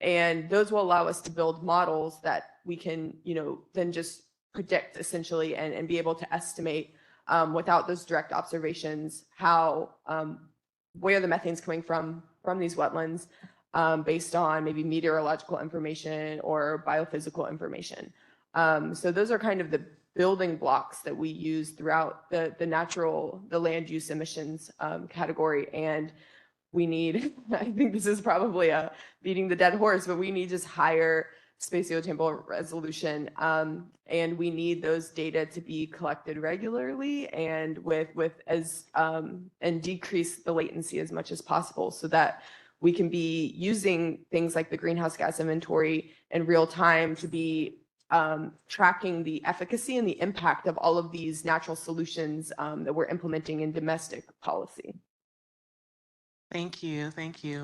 And those will allow us to build models that we can, then just predict essentially and be able to estimate without those direct observations how where the methane's coming from these wetlands based on maybe meteorological information or biophysical information. So those are kind of the building blocks that we use throughout the land use emissions category. And we need, I think this is probably beating the dead horse, but we need just higher spatiotemporal resolution, and we need those data to be collected regularly and and decrease the latency as much as possible, so that we can be using things like the greenhouse gas inventory in real time to be tracking the efficacy and the impact of all of these natural solutions that we're implementing in domestic policy. Thank you.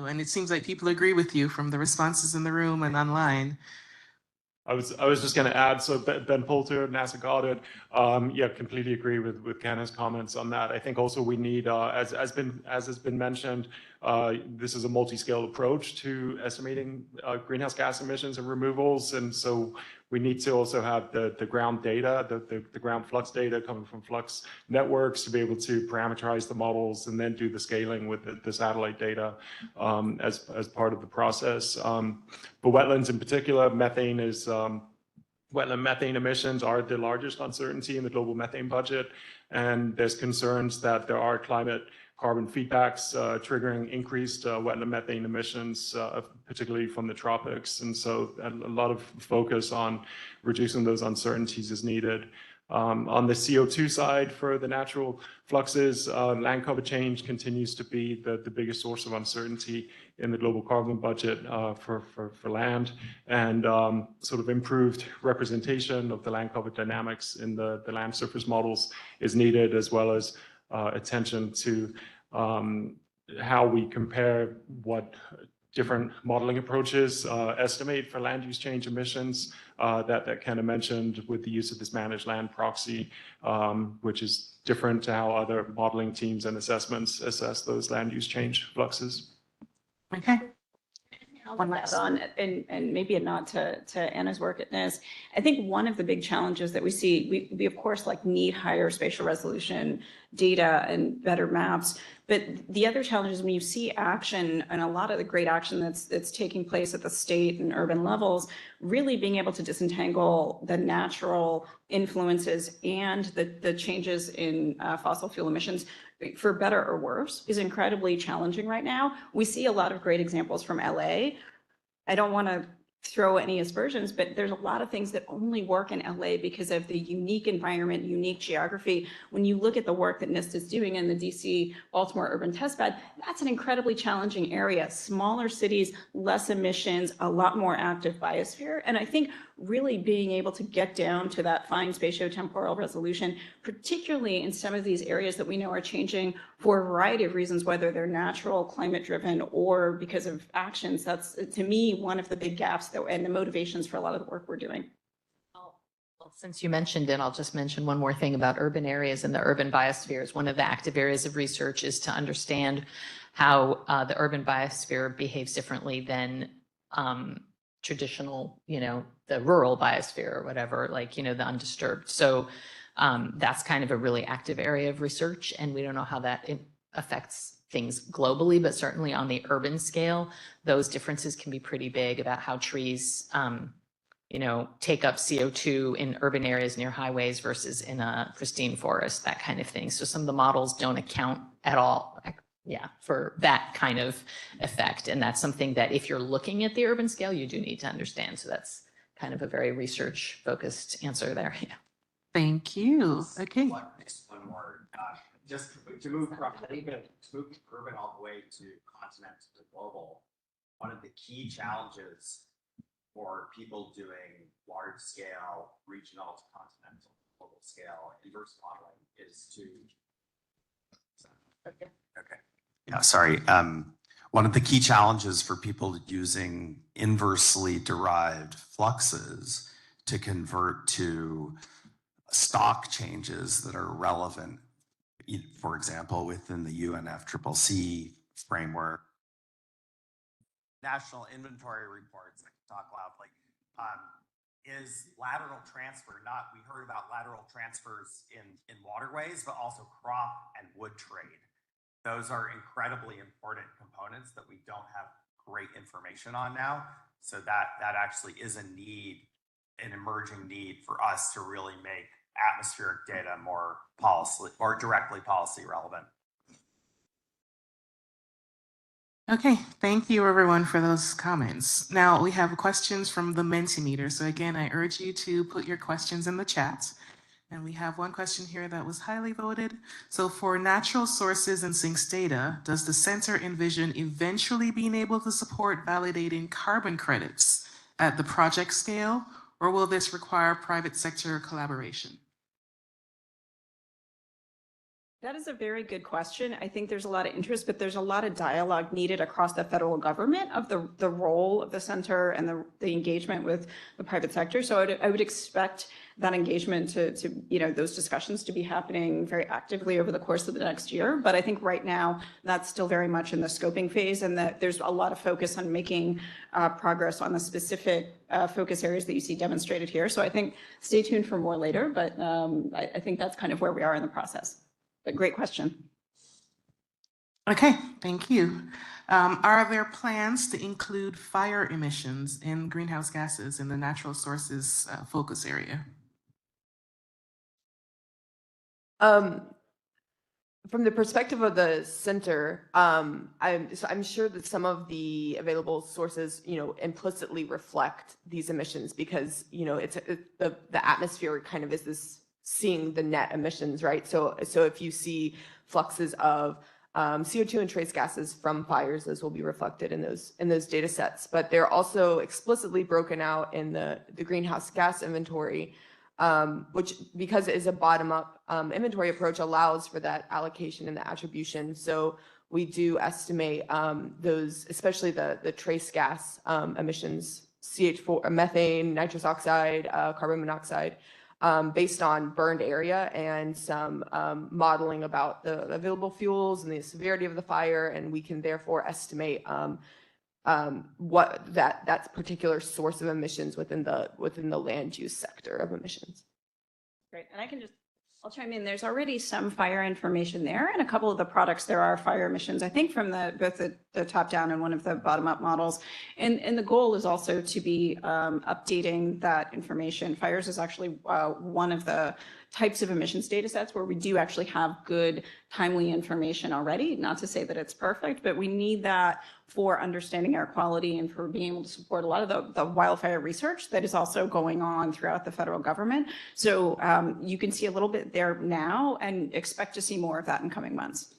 And it seems like people agree with you from the responses in the room and online. I was just going to add, so Ben Poulter, NASA Goddard, completely agree with Kenna's comments on that. I think also we need, as has been mentioned, this is a multi-scale approach to estimating greenhouse gas emissions and removals, and so we need to also have the ground data, the ground flux data coming from flux networks to be able to parameterize the models and then do the scaling with the satellite data as part of the process. But wetlands in particular, wetland methane emissions are the largest uncertainty in the global methane budget, and there's concerns that there are climate carbon feedbacks, triggering increased wet and methane emissions, particularly from the tropics. And so a lot of focus on reducing those uncertainties is needed. On the CO2 side, for the natural fluxes, land cover change continues to be the biggest source of uncertainty in the global carbon budget for land, and sort of improved representation of the land cover dynamics in the land surface models is needed, as well as attention to how we compare what different modeling approaches estimate for land use change emissions that Kenna mentioned, with the use of this managed land proxy, which is different to how other modeling teams and assessments assess those land use change fluxes. Okay. One last on, and maybe a nod to Anna's work at NIST. I think one of the big challenges that we see, we of course like need higher spatial resolution data and better maps, but the other challenge is when you see action, and a lot of the great action that's taking place at the state and urban levels, really being able to disentangle the natural influences and the changes in fossil fuel emissions, for better or worse, is incredibly challenging right now. We see a lot of great examples from LA. I don't want to throw any aspersions, but there's a lot of things that only work in LA because of the unique environment, unique geography. When you look at the work that NIST is doing in the DC Baltimore urban testbed, that's an incredibly challenging area. Smaller cities, less emissions, a lot more active biosphere. And I think really being able to get down to that fine spatiotemporal resolution, particularly in some of these areas that we know are changing for a variety of reasons, whether they're natural, climate driven, or because of actions, that's, to me, one of the big gaps and the motivations for a lot of the work we're doing. Well, since you mentioned it, I'll just mention one more thing about urban areas and the urban biospheres. One of the active areas of research is to understand how the urban biosphere behaves differently than traditional, the rural biosphere or whatever, like, the undisturbed. So that's kind of a really active area of research, and we don't know how that affects things globally, but certainly on the urban scale, those differences can be pretty big about how trees, take up CO2 in urban areas near highways versus in a pristine forest, that kind of thing. So some of the models don't account at all, for that kind of effect. And that's something that if you're looking at the urban scale, you do need to understand. So that's kind of a very research focused answer there. Yeah. Thank you. Okay. One more, just to move from urban all the way to continent to global. One of the key challenges for people doing large scale, regional to continental, global scale inverse modeling is to. Okay. Yeah, sorry. One of the key challenges for people using inversely derived fluxes to convert to stock changes that are relevant, for example, within the UNFCCC framework. National inventory reports, I can talk loudly, is lateral transfer. We heard about lateral transfers in waterways, but also crop and wood trade. Those are incredibly important components that we don't have great information on now. So that actually is a need, an emerging need for us to really make atmospheric data more policy or directly policy relevant. Okay, thank you everyone for those comments. Now we have questions from the Mentimeter. So again, I urge you to put your questions in the chat. And we have one question here that was highly voted. So for natural sources and sinks data, does the center envision eventually being able to support validating carbon credits at the project scale, or will this require private sector collaboration? That is a very good question. I think there's a lot of interest, but there's a lot of dialogue needed across the federal government of the role of the center and the engagement with the private sector. So I would expect that engagement to those discussions to be happening very actively over the course of the next year. But I think right now that's still very much in the scoping phase, and that there's a lot of focus on making progress on the specific focus areas that you see demonstrated here. So I think stay tuned for more later, but I think that's kind of where we are in the process. But great question. Okay, thank you. Are there plans to include fire emissions in greenhouse gases in the natural sources focus area? from the perspective of the center, I'm sure that some of the available sources, implicitly reflect these emissions because, the atmosphere kind of is this seeing the net emissions, right? So if you see fluxes of CO2 and trace gases from fires, those will be reflected in those data sets. But they're also explicitly broken out in the greenhouse gas inventory, which, because it is a bottom-up inventory approach, allows for that allocation and the attribution. So we do estimate those, especially the trace gas emissions, CH4, methane, nitrous oxide, carbon monoxide, based on burned area and some modeling about the available fuels and the severity of the fire, and we can therefore estimate what that particular source of emissions within the land use sector of emissions. Great, and I'll chime in. There's already some fire information there, and a couple of the products there are fire emissions, I think from both the top down and one of the bottom up models. And the goal is also to be updating that information. Fires is actually one of the types of emissions data sets where we do actually have good, timely information already. Not to say that it's perfect, but we need that for understanding air quality and for being able to support a lot of the wildfire research that is also going on throughout the federal government. So you can see a little bit there now and expect to see more of that in coming months.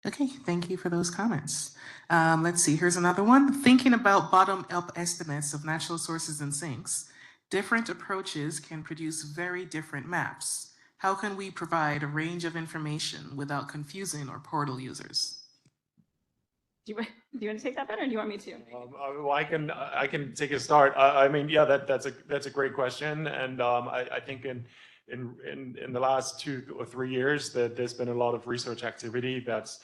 Okay, thank you for those comments. Let's see, here's another one. Thinking about bottom-up estimates of natural sources and sinks, different approaches can produce very different maps. How can we provide a range of information without confusing our portal users? Do you want to take that, Ben, or do you want me to? Well, I can take a start. I mean, yeah, that's a great question, and I think in the last 2 or 3 years that there's been a lot of research activity that's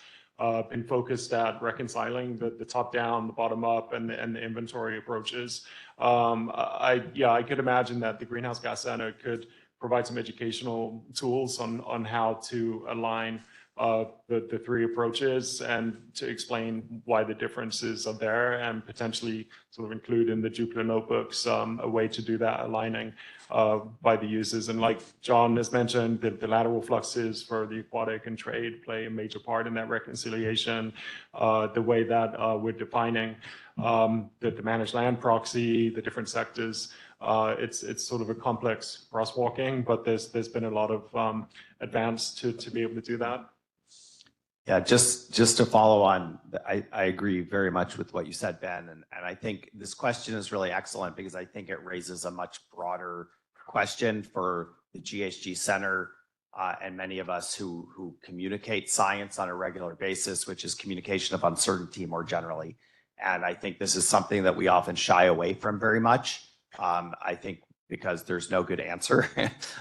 been focused at reconciling the top down, the bottom up, and the inventory approaches. I could imagine that the Greenhouse Gas Center could provide some educational tools on how to align the 3 approaches and to explain why the differences are there, and potentially sort of include in the Jupyter notebooks a way to do that aligning by the users. And like John has mentioned, the lateral fluxes for the aquatic and trade play a major part in that reconciliation. The way that we're defining the managed land proxy, the different sectors, it's sort of a complex crosswalking, but there's been a lot of advance to be able to do that. Yeah, just to follow on, I agree very much with what you said, Ben, and I think this question is really excellent because I think it raises a much broader question for the GHG Center and many of us who communicate science on a regular basis, which is communication of uncertainty more generally. And I think this is something that we often shy away from very much. I think because there's no good answer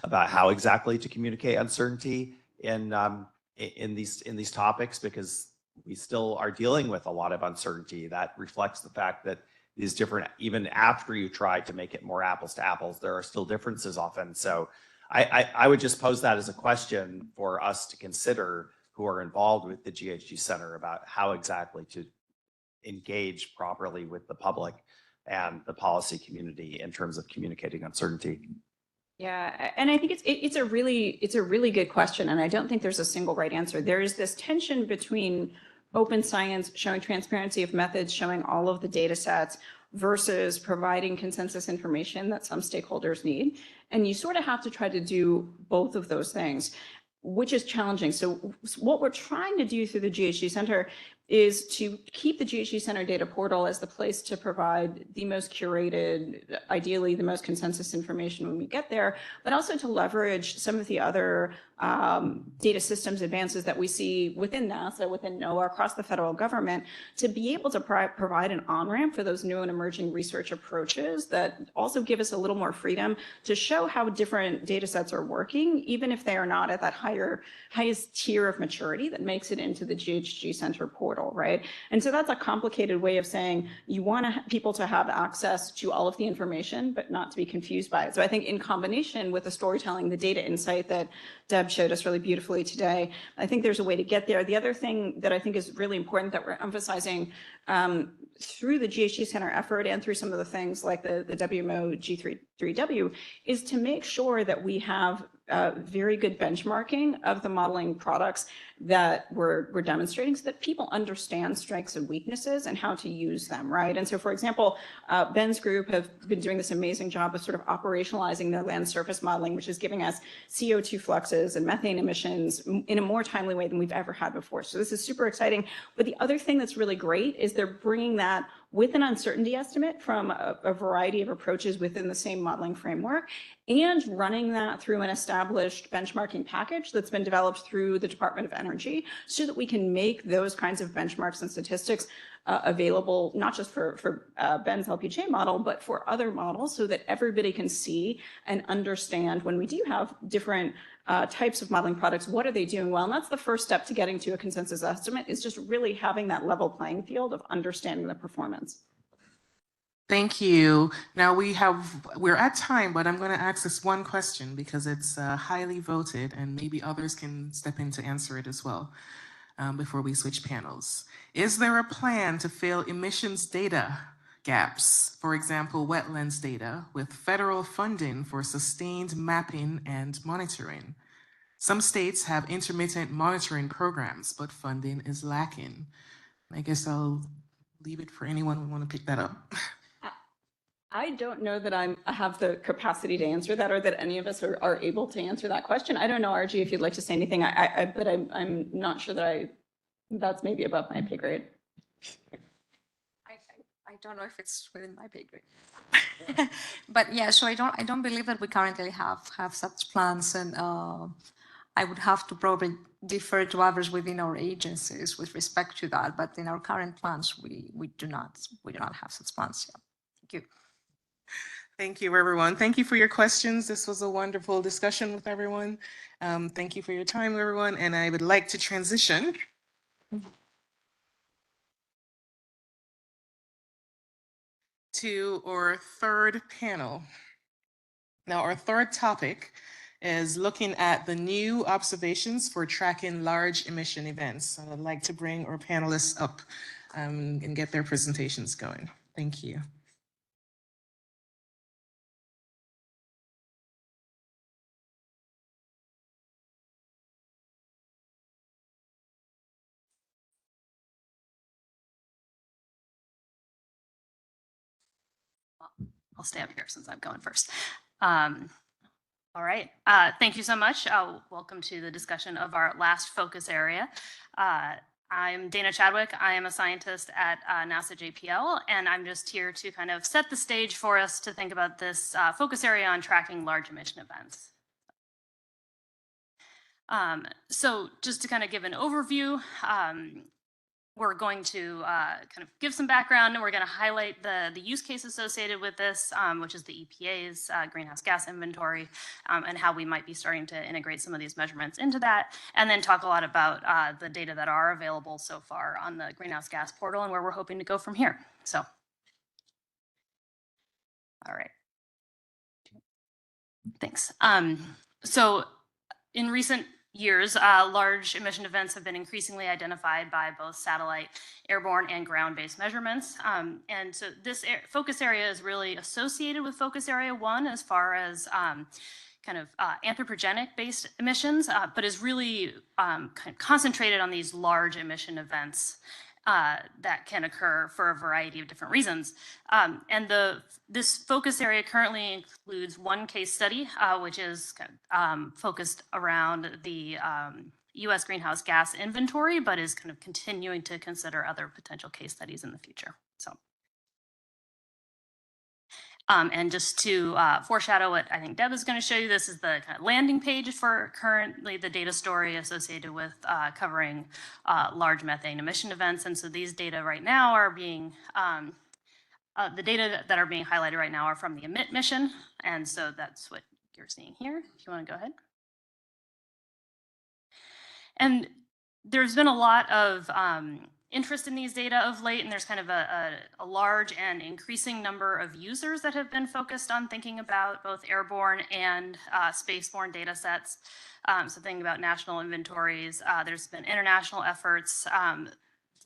about how exactly to communicate uncertainty in these topics, because we still are dealing with a lot of uncertainty that reflects the fact that these different, even after you try to make it more apples to apples, there are still differences often. So I would just pose that as a question for us to consider who are involved with the GHG Center about how exactly to engage properly with the public and the policy community in terms of communicating uncertainty. Yeah, and I think it's a really good question, and I don't think there's a single right answer. There is this tension between open science showing transparency of methods, showing all of the data sets, versus providing consensus information that some stakeholders need. And you sort of have to try to do both of those things, which is challenging. So what we're trying to do through the GHG Center is to keep the GHG Center data portal as the place to provide the most curated, ideally the most consensus information when we get there, but also to leverage some of the other data systems advances that we see within NASA, within NOAA, across the federal government, to be able to provide an on-ramp for those new and emerging research approaches that also give us a little more freedom to show how different data sets are working, even if they are not at that highest tier of maturity that makes it into the GHG Center portal, right? And so that's a complicated way of saying you want people to have access to all of the information, but not to be confused by it. So I think in combination with the storytelling, the data insight that Deb showed us really beautifully today, I think there's a way to get there. The other thing that I think is really important that we're emphasizing through the GHG Center effort and through some of the things like the WMO G3W is to make sure that we have very good benchmarking of the modeling products that we're demonstrating so that people understand strengths and weaknesses and how to use them, right? And so, for example, Ben's group have been doing this amazing job of sort of operationalizing their land surface modeling, which is giving us CO2 fluxes and methane emissions in a more timely way than we've ever had before. So this is super exciting. But the other thing that's really great is they're bringing that with an uncertainty estimate from a variety of approaches within the same modeling framework and running that through an established benchmarking package that's been developed through the Department of Energy so that we can make those kinds of benchmarks and statistics available, not just for Ben's LPJ model, but for other models so that everybody can see and understand when we do have different types of modeling products, what are they doing well? And that's the first step to getting to a consensus estimate is just really having that level playing field of understanding the performance. Thank you. Now we're at time, but I'm going to ask this one question because it's highly voted and maybe others can step in to answer it as well before we switch panels. Is there a plan to fill emissions data gaps, for example, wetlands data, with federal funding for sustained mapping and monitoring? Some states have intermittent monitoring programs, but funding is lacking. I guess I'll leave it for anyone who want to pick that up. I don't know that I have the capacity to answer that or that any of us are able to answer that question. I don't know, RG, if you'd like to say anything, but I'm not sure that that's maybe above my pay grade. I don't know if it's within my pay grade. But yeah, so I don't believe that we currently have such plans, and I would have to probably defer to others within our agencies with respect to that. But in our current plans, we do not have such plans. Yeah. Thank you. Thank you, everyone. Thank you for your questions. This was a wonderful discussion with everyone. Thank you for your time, everyone. And I would like to transition to our third panel. Now, our third topic is looking at the new observations for tracking large emission events. So I'd like to bring our panelists up and get their presentations going. Thank you. I'll stay up here since I'm going first. All right, thank you so much. Welcome to the discussion of our last focus area. I'm Dana Chadwick. I am a scientist at NASA JPL, and I'm just here to kind of set the stage for us to think about this focus area on tracking large emission events. So just to kind of give an overview, we're going to kind of give some background, and we're going to highlight the use case associated with this, which is the EPA's greenhouse gas inventory, and how we might be starting to integrate some of these measurements into that, and then talk a lot about the data that are available so far on the greenhouse gas portal and where we're hoping to go from here. So, all right. Thanks. So in recent years, large emission events have been increasingly identified by both satellite, airborne, and ground-based measurements. And so this focus area is really associated with focus area 1 as far as kind of anthropogenic-based emissions, but is really kind of concentrated on these large emission events that can occur for a variety of different reasons. And this focus area currently includes one case study, which is focused around the US greenhouse gas inventory, but is kind of continuing to consider other potential case studies in the future. So. And just to foreshadow what I think Deb is going to show you, this is the kind of landing page for currently the data story associated with covering large methane emission events. And so these data right now are being, the data that are being highlighted right now are from the EMIT mission. And so that's what you're seeing here, if you want to go ahead. And there's been a lot of interest in these data of late, and there's kind of a large and increasing number of users that have been focused on thinking about both airborne and spaceborne data sets. So thinking about national inventories, there's been international efforts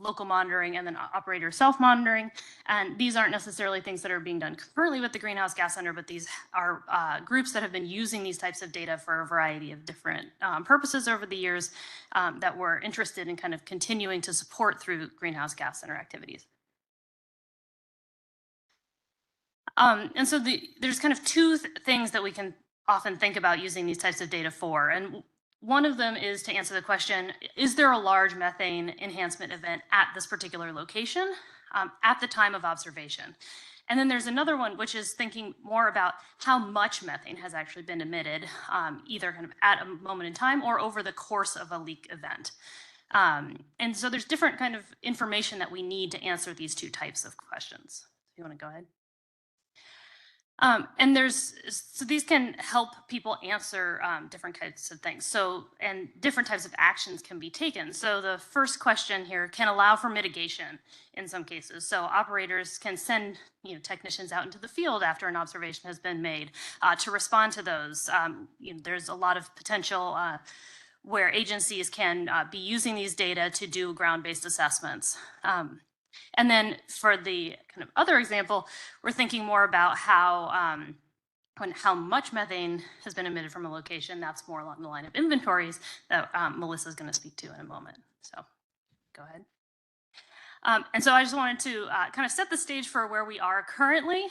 local monitoring and then operator self-monitoring. And these aren't necessarily things that are being done currently with the Greenhouse Gas Center, but these are groups that have been using these types of data for a variety of different purposes over the years that we're interested in kind of continuing to support through Greenhouse Gas Center activities. And so there's kind of two things that we can often think about using these types of data for. And one of them is to answer the question, is there a large methane enhancement event at this particular location at the time of observation? And then there's another one, which is thinking more about how much methane has actually been emitted, either kind of at a moment in time or over the course of a leak event. And so there's different kind of information that we need to answer these two types of questions. If you want to go ahead. And so these can help people answer different types of things. So, and different types of actions can be taken. So the first question here can allow for mitigation in some cases. So operators can send technicians out into the field after an observation has been made to respond to those. There's a lot of potential where agencies can be using these data to do ground-based assessments. And then for the kind of other example, we're thinking more about how much methane has been emitted from a location. That's more along the line of inventories that Melissa's going to speak to in a moment. So go ahead. And so I just wanted to kind of set the stage for where we are currently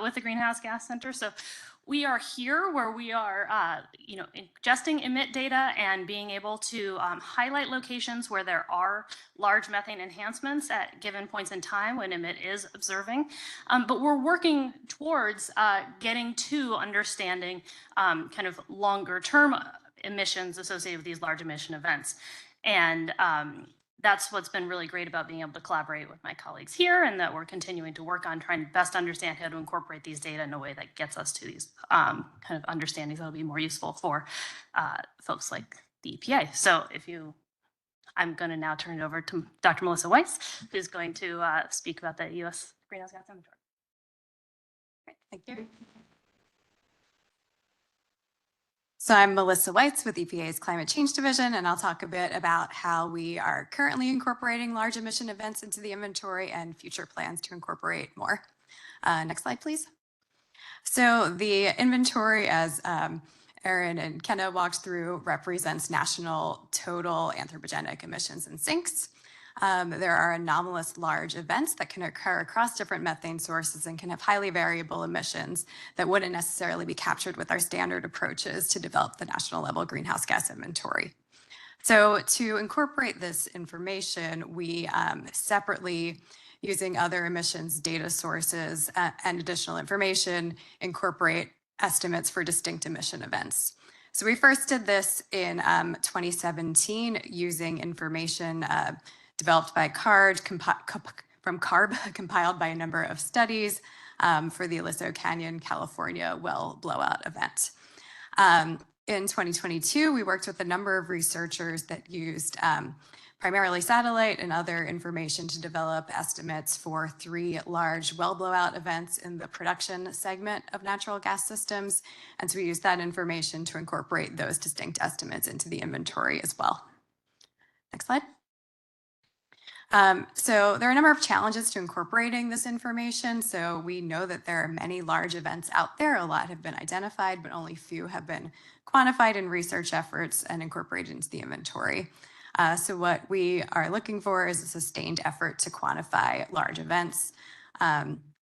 with the Greenhouse Gas Center. So we are here where we are, ingesting emit data and being able to highlight locations where there are large methane enhancements at given points in time when emit is observing. But we're working towards getting to understanding kind of longer term emissions associated with these large emission events. And that's what's been really great about being able to collaborate with my colleagues here, and that we're continuing to work on trying to best understand how to incorporate these data in a way that gets us to these kind of understandings that'll be more useful for folks like the EPA. So I'm going to now turn it over to Dr. Melissa Weiss, who's going to speak about the U.S. Greenhouse Gas Inventory. Great, thank you. So I'm Melissa Weitz with EPA's Climate Change Division, and I'll talk a bit about how we are currently incorporating large emission events into the inventory and future plans to incorporate more. Next slide, please. So the inventory, as Aaron and Kenna walked through, represents national total anthropogenic emissions and sinks. There are anomalous large events that can occur across different methane sources and can have highly variable emissions that wouldn't necessarily be captured with our standard approaches to develop the national level greenhouse gas inventory. So to incorporate this information, we separately, using other emissions data sources and additional information, incorporate estimates for distinct emission events. So we first did this in 2017 using information developed by CARB, compiled by a number of studies for the Aliso Canyon, California well blowout event. In 2022, we worked with a number of researchers that used primarily satellite and other information to develop estimates for 3 large well blowout events in the production segment of natural gas systems. And so we used that information to incorporate those distinct estimates into the inventory as well. Next slide. So there are a number of challenges to incorporating this information. So we know that there are many large events out there. A lot have been identified, but only few have been quantified in research efforts and incorporated into the inventory. So what we are looking for is a sustained effort to quantify large events.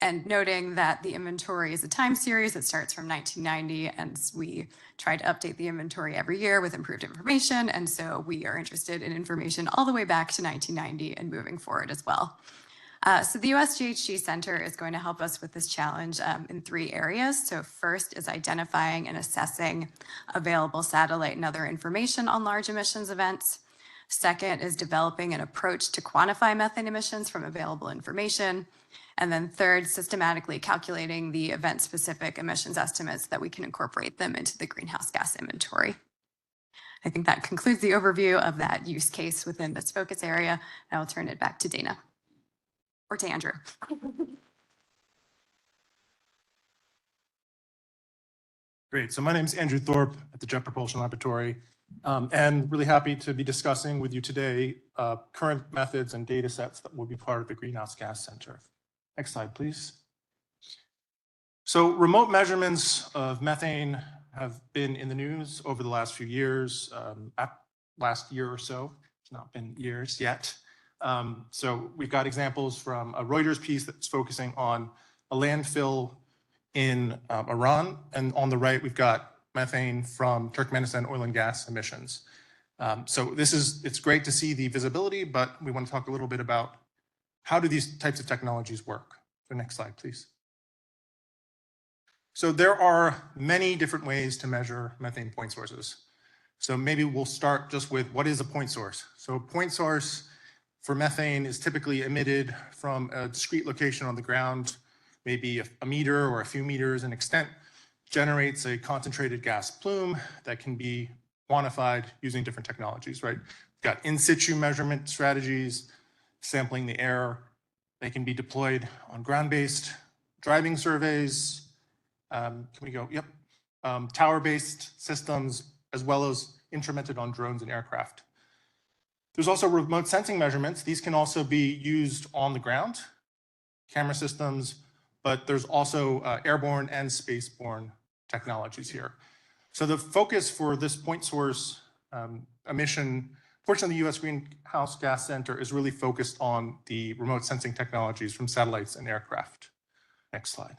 And noting that the inventory is a time series that starts from 1990, and we try to update the inventory every year with improved information. And so we are interested in information all the way back to 1990 and moving forward as well. So the US GHG Center is going to help us with this challenge in 3 areas. So first is identifying and assessing available satellite and other information on large emissions events. Second is developing an approach to quantify methane emissions from available information. And then third, systematically calculating the event-specific emissions estimates that we can incorporate them into the greenhouse gas inventory. I think that concludes the overview of that use case within this focus area. I will turn it back to Dana, or to Andrew. Great, so my name is Andrew Thorpe at the Jet Propulsion Laboratory. And really happy to be discussing with you today current methods and data sets that will be part of the Greenhouse Gas Center. Next slide, please. So remote measurements of methane have been in the news over the last few years, last year or so. It's not been years yet. So we've got examples from a Reuters piece that's focusing on a landfill in Iran. And on the right, we've got methane from Turkmenistan oil and gas emissions. So it's great to see the visibility, but we want to talk a little bit about how do these types of technologies work. So next slide, please. So there are many different ways to measure methane point sources. So maybe we'll start just with what is a point source. So a point source for methane is typically emitted from a discrete location on the ground, maybe a meter or a few meters in extent, generates a concentrated gas plume that can be quantified using different technologies, right? We've got in situ measurement strategies, sampling the air. They can be deployed on ground-based driving surveys. Can we go? Yep. Tower-based systems, as well as instrumented on drones and aircraft. There's also remote sensing measurements. These can also be used on the ground, camera systems, but there's also airborne and spaceborne technologies here. So the focus for this point source emission portion of the U.S. Greenhouse Gas Center is really focused on the remote sensing technologies from satellites and aircraft. Next slide.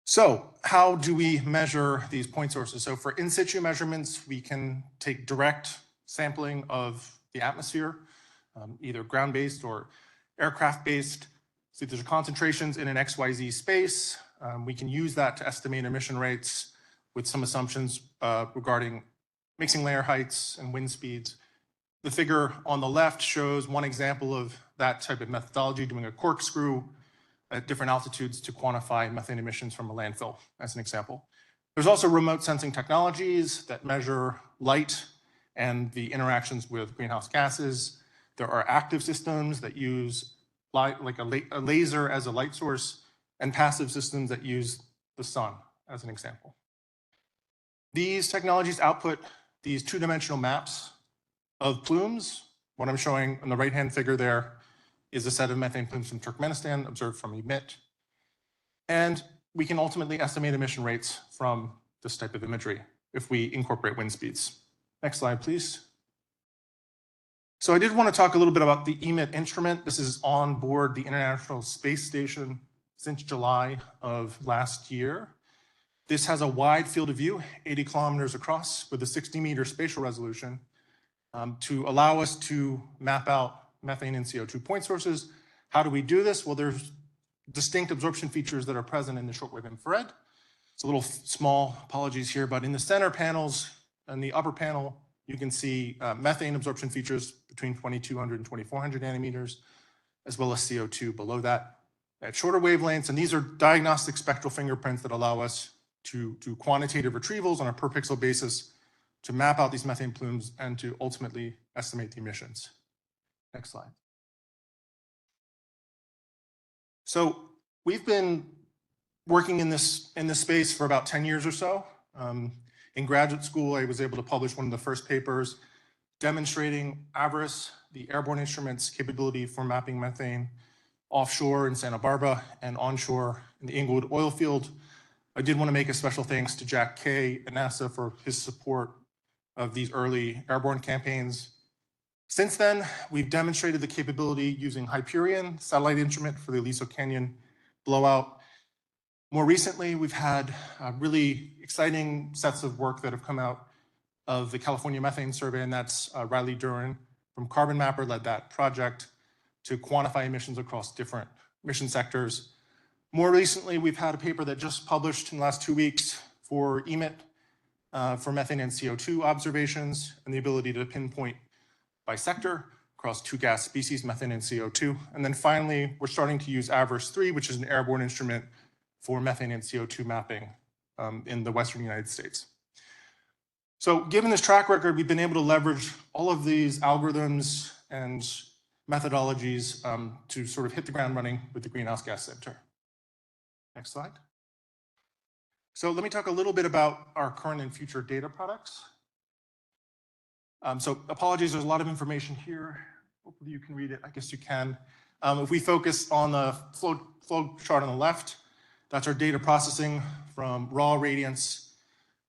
So how do we measure these point sources? So for in situ measurements, we can take direct sampling of the atmosphere, either ground-based or aircraft-based. So there's concentrations in an XYZ space. We can use that to estimate emission rates with some assumptions regarding mixing layer heights and wind speeds. The figure on the left shows one example of that type of methodology, doing a corkscrew at different altitudes to quantify methane emissions from a landfill, as an example. There's also remote sensing technologies that measure light and the interactions with greenhouse gases. There are active systems that use light, like a laser as a light source, and passive systems that use the sun, as an example. These technologies output these two-dimensional maps of plumes. What I'm showing on the right-hand figure there is a set of methane plumes from Turkmenistan observed from EMIT. And we can ultimately estimate emission rates from this type of imagery if we incorporate wind speeds. Next slide, please. So I did want to talk a little bit about the EMIT instrument. This is on board the International Space Station since July of last year. This has a wide field of view, 80 kilometers across, with a 60-meter spatial resolution to allow us to map out methane and CO2 point sources. How do we do this? Well, there's distinct absorption features that are present in the shortwave infrared. It's a little small, apologies here, but in the center panels and the upper panel, you can see methane absorption features between 2200 and 2400 nanometers, as well as CO2 below that at shorter wavelengths. And these are diagnostic spectral fingerprints that allow us to do quantitative retrievals on a per pixel basis to map out these methane plumes and to ultimately estimate the emissions. Next slide. So we've been working in this space for about 10 years or so. In graduate school, I was able to publish one of the first papers demonstrating AVERIS, the airborne instrument's capability for mapping methane offshore in Santa Barbara and onshore in the Inglewood oil field. I did want to make a special thanks to Jack Kay at NASA for his support of these early airborne campaigns. Since then, we've demonstrated the capability using Hyperion, satellite instrument for the Aliso Canyon blowout. More recently, we've had really exciting sets of work that have come out of the California Methane Survey, and that's Riley Duran from Carbon Mapper led that project to quantify emissions across different mission sectors. More recently, we've had a paper that just published in the last 2 weeks for EMIT for methane and CO2 observations and the ability to pinpoint by sector across 2 gas species, methane and CO2. And then finally, we're starting to use AVERIS-3, which is an airborne instrument for methane and CO2 mapping in the Western United States. So given this track record, we've been able to leverage all of these algorithms and methodologies to sort of hit the ground running with the Greenhouse Gas Center. Next slide. So let me talk a little bit about our current and future data products. So apologies, there's a lot of information here. Hopefully you can read it. I guess you can. If we focus on the flow chart on the left, that's our data processing from raw radiance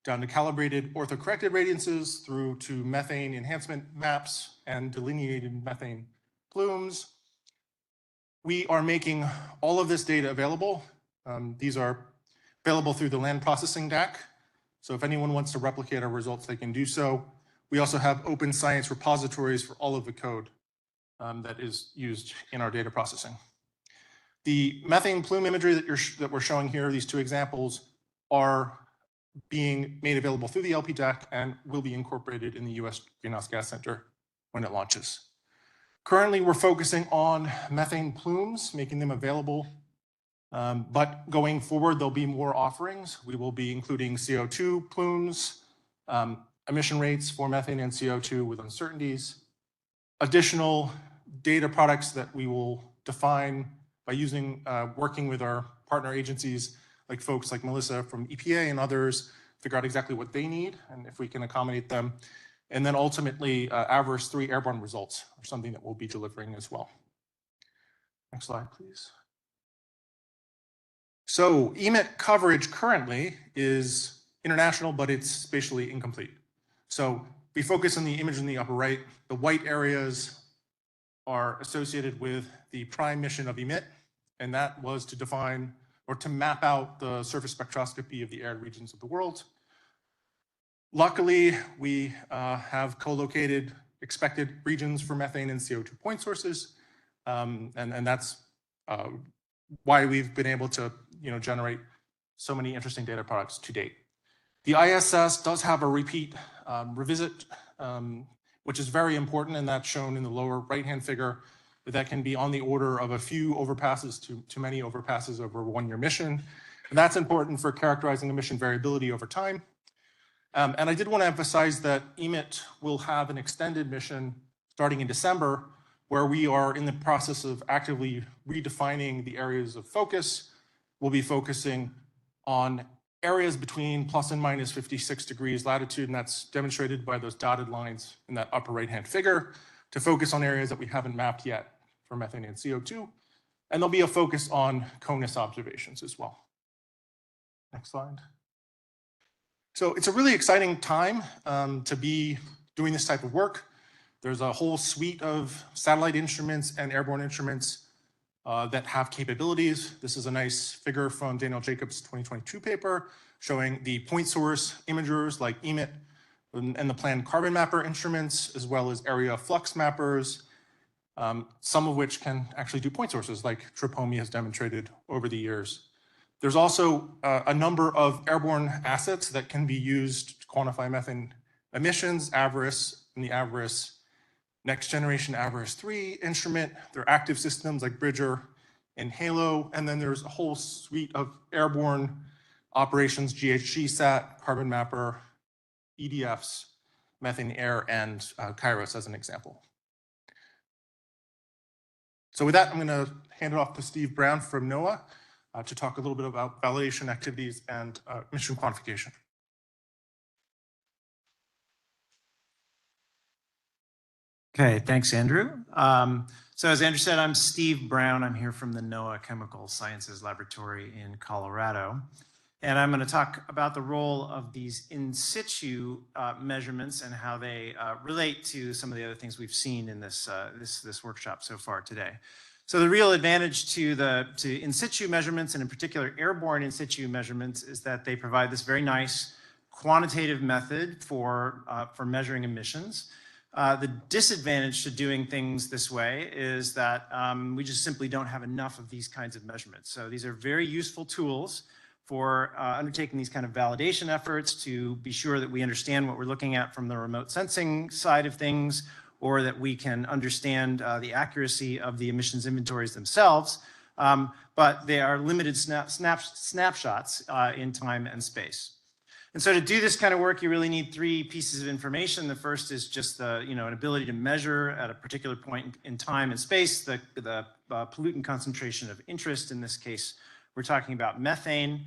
down to calibrated orthocorrected radiances through to methane enhancement maps and delineated methane plumes. We are making all of this data available. These are available through the land processing DAC. So if anyone wants to replicate our results, they can do so. We also have open science repositories for all of the code that is used in our data processing. The methane plume imagery that we're showing here, these two examples, are being made available through the LPDAC and will be incorporated in the US Greenhouse Gas Center when it launches. Currently, we're focusing on methane plumes, making them available. But going forward, there'll be more offerings. We will be including CO2 plumes, emission rates for methane and CO2 with uncertainties, additional data products that we will define by working with our partner agencies, like folks like Melissa from EPA and others, figure out exactly what they need and if we can accommodate them. And then ultimately, AVERS 3 airborne results are something that we'll be delivering as well. Next slide, please. So EMIT coverage currently is international, but it's spatially incomplete. So we focus on the image in the upper right. The white areas are associated with the prime mission of EMIT, and that was to define or to map out the surface spectroscopy of the arid regions of the world. Luckily, we have co-located expected regions for methane and CO2 point sources, and that's why we've been able to generate so many interesting data products to date. The ISS does have a repeat revisit, which is very important, and that's shown in the lower right-hand figure. That can be on the order of a few overpasses to many overpasses over a one-year mission. And that's important for characterizing emission variability over time. And I did want to emphasize that EMIT will have an extended mission starting in December, where we are in the process of actively redefining the areas of focus. We'll be focusing on areas between plus and minus 56 degrees latitude, and that's demonstrated by those dotted lines in that upper right-hand figure, to focus on areas that we haven't mapped yet for methane and CO2. And there'll be a focus on CONUS observations as well. Next slide. So it's a really exciting time to be doing this type of work. There's a whole suite of satellite instruments and airborne instruments that have capabilities. This is a nice figure from Daniel Jacobs' 2022 paper showing the point source imagers like EMIT and the planned carbon mapper instruments, as well as area flux mappers, some of which can actually do point sources like TRPOMI has demonstrated over the years. There's also a number of airborne assets that can be used to quantify methane emissions, AVERS, and the AVERS next generation AVERS 3 instrument. There are active systems like Bridger and HALO, and then there's a whole suite of airborne operations, GHGSat, Carbon Mapper, EDFs, Methane Air, and Kairos as an example. So with that, I'm going to hand it off to Steve Brown from NOAA to talk a little bit about validation activities and mission quantification. Okay, thanks, Andrew. So as Andrew said, I'm Steve Brown. I'm here from the NOAA Chemical Sciences Laboratory in Colorado. And I'm going to talk about the role of these in situ measurements and how they relate to some of the other things we've seen in this workshop so far today. So the real advantage to in situ measurements, and in particular airborne in situ measurements, is that they provide this very nice quantitative method for measuring emissions. The disadvantage to doing things this way is that we just simply don't have enough of these kinds of measurements. So these are very useful tools for undertaking these kind of validation efforts to be sure that we understand what we're looking at from the remote sensing side of things, or that we can understand the accuracy of the emissions inventories themselves. But they are limited snapshots in time and space. And so to do this kind of work, you really need three pieces of information. The first is just an ability to measure at a particular point in time and space the pollutant concentration of interest. In this case, we're talking about methane.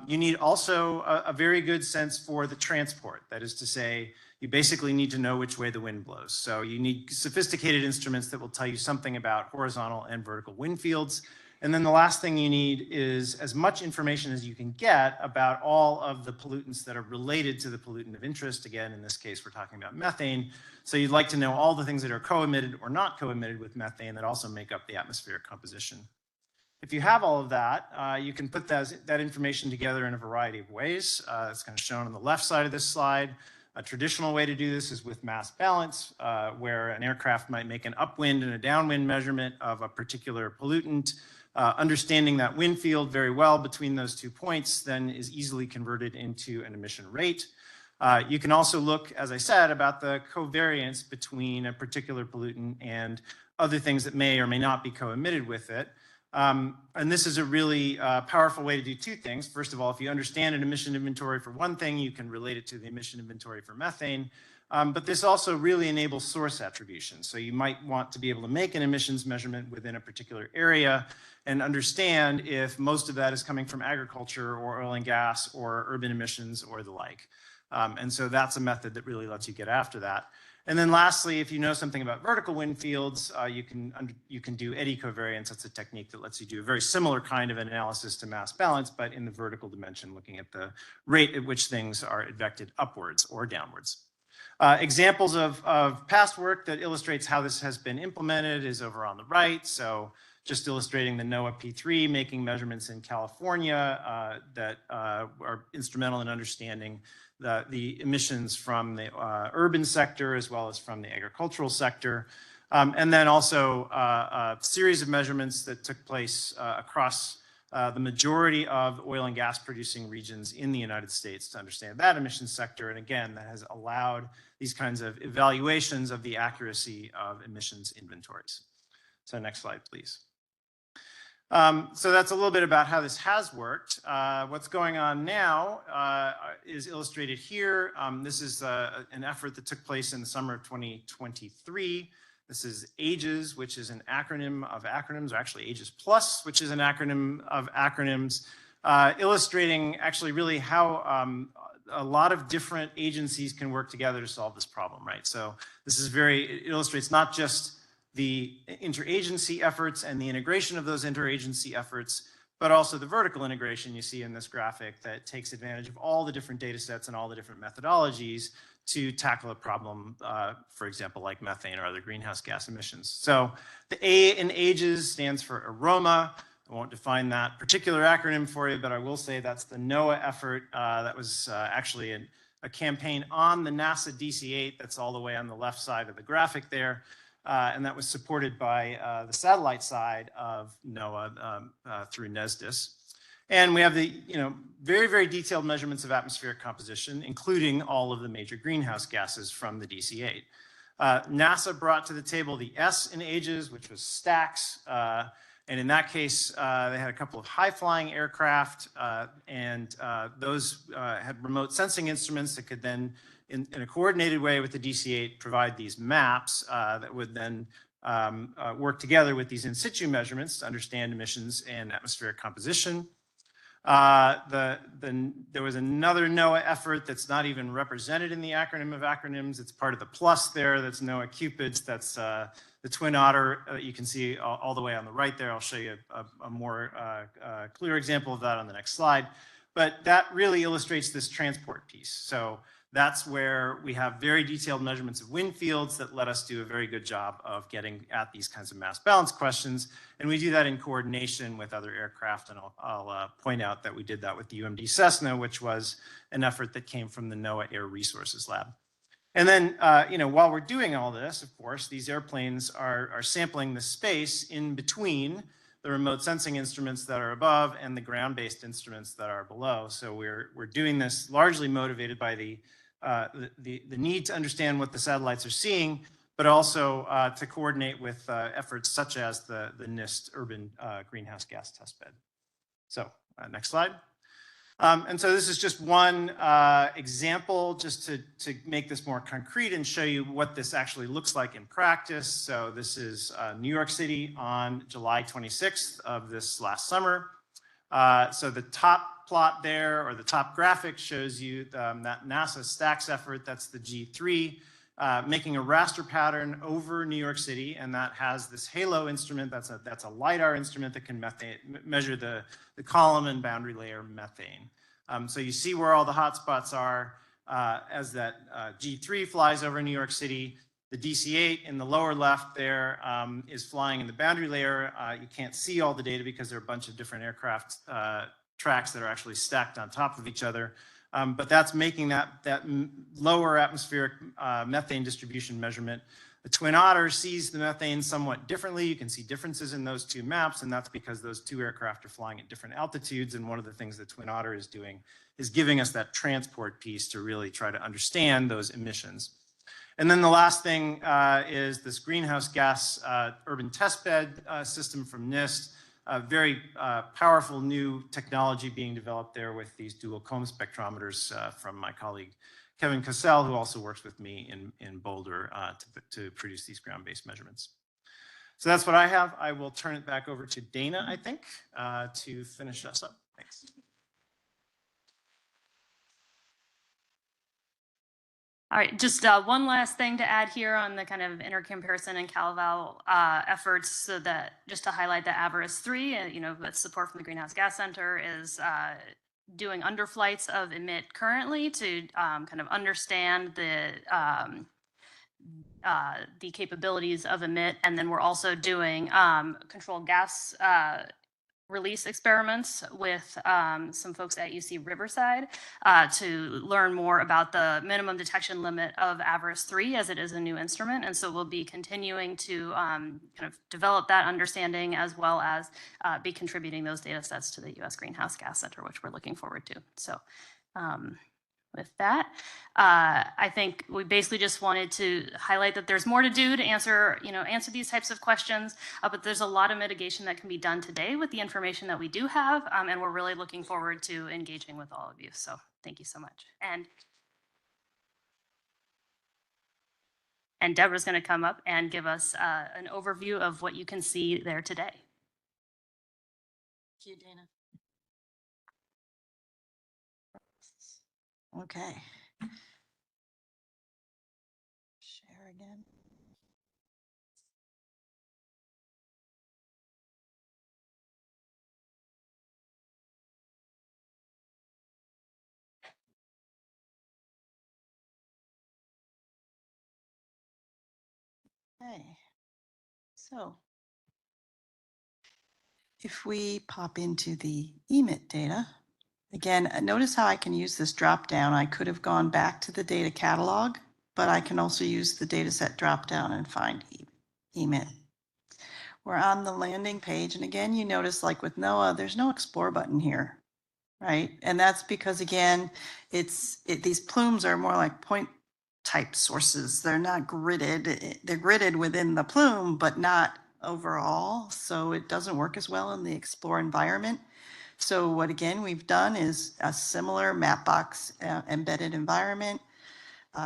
You need also a very good sense for the transport. That is to say, you basically need to know which way the wind blows. So you need sophisticated instruments that will tell you something about horizontal and vertical wind fields. And then the last thing you need is as much information as you can get about all of the pollutants that are related to the pollutant of interest. Again, in this case, we're talking about methane. So you'd like to know all the things that are co-emitted or not co-emitted with methane that also make up the atmospheric composition. If you have all of that, you can put that information together in a variety of ways. It's kind of shown on the left side of this slide. A traditional way to do this is with mass balance, where an aircraft might make an upwind and a downwind measurement of a particular pollutant. Understanding that wind field very well between those 2 points then is easily converted into an emission rate. You can also look, as I said, about the covariance between a particular pollutant and other things that may or may not be co-emitted with it. And this is a really powerful way to do 2 things. First of all, if you understand an emission inventory for one thing, you can relate it to the emission inventory for methane. But this also really enables source attribution. So you might want to be able to make an emissions measurement within a particular area and understand if most of that is coming from agriculture or oil and gas or urban emissions or the like. And so that's a method that really lets you get after that. And then lastly, if you know something about vertical wind fields, you can do eddy covariance. That's a technique that lets you do a very similar kind of analysis to mass balance, but in the vertical dimension, looking at the rate at which things are advected upwards or downwards. Examples of past work that illustrates how this has been implemented is over on the right. So just illustrating the NOAA P3 making measurements in California that are instrumental in understanding the emissions from the urban sector as well as from the agricultural sector. And then also a series of measurements that took place across the majority of oil and gas producing regions in the United States to understand that emissions sector. And again, that has allowed these kinds of evaluations of the accuracy of emissions inventories. So next slide, please. So that's a little bit about how this has worked. What's going on now is illustrated here. This is an effort that took place in the summer of 2023. This is AGES, which is an acronym of acronyms, or actually AGES Plus, which is an acronym of acronyms, illustrating actually really how a lot of different agencies can work together to solve this problem, right? So this is it illustrates not just the interagency efforts and the integration of those interagency efforts, but also the vertical integration you see in this graphic that takes advantage of all the different data sets and all the different methodologies to tackle a problem, for example, like methane or other greenhouse gas emissions. So the A in AGES stands for aroma. I won't define that particular acronym for you, but I will say that's the NOAA effort. That was actually a campaign on the NASA DC-8 that's all the way on the left side of the graphic there. And that was supported by the satellite side of NOAA through NESDIS. And we have the very, very detailed measurements of atmospheric composition, including all of the major greenhouse gases from the DC-8. NASA brought to the table the S in AGES, which was stacks. And in that case, they had a couple of high-flying aircraft, and those had remote sensing instruments that could then, in a coordinated way with the DC-8, provide these maps that would then work together with these in situ measurements to understand emissions and atmospheric composition. There was another NOAA effort that's not even represented in the acronym of acronyms. It's part of the plus there. That's NOAA Cupids. That's the Twin Otter. You can see all the way on the right there. I'll show you a more clear example of that on the next slide. But that really illustrates this transport piece. So that's where we have very detailed measurements of wind fields that let us do a very good job of getting at these kinds of mass balance questions. And we do that in coordination with other aircraft. And I'll point out that we did that with the UMD Cessna, which was an effort that came from the NOAA Air Resources Lab. And then, while we're doing all this, of course, these airplanes are sampling the space in between the remote sensing instruments that are above and the ground-based instruments that are below. So we're doing this largely motivated by the need to understand what the satellites are seeing, but also to coordinate with efforts such as the NIST urban greenhouse gas testbed. So next slide. And so this is just one example just to make this more concrete and show you what this actually looks like in practice. So this is New York City on July 26th of this last summer. So the top plot there, or the top graphic, shows you that NASA STACKS effort. That's the G3, making a raster pattern over New York City, and that has this HALO instrument. That's a LiDAR instrument that can measure the column and boundary layer methane. So you see where all the hotspots are as that G3 flies over New York City. The DC-8 in the lower left there is flying in the boundary layer. You can't see all the data because there are a bunch of different aircraft tracks that are actually stacked on top of each other. But that's making that lower atmospheric methane distribution measurement. The Twin Otter sees the methane somewhat differently. You can see differences in those two maps, and that's because those two aircraft are flying at different altitudes. And one of the things that Twin Otter is doing is giving us that transport piece to really try to understand those emissions. And then the last thing is this greenhouse gas urban testbed system from NIST. Very powerful new technology being developed there with these dual comb spectrometers from my colleague Kevin Cassell, who also works with me in Boulder to produce these ground-based measurements. So that's what I have. I will turn it back over to Dana, I think, to finish us up. Thanks. All right, just one last thing to add here on the kind of intercomparison and CalVal efforts, so that just to highlight that AVARIS 3, with support from the Greenhouse Gas Center, is doing underflights of EMIT currently to kind of understand the capabilities of EMIT, and then we're also doing controlled gas release experiments with some folks at UC Riverside to learn more about the minimum detection limit of AVARIS 3, as it is a new instrument. And so we'll be continuing to kind of develop that understanding, as well as be contributing those data sets to the U.S. Greenhouse Gas Center, which we're looking forward to. So with that, I think we basically just wanted to highlight that there's more to do to answer these types of questions, but there's a lot of mitigation that can be done today with the information that we do have, and we're really looking forward to engaging with all of you. So thank you so much. And Deborah's going to come up and give us an overview of what you can see there today. Thank you, Dana. Okay. Share again. Okay. So if we pop into the emit data, again, notice how I can use this drop down. I could have gone back to the data catalog, but I can also use the dataset drop down and find emit. We're on the landing page. And again, you notice, like with NOAA, there's no explore button here, right? And that's because, again, these plumes are more like point type sources. They're not gridded. They're gridded within the plume, but not overall. So it doesn't work as well in the explore environment. So what, again, we've done is a similar Mapbox embedded environment.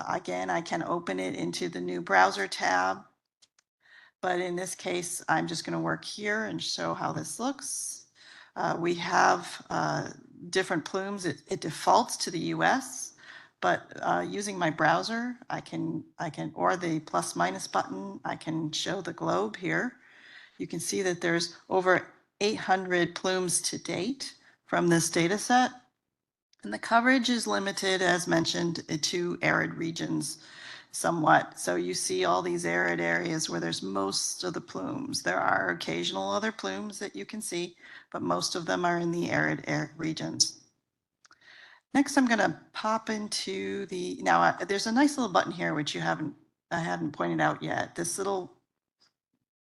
Again, I can open it into the new browser tab. But in this case, I'm just going to work here and show how this looks. We have different plumes. It defaults to the US, but using my browser, I can, or the plus minus button, I can show the globe here. You can see that there's over 800 plumes to date from this data set. And the coverage is limited, as mentioned, to arid regions somewhat. So you see all these arid areas where there's most of the plumes. There are occasional other plumes that you can see, but most of them are in the arid regions. Next, I'm going to pop into the, now there's a nice little button here, which I haven't pointed out yet. This little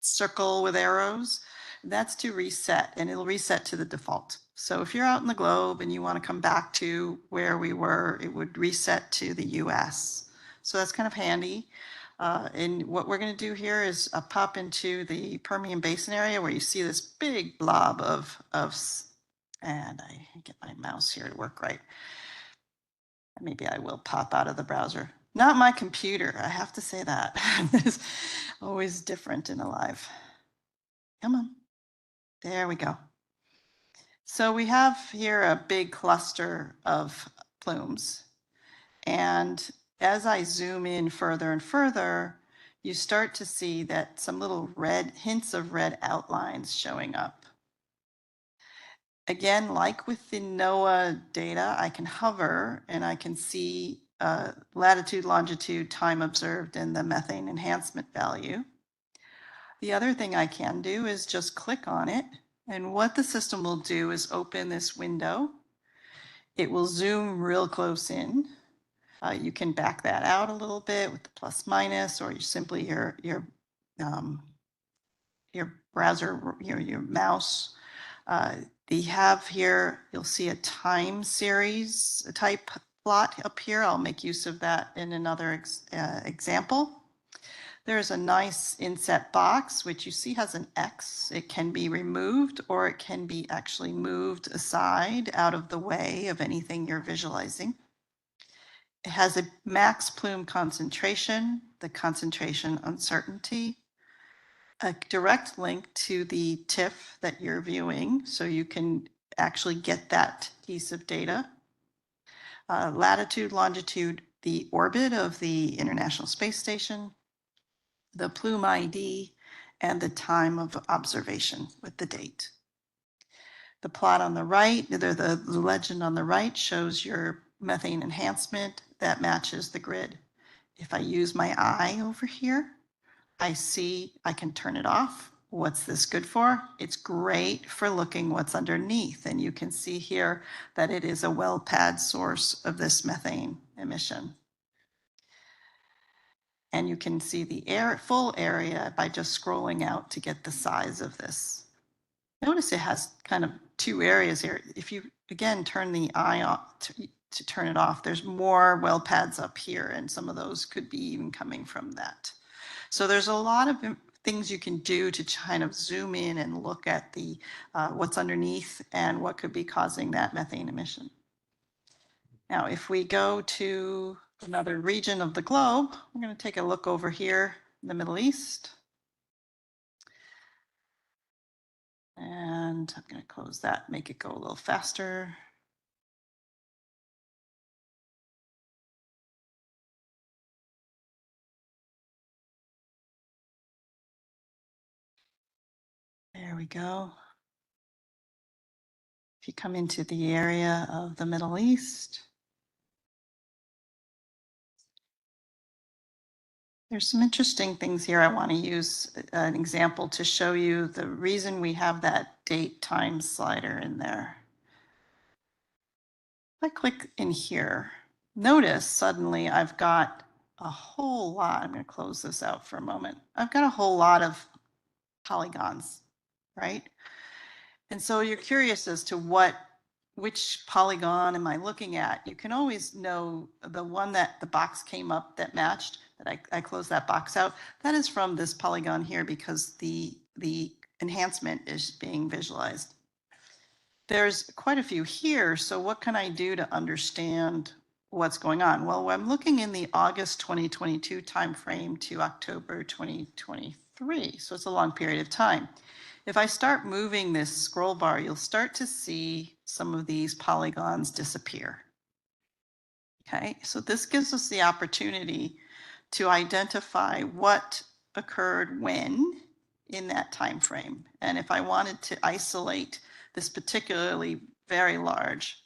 circle with arrows, that's to reset, and it'll reset to the default. So if you're out in the globe and you want to come back to where we were, it would reset to the US. So that's kind of handy. And what we're going to do here is pop into the Permian Basin area where you see this big blob of and I get my mouse here to work right. Maybe I will pop out of the browser. Not my computer, I have to say that. It's always different in Alive. Come on. There we go. So we have here a big cluster of plumes. And as I zoom in further and further, you start to see that some little red hints of red outlines showing up. Again, like with the NOAA data, I can hover and I can see latitude, longitude, time observed, and the methane enhancement value. The other thing I can do is just click on it. And what the system will do is open this window. It will zoom real close in. You can back that out a little bit with the plus minus, or you simply your browser, your mouse. They have here, you'll see a time series type plot up here. I'll make use of that in another example. There's a nice inset box, which you see has an X. It can be removed or it can be actually moved aside out of the way of anything you're visualizing. It has a max plume concentration, the concentration uncertainty, a direct link to the TIFF that you're viewing, so you can actually get that piece of data. Latitude, longitude, the orbit of the International Space Station, the plume ID, and the time of observation with the date. The plot on the right, the legend on the right shows your methane enhancement that matches the grid. If I use my eye over here, I see I can turn it off. What's this good for? It's great for looking what's underneath. And you can see here that it is a well pad source of this methane emission. And you can see the full area by just scrolling out to get the size of this. Notice it has kind of two areas here. If you, again, turn the eye off to turn it off, there's more well pads up here, and some of those could be even coming from that. So there's a lot of things you can do to kind of zoom in and look at the what's underneath and what could be causing that methane emission. Now, if we go to another region of the globe, we're going to take a look over here in the Middle East. And I'm going to close that, make it go a little faster. There we go. If you come into the area of the Middle East, there's some interesting things here. I want to use an example to show you the reason we have that date time slider in there. If I click in here, notice suddenly I've got a whole lot. I'm going to close this out for a moment. I've got a whole lot of polygons, right? And so you're curious as to which polygon am I looking at? You can always know the one that the box came up that matched, that I closed that box out. That is from this polygon here because the enhancement is being visualized. There's quite a few here, so what can I do to understand what's going on? Well, I'm looking in the August 2022 timeframe to October 2023, so it's a long period of time. If I start moving this scroll bar, you'll start to see some of these polygons disappear. Okay, so this gives us the opportunity to identify what occurred when in that time frame. And if I wanted to isolate this particularly very large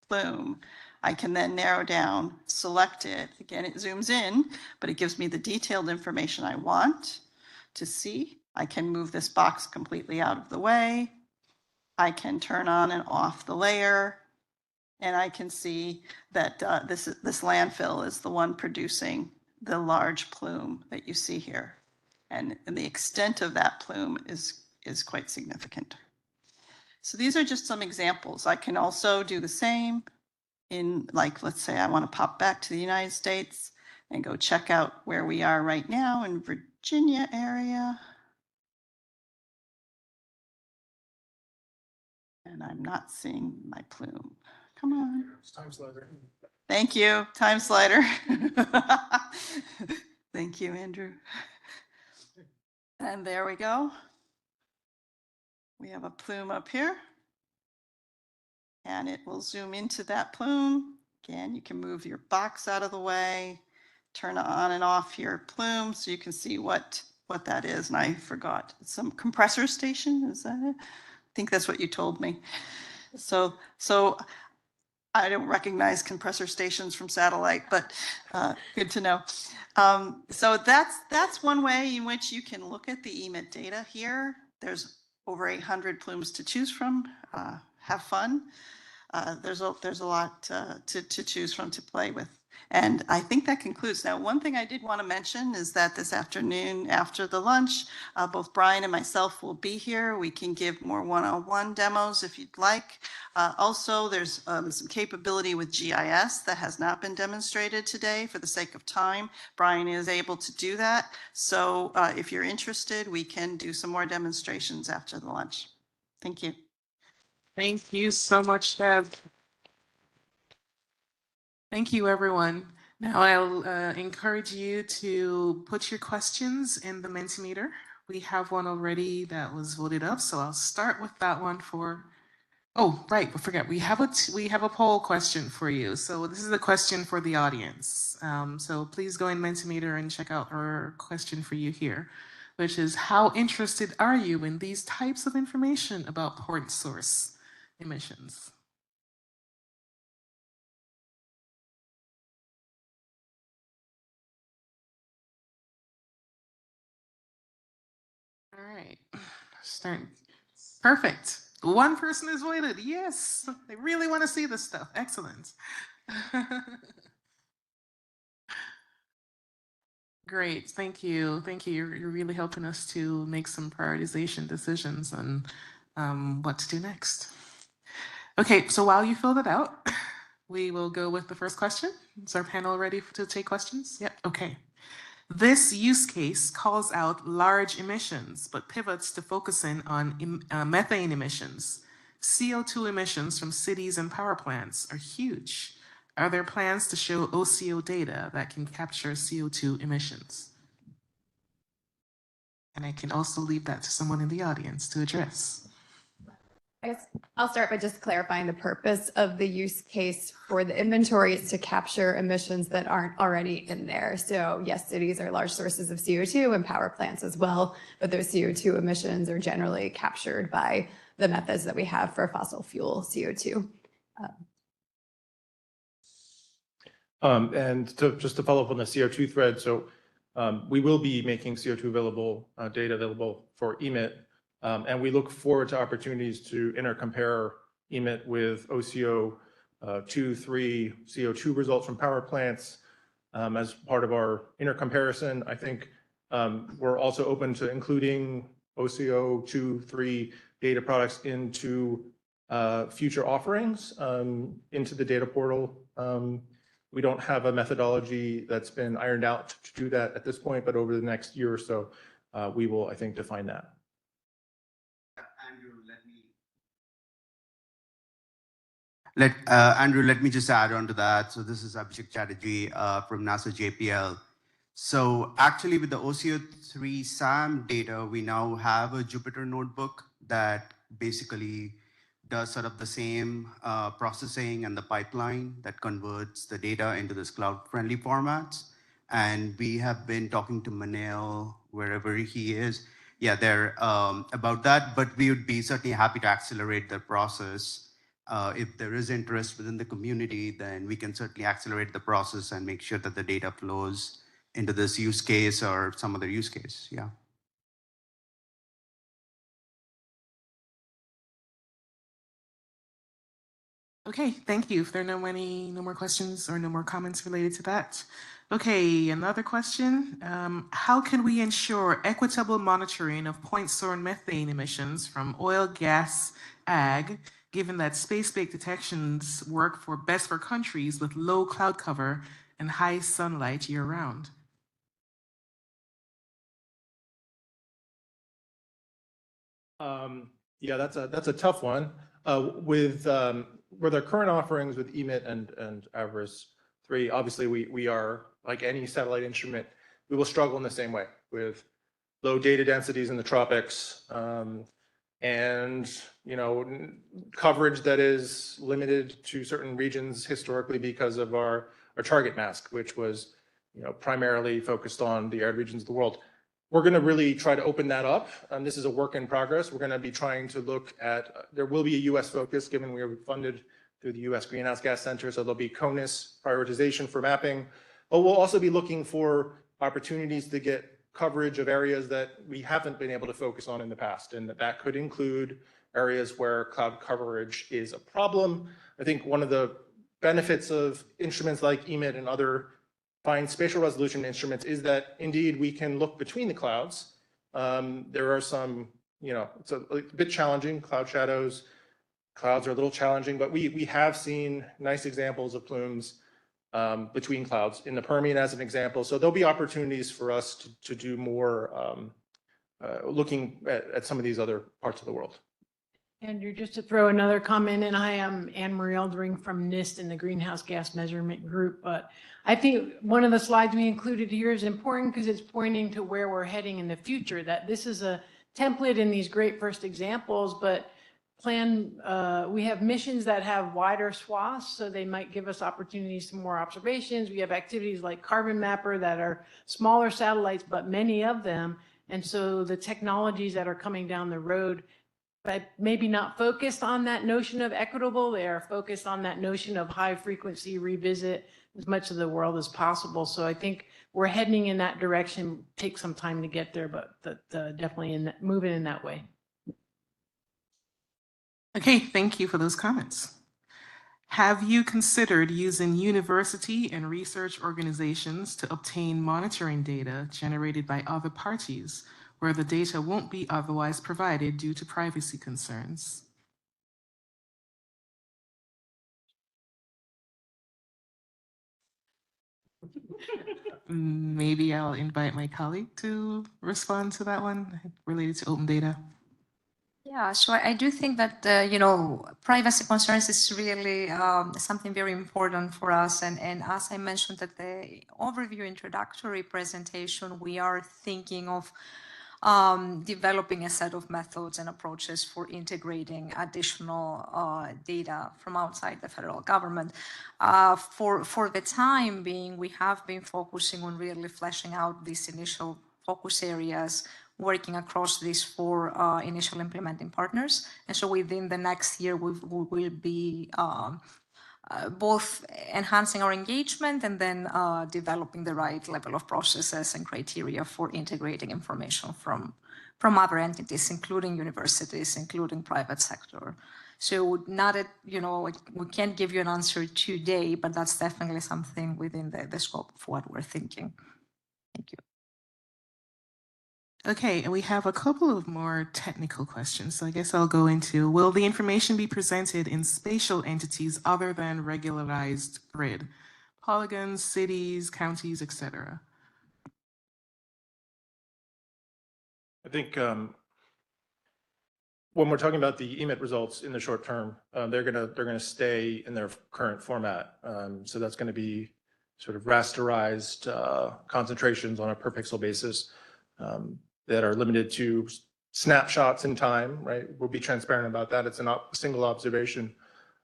plume, I can then narrow down, select it. Again, it zooms in, but it gives me the detailed information I want to see. I can move this box completely out of the way. I can turn on and off the layer. And I can see that this landfill is the one producing the large plume that you see here. And the extent of that plume is quite significant. So these are just some examples. I can also do the same in, like, let's say I want to pop back to the United States and go check out where we are right now in Virginia area. And I'm not seeing my plume. Come on. Time slider. Thank you. Time slider. Thank you, Andrew. And there we go. We have a plume up here. and it will zoom into that plume. Again, you can move your box out of the way, turn on and off your plume so you can see what that is. And I forgot, some compressor station, is that it? I think that's what you told me. So I don't recognize compressor stations from satellite, but good to know. So that's one way in which you can look at the emit data here. There's over 800 plumes to choose from. Have fun. There's a lot to choose from, to play with. And I think that concludes. Now, one thing I did want to mention is that this afternoon after the lunch, both Brian and myself will be here. We can give more one-on-one demos if you'd like. Also, there's some capability with GIS that has not been demonstrated today for the sake of time. Brian is able to do that. So if you're interested, we can do some more demonstrations after the lunch. Thank you. Thank you so much, Deb. Thank you, everyone. Now I'll encourage you to put your questions in the Mentimeter. We have one already that was voted up, so I'll start with that one for. Oh, right, I forget. We have a poll question for you. So this is a question for the audience. So please go in Mentimeter and check out our question for you here, which is, how interested are you in these types of information about point source emissions? All right, start. Perfect. One person is voted. Yes, they really want to see this stuff. Excellent. Great. Thank you. Thank you. You're really helping us to make some prioritization decisions on what to do next. Okay, so while you fill that out, we will go with the first question. Is our panel ready to take questions? Yep. Okay. This use case calls out large emissions, but pivots to focusing on methane emissions. CO2 emissions from cities and power plants are huge. Are there plans to show OCO data that can capture CO2 emissions? And I can also leave that to someone in the audience to address. I guess I'll start by just clarifying the purpose of the use case for the inventory is to capture emissions that aren't already in there. So yes, cities are large sources of CO2 and power plants as well, but those CO2 emissions are generally captured by the methods that we have for fossil fuel CO2. And just to follow up on the CO2 thread, so we will be making CO2 available, data available for emit. And we look forward to opportunities to intercompare emit with OCO 2, 3 CO2 results from power plants as part of our intercomparison. I think we're also open to including OCO 2, 3 data products into future offerings into the data portal. We don't have a methodology that's been ironed out to do that at this point, but over the next year or so, we will, I think, define that. Andrew, let me just add on to that. So this is Abhishek Chatterjee from NASA JPL. So actually with the OCO3 SAM data, we now have a Jupyter notebook that basically does sort of the same processing and the pipeline that converts the data into this cloud-friendly formats. And we have been talking to Manil, wherever he is, there about that, but we would be certainly happy to accelerate the process. If there is interest within the community, then we can certainly accelerate the process and make sure that the data flows into this use case or some other use case. Yeah. Okay, thank you. If there are no more questions or no more comments related to that. Okay, another question. How can we ensure equitable monitoring of point source methane emissions from oil, gas, ag, given that space-based detections work best for countries with low cloud cover and high sunlight year-round? Yeah, that's a tough one. With our current offerings with emit and Avarice 3, obviously we are, like any satellite instrument, we will struggle in the same way with low data densities in the tropics, and, coverage that is limited to certain regions historically because of our target mask, which was, primarily focused on the arid regions of the world. We're going to really try to open that up. This is a work in progress. We're going to be trying to look at, there will be a US focus given we are funded through the US Greenhouse Gas Center. So there'll be CONUS prioritization for mapping, but we'll also be looking for opportunities to get coverage of areas that we haven't been able to focus on in the past. And that could include areas where cloud coverage is a problem. I think one of the benefits of instruments like EMIT and other fine spatial resolution instruments is that indeed we can look between the clouds. There are some, it's a bit challenging, cloud shadows, clouds are a little challenging, but we have seen nice examples of plumes between clouds in the Permian as an example. So there'll be opportunities for us to do more looking at some of these other parts of the world. Andrew, just to throw another comment in, I am Anne-Marie Eldering from NIST in the Greenhouse Gas Measurement Group, but I think one of the slides we included here is important because it's pointing to where we're heading in the future, that this is a template in these great first examples, but we have missions that have wider swaths, so they might give us opportunities to more observations. We have activities like Carbon Mapper that are smaller satellites, but many of them. And so the technologies that are coming down the road, but maybe not focused on that notion of equitable, they are focused on that notion of high frequency revisit as much of the world as possible. So I think we're heading in that direction. Take some time to get there, but definitely moving in that way. Okay, thank you for those comments. Have you considered using university and research organizations to obtain monitoring data generated by other parties where the data won't be otherwise provided due to privacy concerns? Maybe I'll invite my colleague to respond to that one related to open data. Yeah, so I do think that, privacy concerns is really something very important for us. And as I mentioned at the overview introductory presentation, we are thinking of developing a set of methods and approaches for integrating additional data from outside the federal government. For the time being, we have been focusing on really fleshing out these initial focus areas, working across these 4 initial implementing partners. And so within the next year, we will be both enhancing our engagement and then developing the right level of processes and criteria for integrating information from other entities, including universities, including private sector. So not at, we can't give you an answer today, but that's definitely something within the scope of what we're thinking. Thank you. Okay, and we have a couple of more technical questions. So I guess I'll go into, will the information be presented in spatial entities other than regularized grid? Polygons, cities, counties, etc. I think when we're talking about the EMIT results in the short term, they're gonna stay in their current format. So that's going to be sort of rasterized concentrations on a per pixel basis. That are limited to snapshots in time, right? We'll be transparent about that. It's a single observation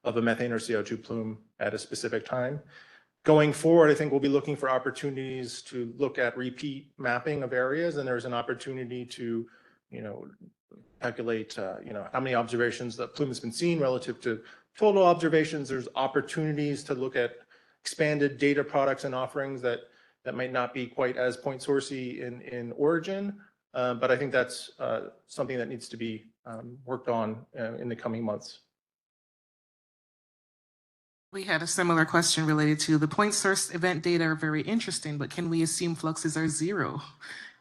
of a methane or CO2 plume at a specific time. Going forward, I think we'll be looking for opportunities to look at repeat mapping of areas, and there's an opportunity to, calculate, how many observations the plume has been seen relative to total observations. There's opportunities to look at expanded data products and offerings that might not be quite as point sourcey in origin. But I think that's something that needs to be worked on in the coming months. We had a similar question related to the point source event data are very interesting, but can we assume fluxes are 0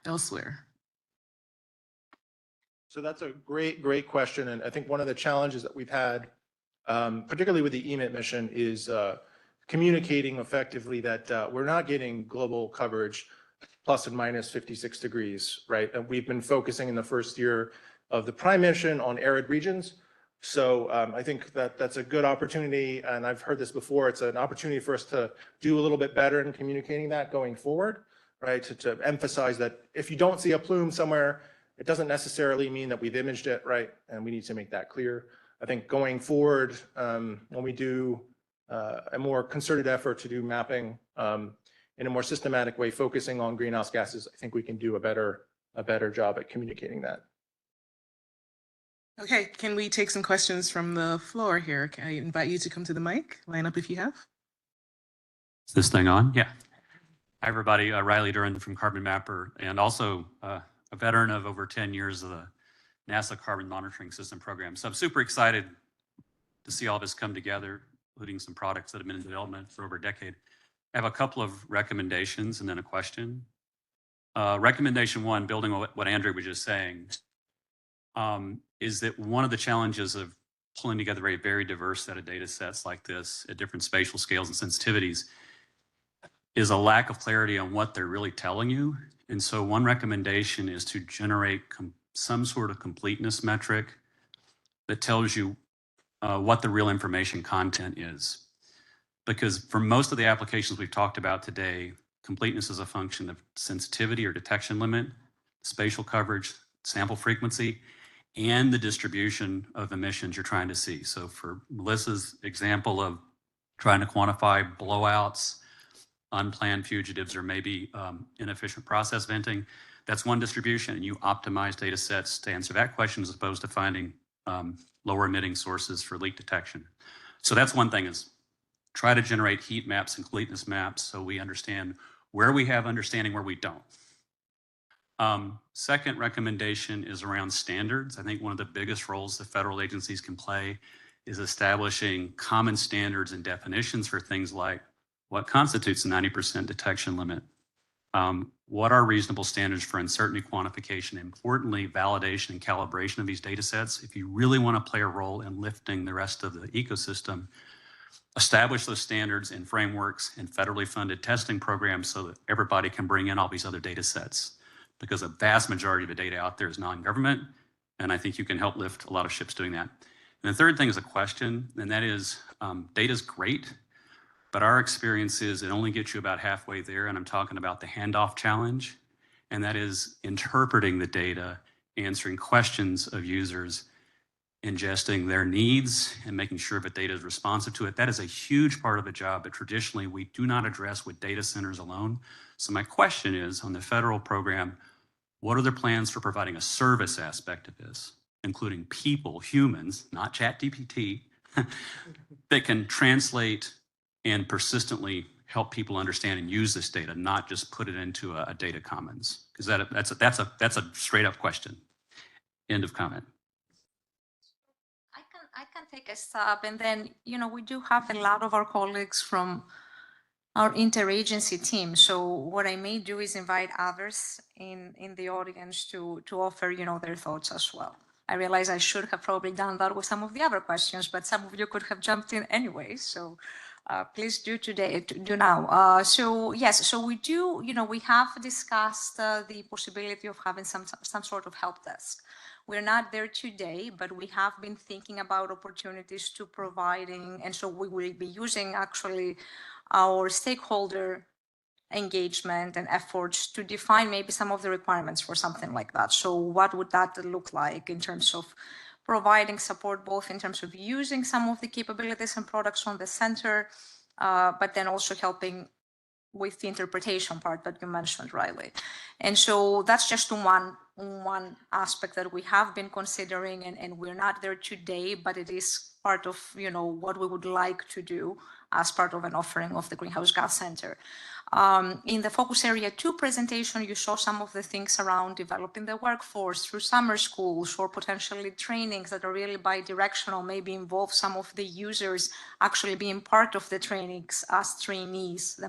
elsewhere? So that's a great question. And I think one of the challenges that we've had, particularly with the EMIT mission, is communicating effectively that we're not getting global coverage plus and minus 56 degrees, right? And we've been focusing in the first year of the prime mission on arid regions. So I think that that's a good opportunity, and I've heard this before, it's an opportunity for us to do a little bit better in communicating that going forward, right? To emphasize that if you don't see a plume somewhere, It doesn't necessarily mean that we've imaged it right, and we need to make that clear. I think going forward, when we do a more concerted effort to do mapping in a more systematic way, focusing on greenhouse gases, I think we can do a better job at communicating that. Okay, can we take some questions from the floor here? Can I invite you to come to the mic? Line up if you have. Is this thing on? Yeah. Hi, everybody. Riley Duran from Carbon Mapper, and also a veteran of over 10 years of the NASA Carbon Monitoring System program. So I'm super excited to see all this come together, including some products that have been in development for over a decade. I have a couple of recommendations and then a question. Recommendation one, building on what Andrew was just saying, is that one of the challenges of pulling together a very diverse set of data sets like this at different spatial scales and sensitivities is a lack of clarity on what they're really telling you. And so one recommendation is to generate some sort of completeness metric that tells you what the real information content is. Because for most of the applications we've talked about today, completeness is a function of sensitivity or detection limit, spatial coverage, sample frequency, and the distribution of emissions you're trying to see. So for Melissa's example of trying to quantify blowouts, unplanned fugitives, or maybe inefficient process venting, that's one distribution, and you optimize data sets to answer that question as opposed to finding lower emitting sources for leak detection. So that's one thing, is try to generate heat maps and completeness maps so we understand where we have understanding, where we don't. Second recommendation is around standards. I think one of the biggest roles the federal agencies can play is establishing common standards and definitions for things like what constitutes a 90% detection limit. What are reasonable standards for uncertainty quantification? Importantly, validation and calibration of these data sets. If you really want to play a role in lifting the rest of the ecosystem, establish those standards and frameworks and federally funded testing programs so that everybody can bring in all these other data sets. Because a vast majority of the data out there is non-government, and I think you can help lift a lot of ships doing that. And the third thing is a question, and that is, data is great, but our experience is it only gets you about halfway there, and I'm talking about the handoff challenge, and that is interpreting the data, answering questions of users, ingesting their needs, and making sure that data is responsive to it. That is a huge part of the job that traditionally we do not address with data centers alone. So my question is, on the federal program, what are their plans for providing a service aspect of this, including people, humans, not ChatGPT, that can translate and persistently help people understand and use this data, not just put it into a data commons? Because that's a straight up question. End of comment. I can take a stab, and then, we do have a lot of our colleagues from our interagency team. So what I may do is invite others in the audience to offer, their thoughts as well. I realize I should have probably done that with some of the other questions, but some of you could have jumped in anyway. So please do now. So yes, so we do, we have discussed the possibility of having some sort of help desk. We're not there today, but we have been thinking about opportunities to providing, and so we will be using actually our stakeholder engagement and efforts to define maybe some of the requirements for something like that. So what would that look like in terms of providing support, both in terms of using some of the capabilities and products from the center, but then also helping with the interpretation part that you mentioned, Riley. And so that's just one aspect that we have been considering, and we're not there today, but it is part of, what we would like to do as part of an offering of the Greenhouse Gas Center. In the Focus Area 2 presentation, you saw some of the things around developing the workforce through summer schools or potentially trainings that are really bi-directional, maybe involve some of the users actually being part of the trainings as trainees,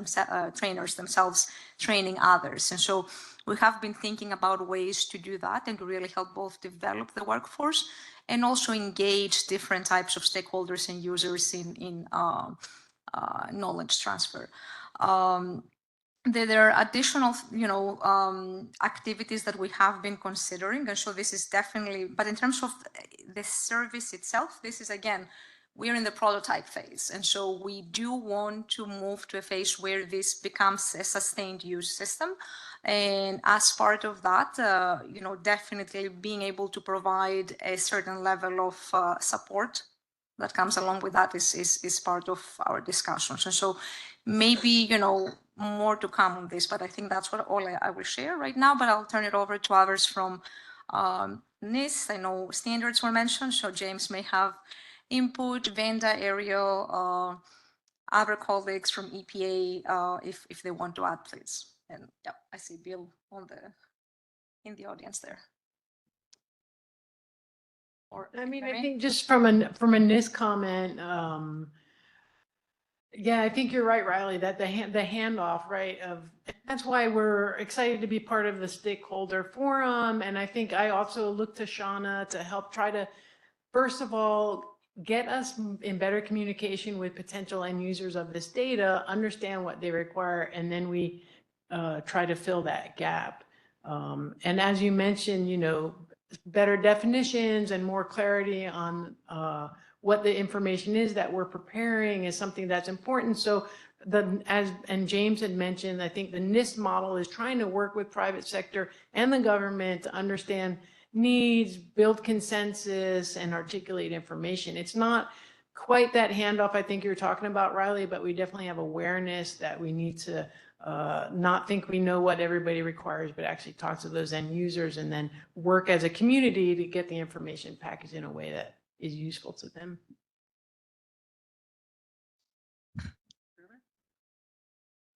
trainers themselves training others. And so we have been thinking about ways to do that and to really help both develop the workforce and also engage different types of stakeholders and users in knowledge transfer. There are additional, activities that we have been considering, and so this is definitely, but in terms of the service itself, this is again we are in the prototype phase. And so we do want to move to a phase where this becomes a sustained use system. And as part of that, definitely being able to provide a certain level of support that comes along with that is part of our discussions. And so maybe, more to come on this, but I think that's all I will share right now, but I'll turn it over to others from NIST. I know standards were mentioned, so James may have input, Vanda, Ariel, other colleagues from EPA, if they want to add, please. And yeah, I see Bill in the audience there. I think just from a NIST comment, yeah, I think you're right, Riley, that the handoff, right, that's why we're excited to be part of the stakeholder forum. And I think I also look to Shauna to help try to, first of all, get us in better communication with potential end users of this data, understand what they require, and then we try to fill that gap. And as you mentioned, better definitions and more clarity on what the information is that we're preparing is something that's important. So and James had mentioned, I think the NIST model is trying to work with private sector and the government to understand needs, build consensus, and articulate information. It's not quite that handoff I think you're talking about, Riley, but we definitely have awareness that we need to not think we know what everybody requires, but actually talk to those end users and then work as a community to get the information packaged in a way that is useful to them.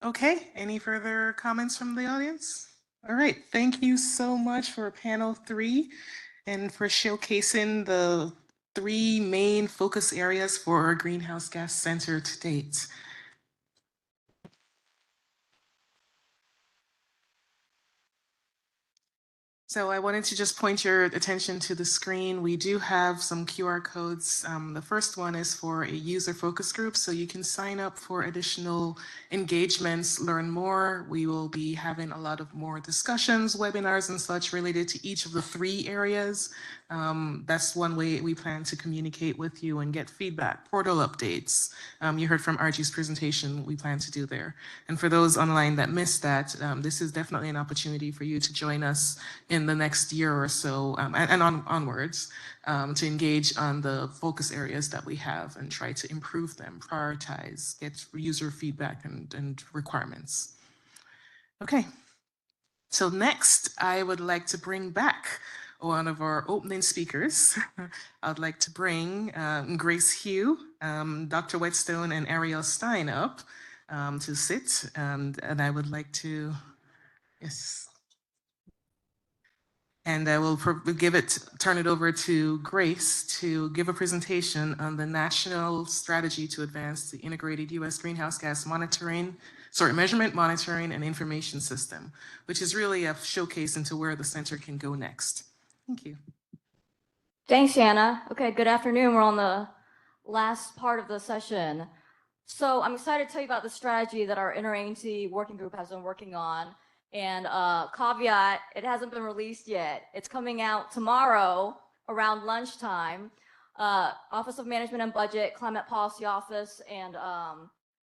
Okay, any further comments from the audience? All right, thank you so much for panel 3 and for showcasing the 3 main focus areas for our Greenhouse Gas Center to date. So I wanted to just point your attention to the screen. We do have some QR codes. The first one is for a user focus group, so you can sign up for additional engagements, learn more. We will be having a lot of more discussions, webinars and such related to each of the 3 areas. That's one way we plan to communicate with you and get feedback, portal updates. You heard from Archie's presentation, we plan to do there. And for those online that missed that, this is definitely an opportunity for you to join us in the next year or so and onwards to engage on the focus areas that we have and try to improve them, prioritize, get user feedback and requirements. Okay, so next I would like to bring back one of our opening speakers. I'd like to bring Grace Hugh, Dr. Whetstone and Ariel Stein up to sit and I would like to, yes. And I will turn it over to Grace to give a presentation on the National Strategy to Advance the Integrated U.S. Greenhouse Gas Measurement, Monitoring, and Information System, which is really a showcase into where the center can go next. Thank you. Thanks, Shanna. Okay, good afternoon. We're on the last part of the session. So I'm excited to tell you about the strategy that our interagency working group has been working on. And caveat, it hasn't been released yet. It's coming out tomorrow around lunchtime. Office of Management and Budget, Climate Policy Office, and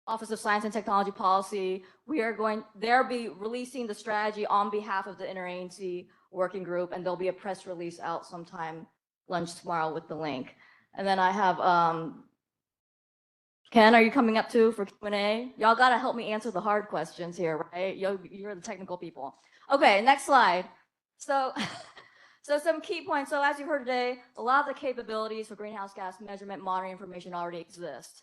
Office of Science and Technology Policy, they'll be releasing the strategy on behalf of the interagency working group, and there'll be a press release out sometime lunch tomorrow with the link. And then I have Ken, are you coming up too for Q&A? Y'all gotta help me answer the hard questions here, right? You're the technical people. Okay, next slide. So some key points. So as you heard today, a lot of the capabilities for greenhouse gas measurement monitoring information already exist.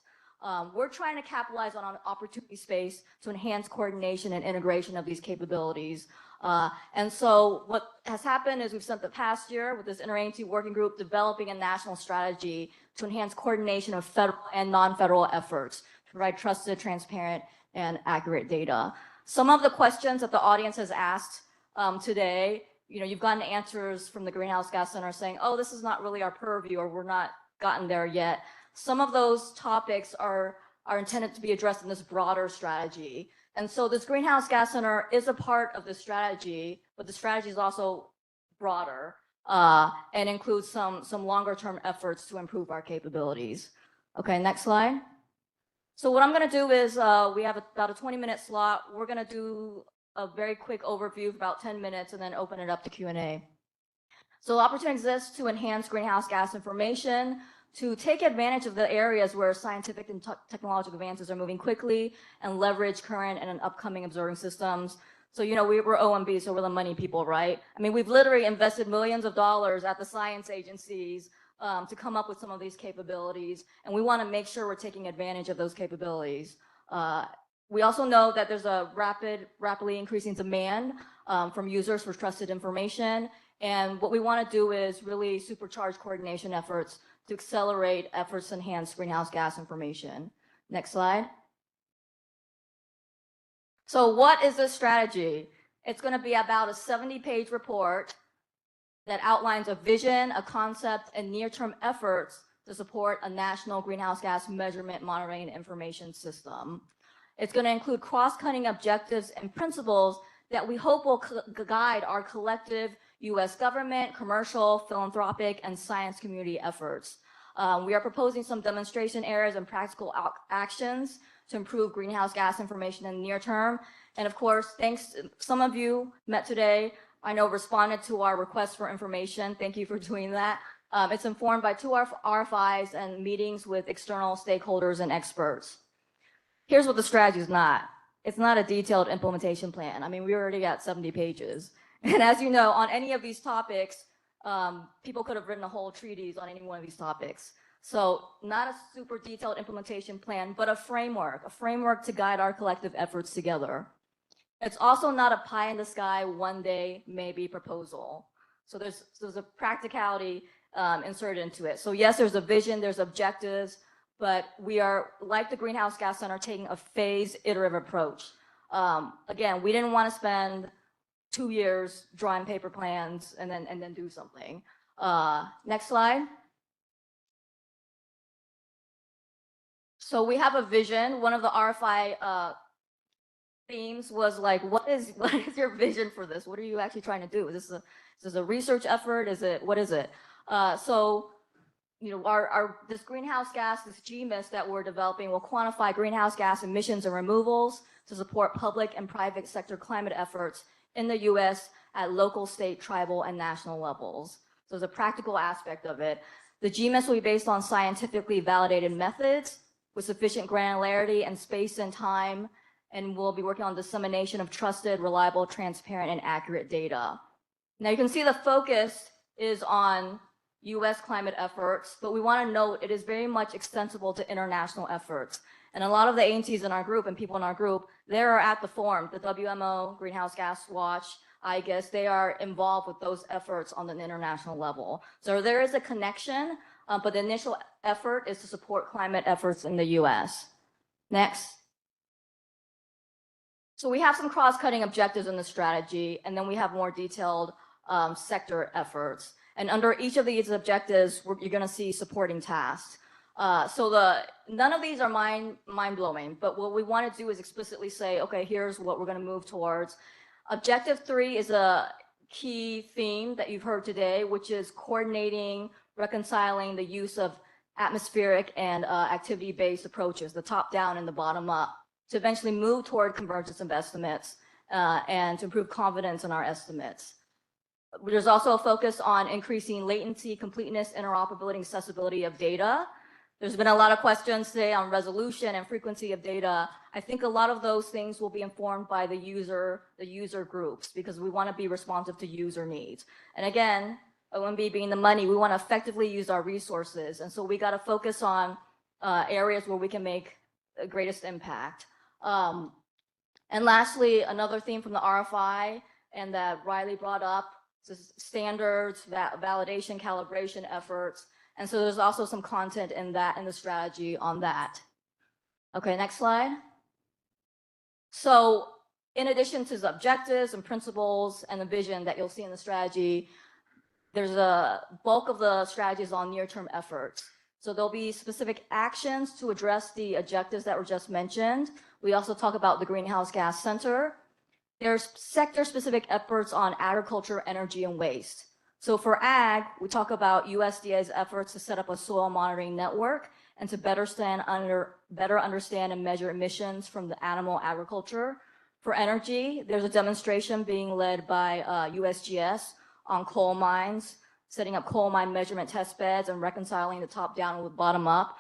We're trying to capitalize on an opportunity space to enhance coordination and integration of these capabilities. And so what has happened is we've spent the past year with this interagency working group developing a national strategy to enhance coordination of federal and non-federal efforts to provide trusted, transparent, and accurate data. Some of the questions that the audience has asked today, you've gotten answers from the Greenhouse Gas Center saying, oh, this is not really our purview, or we're not gotten there yet. Some of those topics are intended to be addressed in this broader strategy. And so this Greenhouse Gas Center is a part of the strategy, but the strategy is also broader and includes some longer term efforts to improve our capabilities. Okay, next slide. So what I'm going to do is we have about a 20-minute slot. We're going to do a very quick overview of about 10 minutes and then open it up to Q&A. So the opportunity exists to enhance greenhouse gas information, to take advantage of the areas where scientific and technological advances are moving quickly and leverage current and upcoming observing systems. So, you know, we're OMB, so we're the money people, right? I mean, we've literally invested millions of dollars at the science agencies to come up with some of these capabilities, and we want to make sure we're taking advantage of those capabilities. We also know that there's a rapidly increasing demand from users for trusted information, and what we want to do is really supercharge coordination efforts to accelerate efforts to enhance greenhouse gas information. Next slide. So what is this strategy? It's going to be about a 70-page report that outlines a vision, a concept, and near-term efforts to support a national greenhouse gas measurement, monitoring, and information system. It's going to include cross-cutting objectives and principles that we hope will guide our collective U.S. government, commercial, philanthropic, and science community efforts. We are proposing some demonstration areas and practical actions to improve greenhouse gas information in the near term. And of course, thanks, some of you met today, I know responded to our request for information. Thank you for doing that. It's informed by 2 RFIs and meetings with external stakeholders and experts. Here's what the strategy is not. It's not a detailed implementation plan. I mean, we already got 70 pages. And as you know, on any of these topics, people could have written a whole treatise on any one of these topics. So not a super detailed implementation plan, but a framework to guide our collective efforts together. It's also not a pie in the sky, one day maybe proposal. So there's a practicality inserted into it. So yes, there's a vision, there's objectives, but we are, like the Greenhouse Gas Center, taking a phased, iterative approach. Again, we didn't want to spend 2 years drawing paper plans and then do something. Next slide. So we have a vision. One of the RFI themes was like, what is your vision for this? What are you actually trying to do? Is this a research effort? What is it? So, you know, this greenhouse gas, this GMIS that we're developing will quantify greenhouse gas emissions and removals to support public and private sector climate efforts in the U.S. at local, state, tribal, and national levels. So there's a practical aspect of it. The GMIS will be based on scientifically validated methods with sufficient granularity and space and time, and we'll be working on dissemination of trusted, reliable, transparent, and accurate data. Now you can see the focus is on U.S. climate efforts, but we want to note it is very much extensible to international efforts. And a lot of the agencies in our group and people in our group, they are at the forum, the WMO, Greenhouse Gas Watch, I guess they are involved with those efforts on an international level. So there is a connection, but the initial effort is to support climate efforts in the U.S. Next. So we have some cross-cutting objectives in the strategy, and then we have more detailed sector efforts. And under each of these objectives, you're going to see supporting tasks. So none of these are mind-blowing, but what we want to do is explicitly say, okay, here's what we're going to move towards. Objective 3 is a key theme that you've heard today, which is coordinating, reconciling the use of atmospheric and activity-based approaches, the top-down and the bottom-up, to eventually move toward convergence of estimates and to improve confidence in our estimates. There's also a focus on increasing latency, completeness, interoperability, and accessibility of data. There's been a lot of questions today on resolution and frequency of data. I think a lot of those things will be informed by the user groups, because we want to be responsive to user needs. And again, OMB being the money, we want to effectively use our resources. And so we got to focus on areas where we can make the greatest impact. And lastly, another theme from the RFI and that Riley brought up, standards, validation, calibration efforts. And so there's also some content in the strategy on that. Okay, next slide. So in addition to the objectives and principles and the vision that you'll see in the strategy, there's a bulk of the strategies on near-term efforts. So there'll be specific actions to address the objectives that were just mentioned. We also talk about the Greenhouse Gas Center. There's sector-specific efforts on agriculture, energy, and waste. So for ag, we talk about USDA's efforts to set up a soil monitoring network and to better understand and measure emissions from the animal agriculture. For energy, there's a demonstration being led by USGS on coal mines, setting up coal mine measurement test beds and reconciling the top down with bottom up.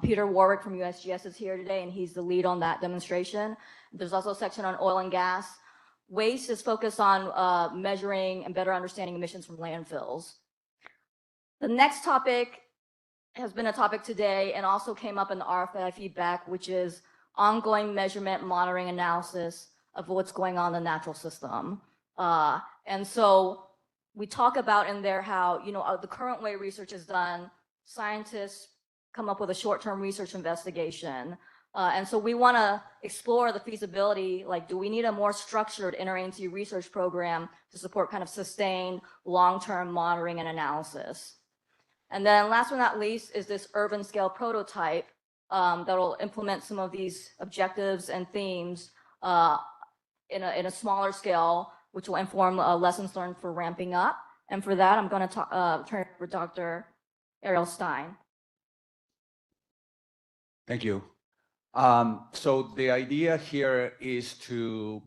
Peter Warwick from USGS is here today, and he's the lead on that demonstration. There's also a section on oil and gas. Waste is focused on measuring and better understanding emissions from landfills. The next topic has been a topic today and also came up in the RFI feedback, which is ongoing measurement, monitoring, analysis of what's going on in the natural system. And so we talk about in there how, the current way research is done, scientists come up with a short-term research investigation. And so we want to explore the feasibility, like, do we need a more structured interagency research program to support kind of sustained long-term monitoring and analysis? And then last but not least is this urban scale prototype that will implement some of these objectives and themes in a smaller scale, which will inform lessons learned for ramping up. And for that, I'm going to turn it over to Dr. Ariel Stein. Thank you. So the idea here is to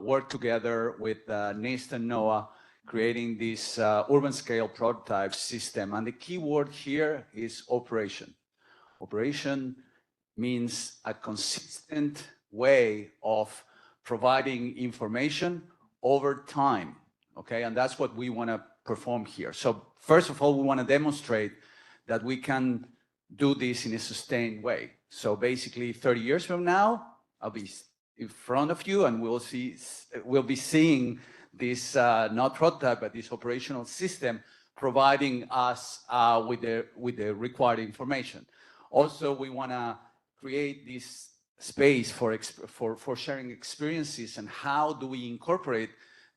work together with NIST and NOAA, creating this urban scale prototype system. And the key word here is operation. Operation means a consistent way of providing information over time, okay? And that's what we want to perform here. So first of all, we want to demonstrate that we can do this in a sustained way. So basically 30 years from now, I'll be in front of you and we'll be seeing this not prototype, but this operational system providing us with the required information. Also, we want to create this space for sharing experiences and how do we incorporate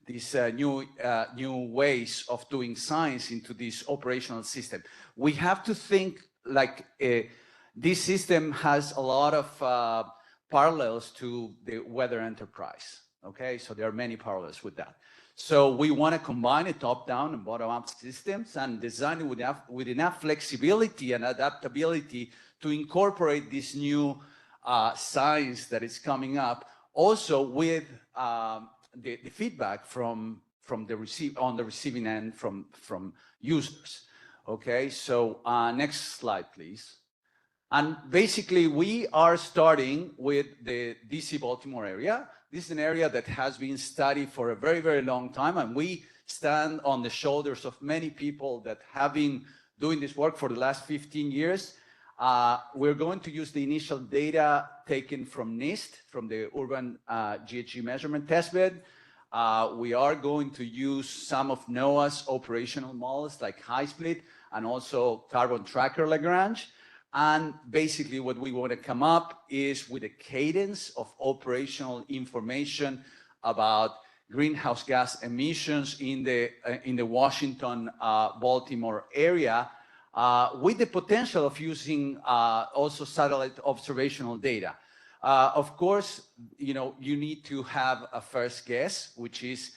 these new ways of doing science into this operational system. We have to think like this system has a lot of parallels to the weather enterprise, okay? So there are many parallels with that. So we want to combine a top-down and bottom-up systems and design it with enough flexibility and adaptability to incorporate this new science that is coming up, also with the feedback from the receiving end from users. Okay, so next slide, please. And basically, we are starting with the DC Baltimore area. This is an area that has been studied for a very, very long time, and we stand on the shoulders of many people that have been doing this work for the last 15 years. We're going to use the initial data taken from NIST, from the urban GHG measurement testbed. We are going to use some of NOAA's operational models like high split and also carbon tracker Lagrange. And basically what we want to come up is with a cadence of operational information about greenhouse gas emissions in the Washington, Baltimore area, with the potential of using also satellite observational data. Of course, you need to have a first guess, which is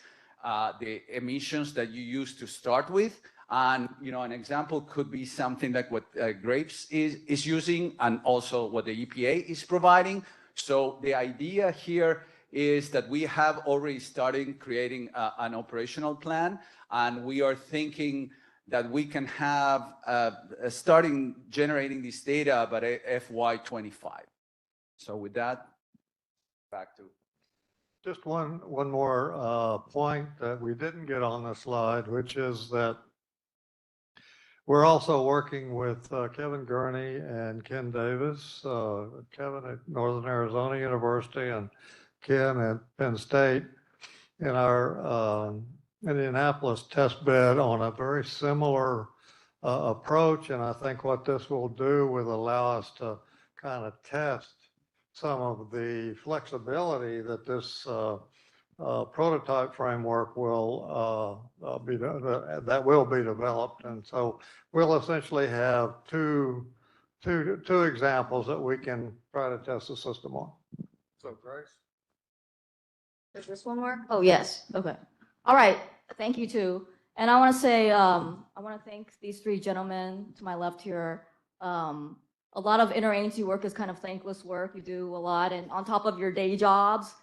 the emissions that you use to start with. And an example could be something like what Grapes is using and also what the EPA is providing. So the idea here is that we have already started creating an operational plan, and we are thinking that we can have starting generating this data by FY25. So with that, back to. Just one more point that we didn't get on the slide, which is that we're also working with Kevin Gurney and Ken Davis, Kevin at Northern Arizona University and Ken at Penn State in our Indianapolis test bed on a very similar approach. And I think what this will do will allow us to kind of test some of the flexibility that this prototype framework will be developed. And so we'll essentially have two examples that we can try to test the system on. So Grace? There's this one more? Oh, yes. Okay. All right. Thank you too. And I want to say, I want to thank these three gentlemen to my left here a lot of interagency work is kind of thankless work. You do a lot, and on top of your day jobs,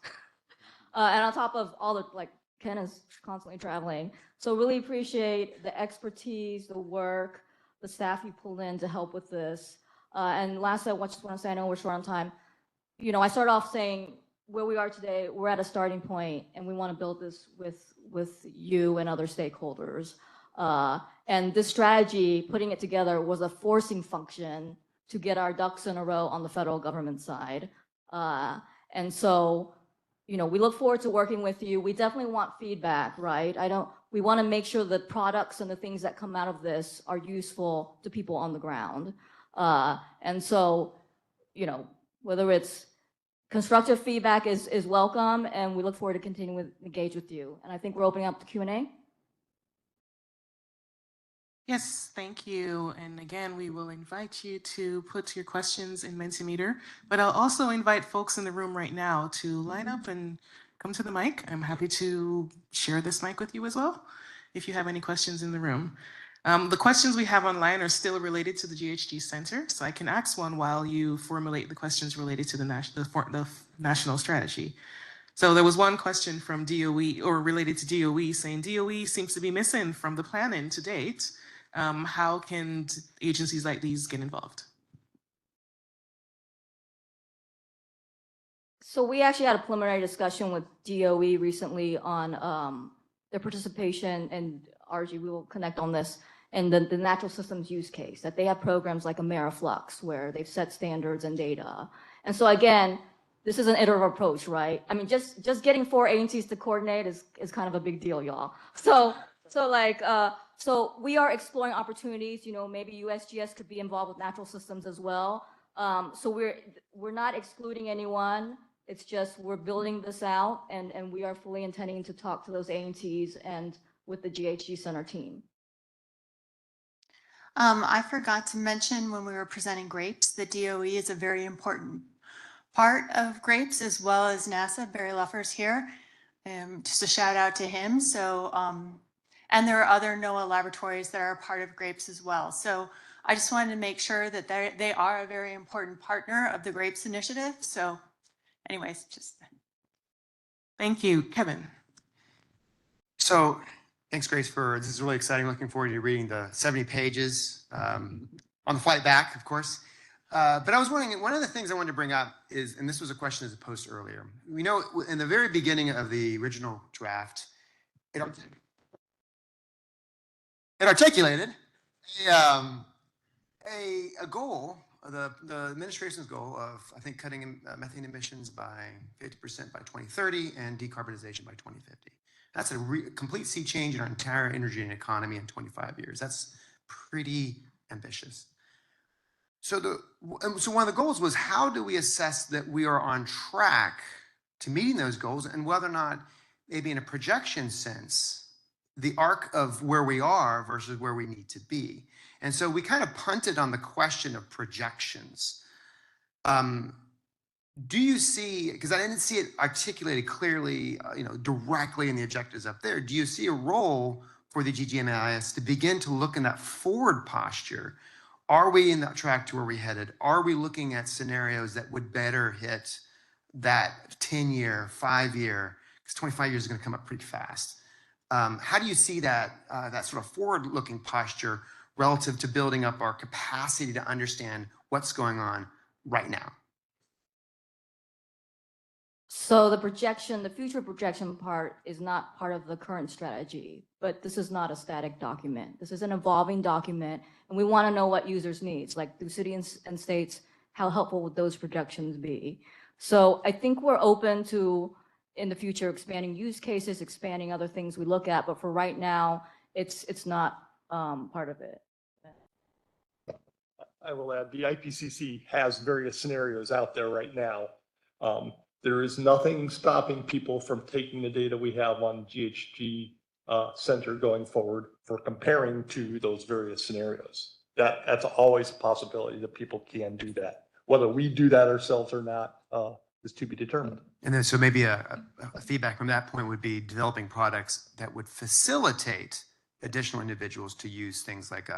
and on top of all the, like, Ken is constantly traveling. So really appreciate the expertise, the work, the staff you pulled in to help with this. And lastly, I just want to say, I know we're short on time. You know, I started off saying where we are today, we're at a starting point, and we want to build this with you and other stakeholders. And this strategy, putting it together, was a forcing function to get our ducks in a row on the federal government side. And so, you know, we look forward to working with you. We definitely want feedback, right? We want to make sure the products and the things that come out of this are useful to people on the ground. And so, you know, whether it's constructive feedback is welcome, and we look forward to continuing to engage with you. And I think we're opening up the Q&A. Yes, thank you. And again, we will invite you to put your questions in Mentimeter, but I'll also invite folks in the room right now to line up and come to the mic. I'm happy to share this mic with you as well, if you have any questions in the room. The questions we have online are still related to the GHG Center, so I can ask one while you formulate the questions related to the national strategy. So there was one question from DOE, or related to DOE, saying DOE seems to be missing from the planning to date. How can agencies like these get involved? So we actually had a preliminary discussion with DOE recently on their participation, and RG, we will connect on this, and the natural systems use case, that they have programs like Ameriflux where they've set standards and data. And so again, this is an iterative approach, right? I mean, just getting 4 agencies to coordinate is kind of a big deal, y'all. So we are exploring opportunities. You know, maybe USGS could be involved with natural systems as well. So we're not excluding anyone. It's just we're building this out, and we are fully intending to talk to those agencies and with the GHG Center team. I forgot to mention when we were presenting GRAPES, the DOE is a very important part of GRAPES, as well as NASA. Barry Luffer's here. Just a shout out to him. So, and there are other NOAA laboratories that are a part of GRAPES as well. So I just wanted to make sure that they are a very important partner of the GRAPES initiative. So anyways, just. Thank you. Kevin. So thanks, Grace, this is really exciting. Looking forward to reading the 70 pages on the flight back, of course. But I was wondering, one of the things I wanted to bring up is, and this was a question as opposed to earlier. We know in the very beginning of the original draft, it articulated a goal, the administration's goal of, I think, cutting methane emissions by 50% by 2030 and decarbonization by 2050. That's a complete sea change in our entire energy and economy in 25 years. That's pretty ambitious. So one of the goals was, how do we assess that we are on track to meeting those goals, and whether or not, maybe in a projection sense, the arc of where we are versus where we need to be. And so we kind of punted on the question of projections. Do you see, because I didn't see it articulated clearly, directly in the objectives up there, do you see a role for the GGMIS to begin to look in that forward posture? Are we in that track to where we're headed? Are we looking at scenarios that would better hit that 10-year, 5-year, because 25 years is going to come up pretty fast? How do you see that sort of forward-looking posture relative to building up our capacity to understand what's going on right now? So the future projection part is not part of the current strategy, but this is not a static document. This is an evolving document, and we want to know what users' needs, like through cities and states, how helpful would those projections be? So I think we're open to, in the future, expanding use cases, expanding other things we look at, but for right now, it's not part of it. I will add, the IPCC has various scenarios out there right now. There is nothing stopping people from taking the data we have on GHG Center going forward for comparing to those various scenarios. That's always a possibility that people can do that. Whether we do that ourselves or not is to be determined. And then so maybe a feedback from that point would be developing products that would facilitate additional individuals to use things like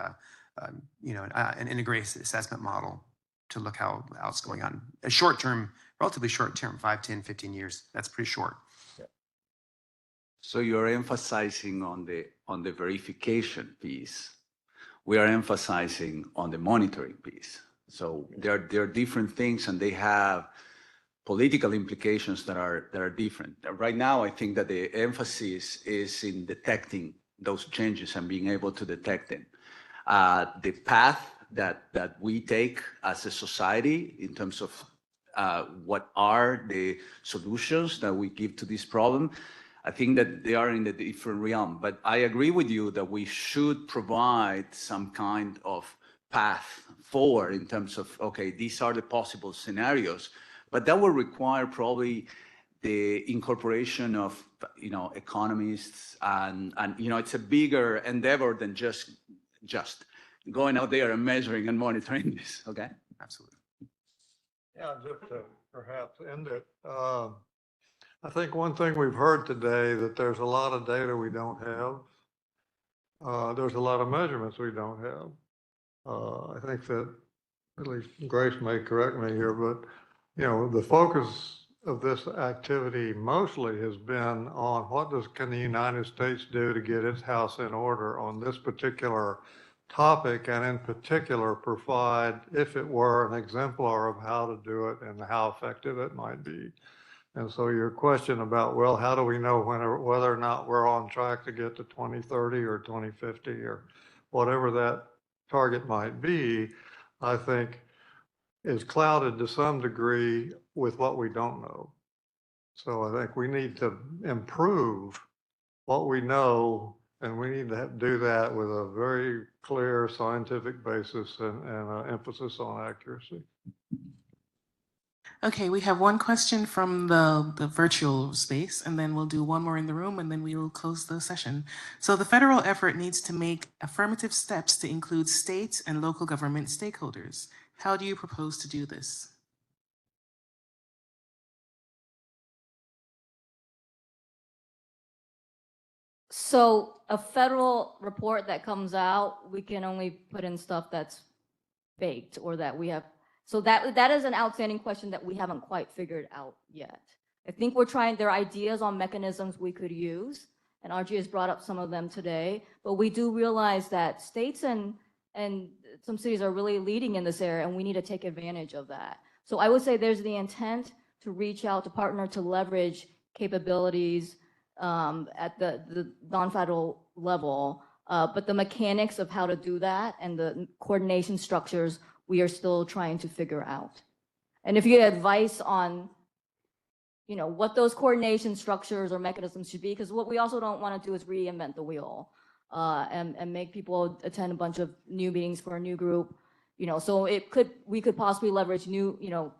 an integrated assessment model look how it's going on. A short term, relatively short term, 5, 10, 15 years. That's pretty short. So you're emphasizing on the verification piece. We are emphasizing on the monitoring piece. So there are different things, and they have political implications that are different. Right now, I think that the emphasis is in detecting those changes and being able to detect them. The path that we take as a society in terms of what are the solutions that we give to this problem, I think that they are in a different realm. But I agree with you that we should provide some kind of path forward in terms of, okay, these are the possible scenarios, but that will require probably the incorporation of, economists and it's a bigger endeavor than just going out there and measuring and monitoring this. Okay. Absolutely. Yeah, just to perhaps end it. I think one thing we've heard today that there's a lot of data we don't have. There's a lot of measurements we don't have. I think that, at least Grace may correct me here, but the focus of this activity mostly has been on what can the United States do to get its house in order on this particular topic, and in particular provide, if it were, an exemplar of how to do it and how effective it might be. And so your question about, well, how do we know whether or not we're on track to get to 2030 or 2050 or whatever that target might be, I think is clouded to some degree with what we don't know. So I think we need to improve what we know, and we need to do that with a very clear scientific basis and an emphasis on accuracy. Okay, we have one question from the virtual space, and then we'll do one more in the room, and then we will close the session. So the federal effort needs to make affirmative steps to include state and local government stakeholders. How do you propose to do this? So a federal report that comes out, we can only put in stuff that's baked or that we have. So that is an outstanding question that we haven't quite figured out yet. I think there are ideas on mechanisms we could use, and RG has brought up some of them today, but we do realize that states and some cities are really leading in this area, and we need to take advantage of that. So I would say there's the intent to reach out, to partner, to leverage capabilities at the non-federal level, but the mechanics of how to do that and the coordination structures, we are still trying to figure out. And if you have advice on, what those coordination structures or mechanisms should be, because what we also don't want to do is reinvent the wheel and make people attend a bunch of new meetings for a new group. So we could possibly leverage new,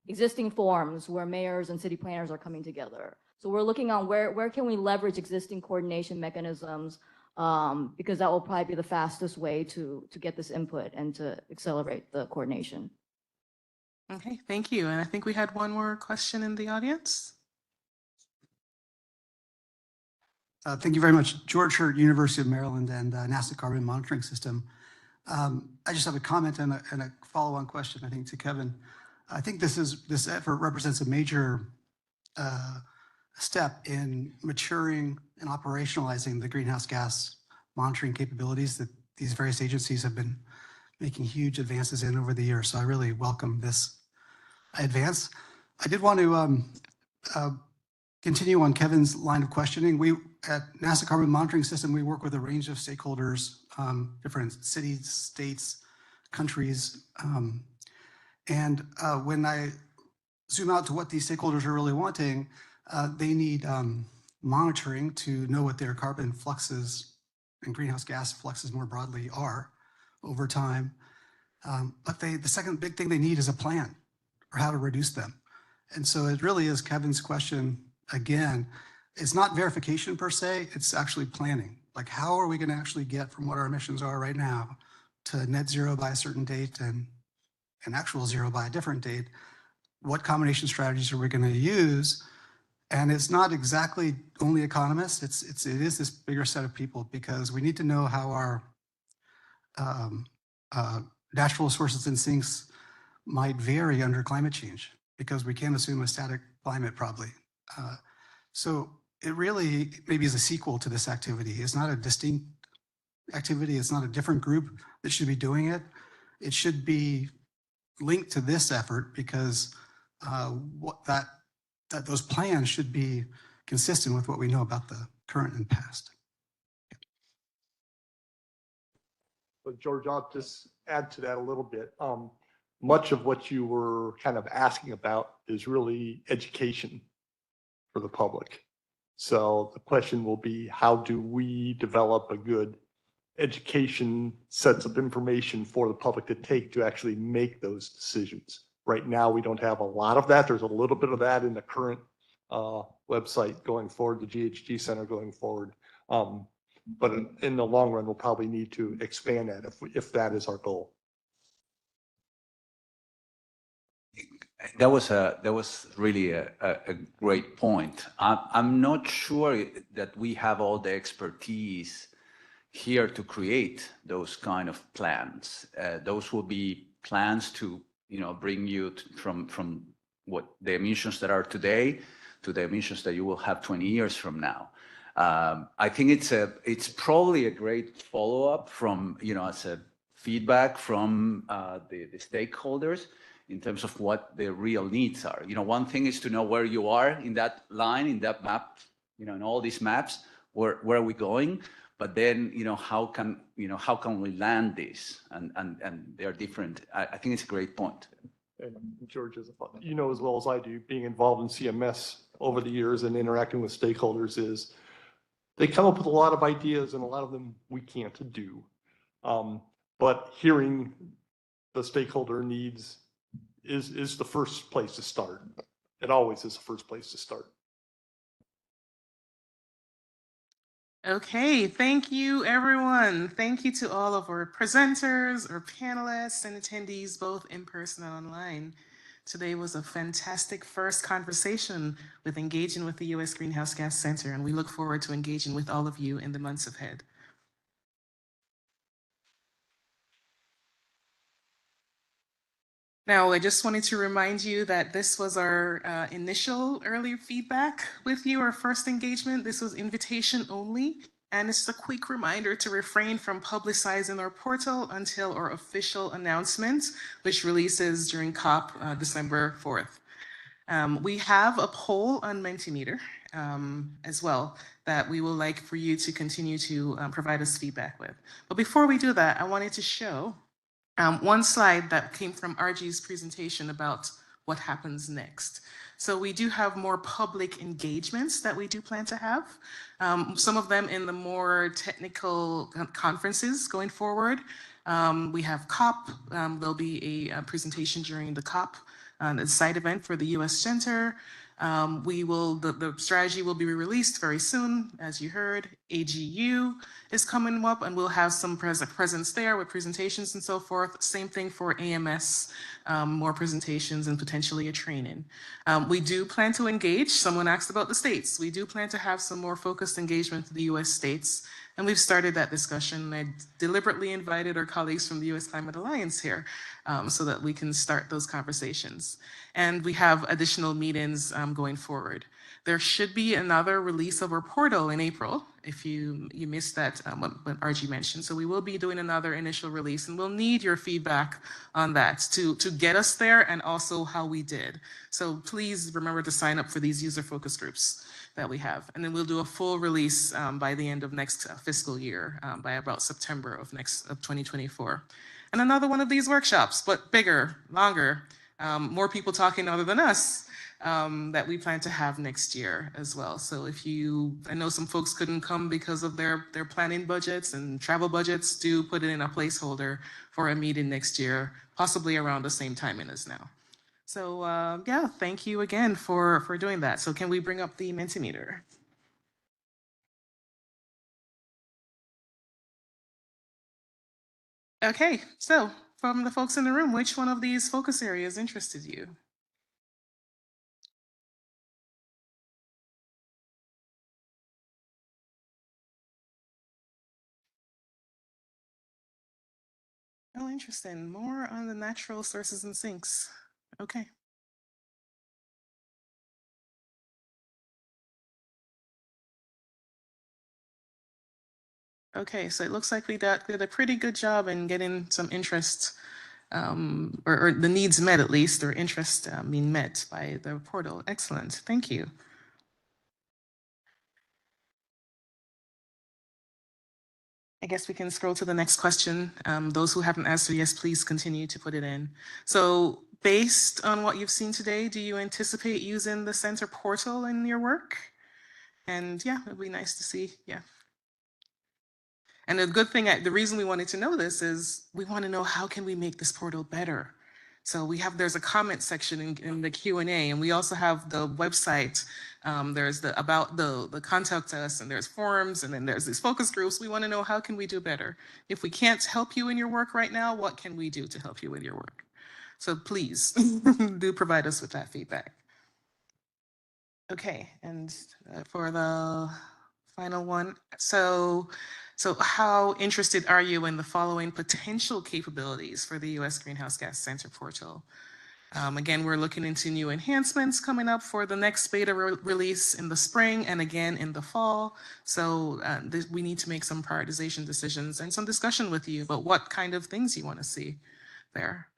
existing forums where mayors and city planners are coming together. So we're looking on where can we leverage existing coordination mechanisms, because that will probably be the fastest way to get this input and to accelerate the coordination. Okay, thank you. And I think we had one more question in the audience. Thank you very much. George Hurt, University of Maryland and NASA Carbon Monitoring System. I just have a comment and a follow-on question, I think, to Kevin. I think this effort represents a major step in maturing and operationalizing the greenhouse gas monitoring capabilities that these various agencies have been making huge advances in over the years. So I really welcome this advance. I did want to continue on Kevin's line of questioning. We at NASA Carbon Monitoring System, we work with a range of stakeholders, different cities, states, countries. And when I zoom out to what these stakeholders are really wanting, they need monitoring to know what their carbon fluxes and greenhouse gas fluxes more broadly are over time. But the second big thing they need is a plan for how to reduce them. And so it really is Kevin's question again. It's not verification per se, it's actually planning. Like, how are we going to actually get from what our emissions are right now to net zero by a certain date and actual zero by a different date? What combination strategies are we going to use? And it's not exactly only economists, it is this bigger set of people, because we need to know how our natural sources and sinks might vary under climate change because we can't assume a static climate probably. So it really maybe is a sequel to this activity. It's not a distinct activity. It's not a different group that should be doing it. It should be linked to this effort because those plans should be consistent with what we know about the current and past. But George, I'll just add to that a little bit. Much of what you were kind of asking about is really education for the public. So the question will be, how do we develop a good education sets of information for the public to take to actually make those decisions? Right now, we don't have a lot of that. There's a little bit of that in the current website going forward, the GHG Center going forward. But in the long run, we'll probably need to expand that if that is our goal. That was really a great point. I'm not sure that we have all the expertise here to create those kind of plans. Those will be plans to bring you from what the emissions that are today to the emissions that you will have 20 years from now. I think it's probably a great follow-up from as a feedback from the stakeholders in terms of what the real needs are. One thing is to know where you are in that line, in that map, in all these maps, where are we going? But then, how can we land this? And they're different. I think it's a great point. And George, as well as I do, being involved in CMS over the years and interacting with stakeholders, is they come up with a lot of ideas and a lot of them we can't do. But hearing the stakeholder needs is the first place to start. It always is the first place to start. Okay, thank you, everyone. Thank you to all of our presenters, our panelists, and attendees, both in person and online. Today was a fantastic first conversation with engaging with the U.S. Greenhouse Gas Center, and we look forward to engaging with all of you in the months ahead. Now, I just wanted to remind you that this was our initial early feedback with you, our first engagement. This was invitation only, and it's a quick reminder to refrain from publicizing our portal until our official announcement, which releases during COP December 4th. We have a poll on Mentimeter as well that we will like for you to continue to provide us feedback with. But before we do that, I wanted to show one slide that came from RG's presentation about what happens next. So we do have more public engagements that we do plan to have. Some of them in the more technical conferences going forward. We have COP. There'll be a presentation during the COP, the side event for the US Center. The strategy will be released very soon, as you heard. AGU is coming up, and we'll have some presence there with presentations and so forth. Same thing for AMS, more presentations and potentially a training. We do plan to engage. Someone asked about the states. We do plan to have some more focused engagement with the US states, and we've started that discussion. I deliberately invited our colleagues from the US Climate Alliance here so that we can start those conversations. And we have additional meetings going forward. There should be another release of our portal in April, if you missed that, what RG mentioned. So we will be doing another initial release, and we'll need your feedback on that to get us there and also how we did. So please remember to sign up for these user focus groups that we have. And then we'll do a full release by the end of next fiscal year, by about September of 2024. And another one of these workshops, but bigger, longer, more people talking other than us, that we plan to have next year as well. So I know some folks couldn't come because of their planning budgets and travel budgets, do put it in a placeholder for a meeting next year, possibly around the same timing as now. So yeah, thank you again for doing that. So can we bring up the Mentimeter? Okay, so from the folks in the room, which one of these focus areas interested you? Oh, interesting. More on the natural sources and sinks. Okay. Okay, so it looks like we did a pretty good job in getting some interest, or the needs met at least, or interest being met by the portal. Excellent, thank you. I guess we can scroll to the next question. Those who haven't answered yes, please continue to put it in. So based on what you've seen today, do you anticipate using the center portal in your work? And yeah, it'd be nice to see, yeah. And the good thing, the reason we wanted to know this is we want to know how can we make this portal better. So there's a comment section in the Q&A, and we also have the website. There's the contact us, and there's forums, and then there's these focus groups. We want to know how can we do better. If we can't help you in your work right now, what can we do to help you in your work? So please do provide us with that feedback. Okay, and for the final one, so how interested are you in the following potential capabilities for the U.S. Greenhouse Gas Center portal? Again, we're looking into new enhancements coming up for the next beta release in the spring and again in the fall. So we need to make some prioritization decisions and some discussion with you about what kind of things you want to see there.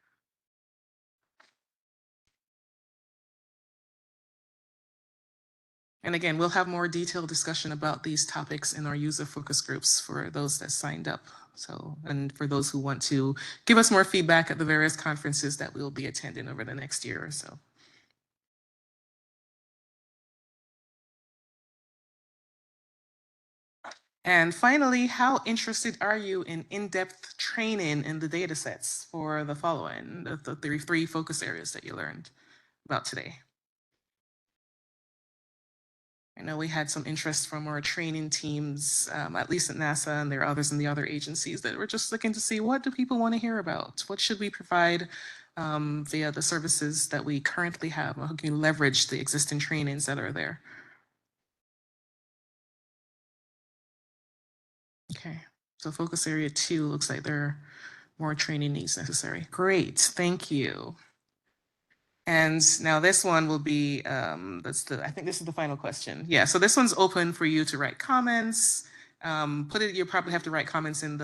And again, we'll have more detailed discussion about these topics in our user focus groups for those that signed up. So, and for those who want to give us more feedback at the various conferences that we'll be attending over the next year or so. And finally, how interested are you in in-depth training in the data sets for the following, the three focus areas that you learned about today? I know we had some interest from our training teams, at least at NASA, and there are others in the other agencies that were just looking to see what do people want to hear about? What should we provide via the services that we currently have? How can we leverage the existing trainings that are there? Okay, so focus area 2 looks like there are more training needs necessary. Great, thank you. And now this one will be, I think this is the final question. Yeah, so this one's open for you to write comments. You'll probably have to write comments in the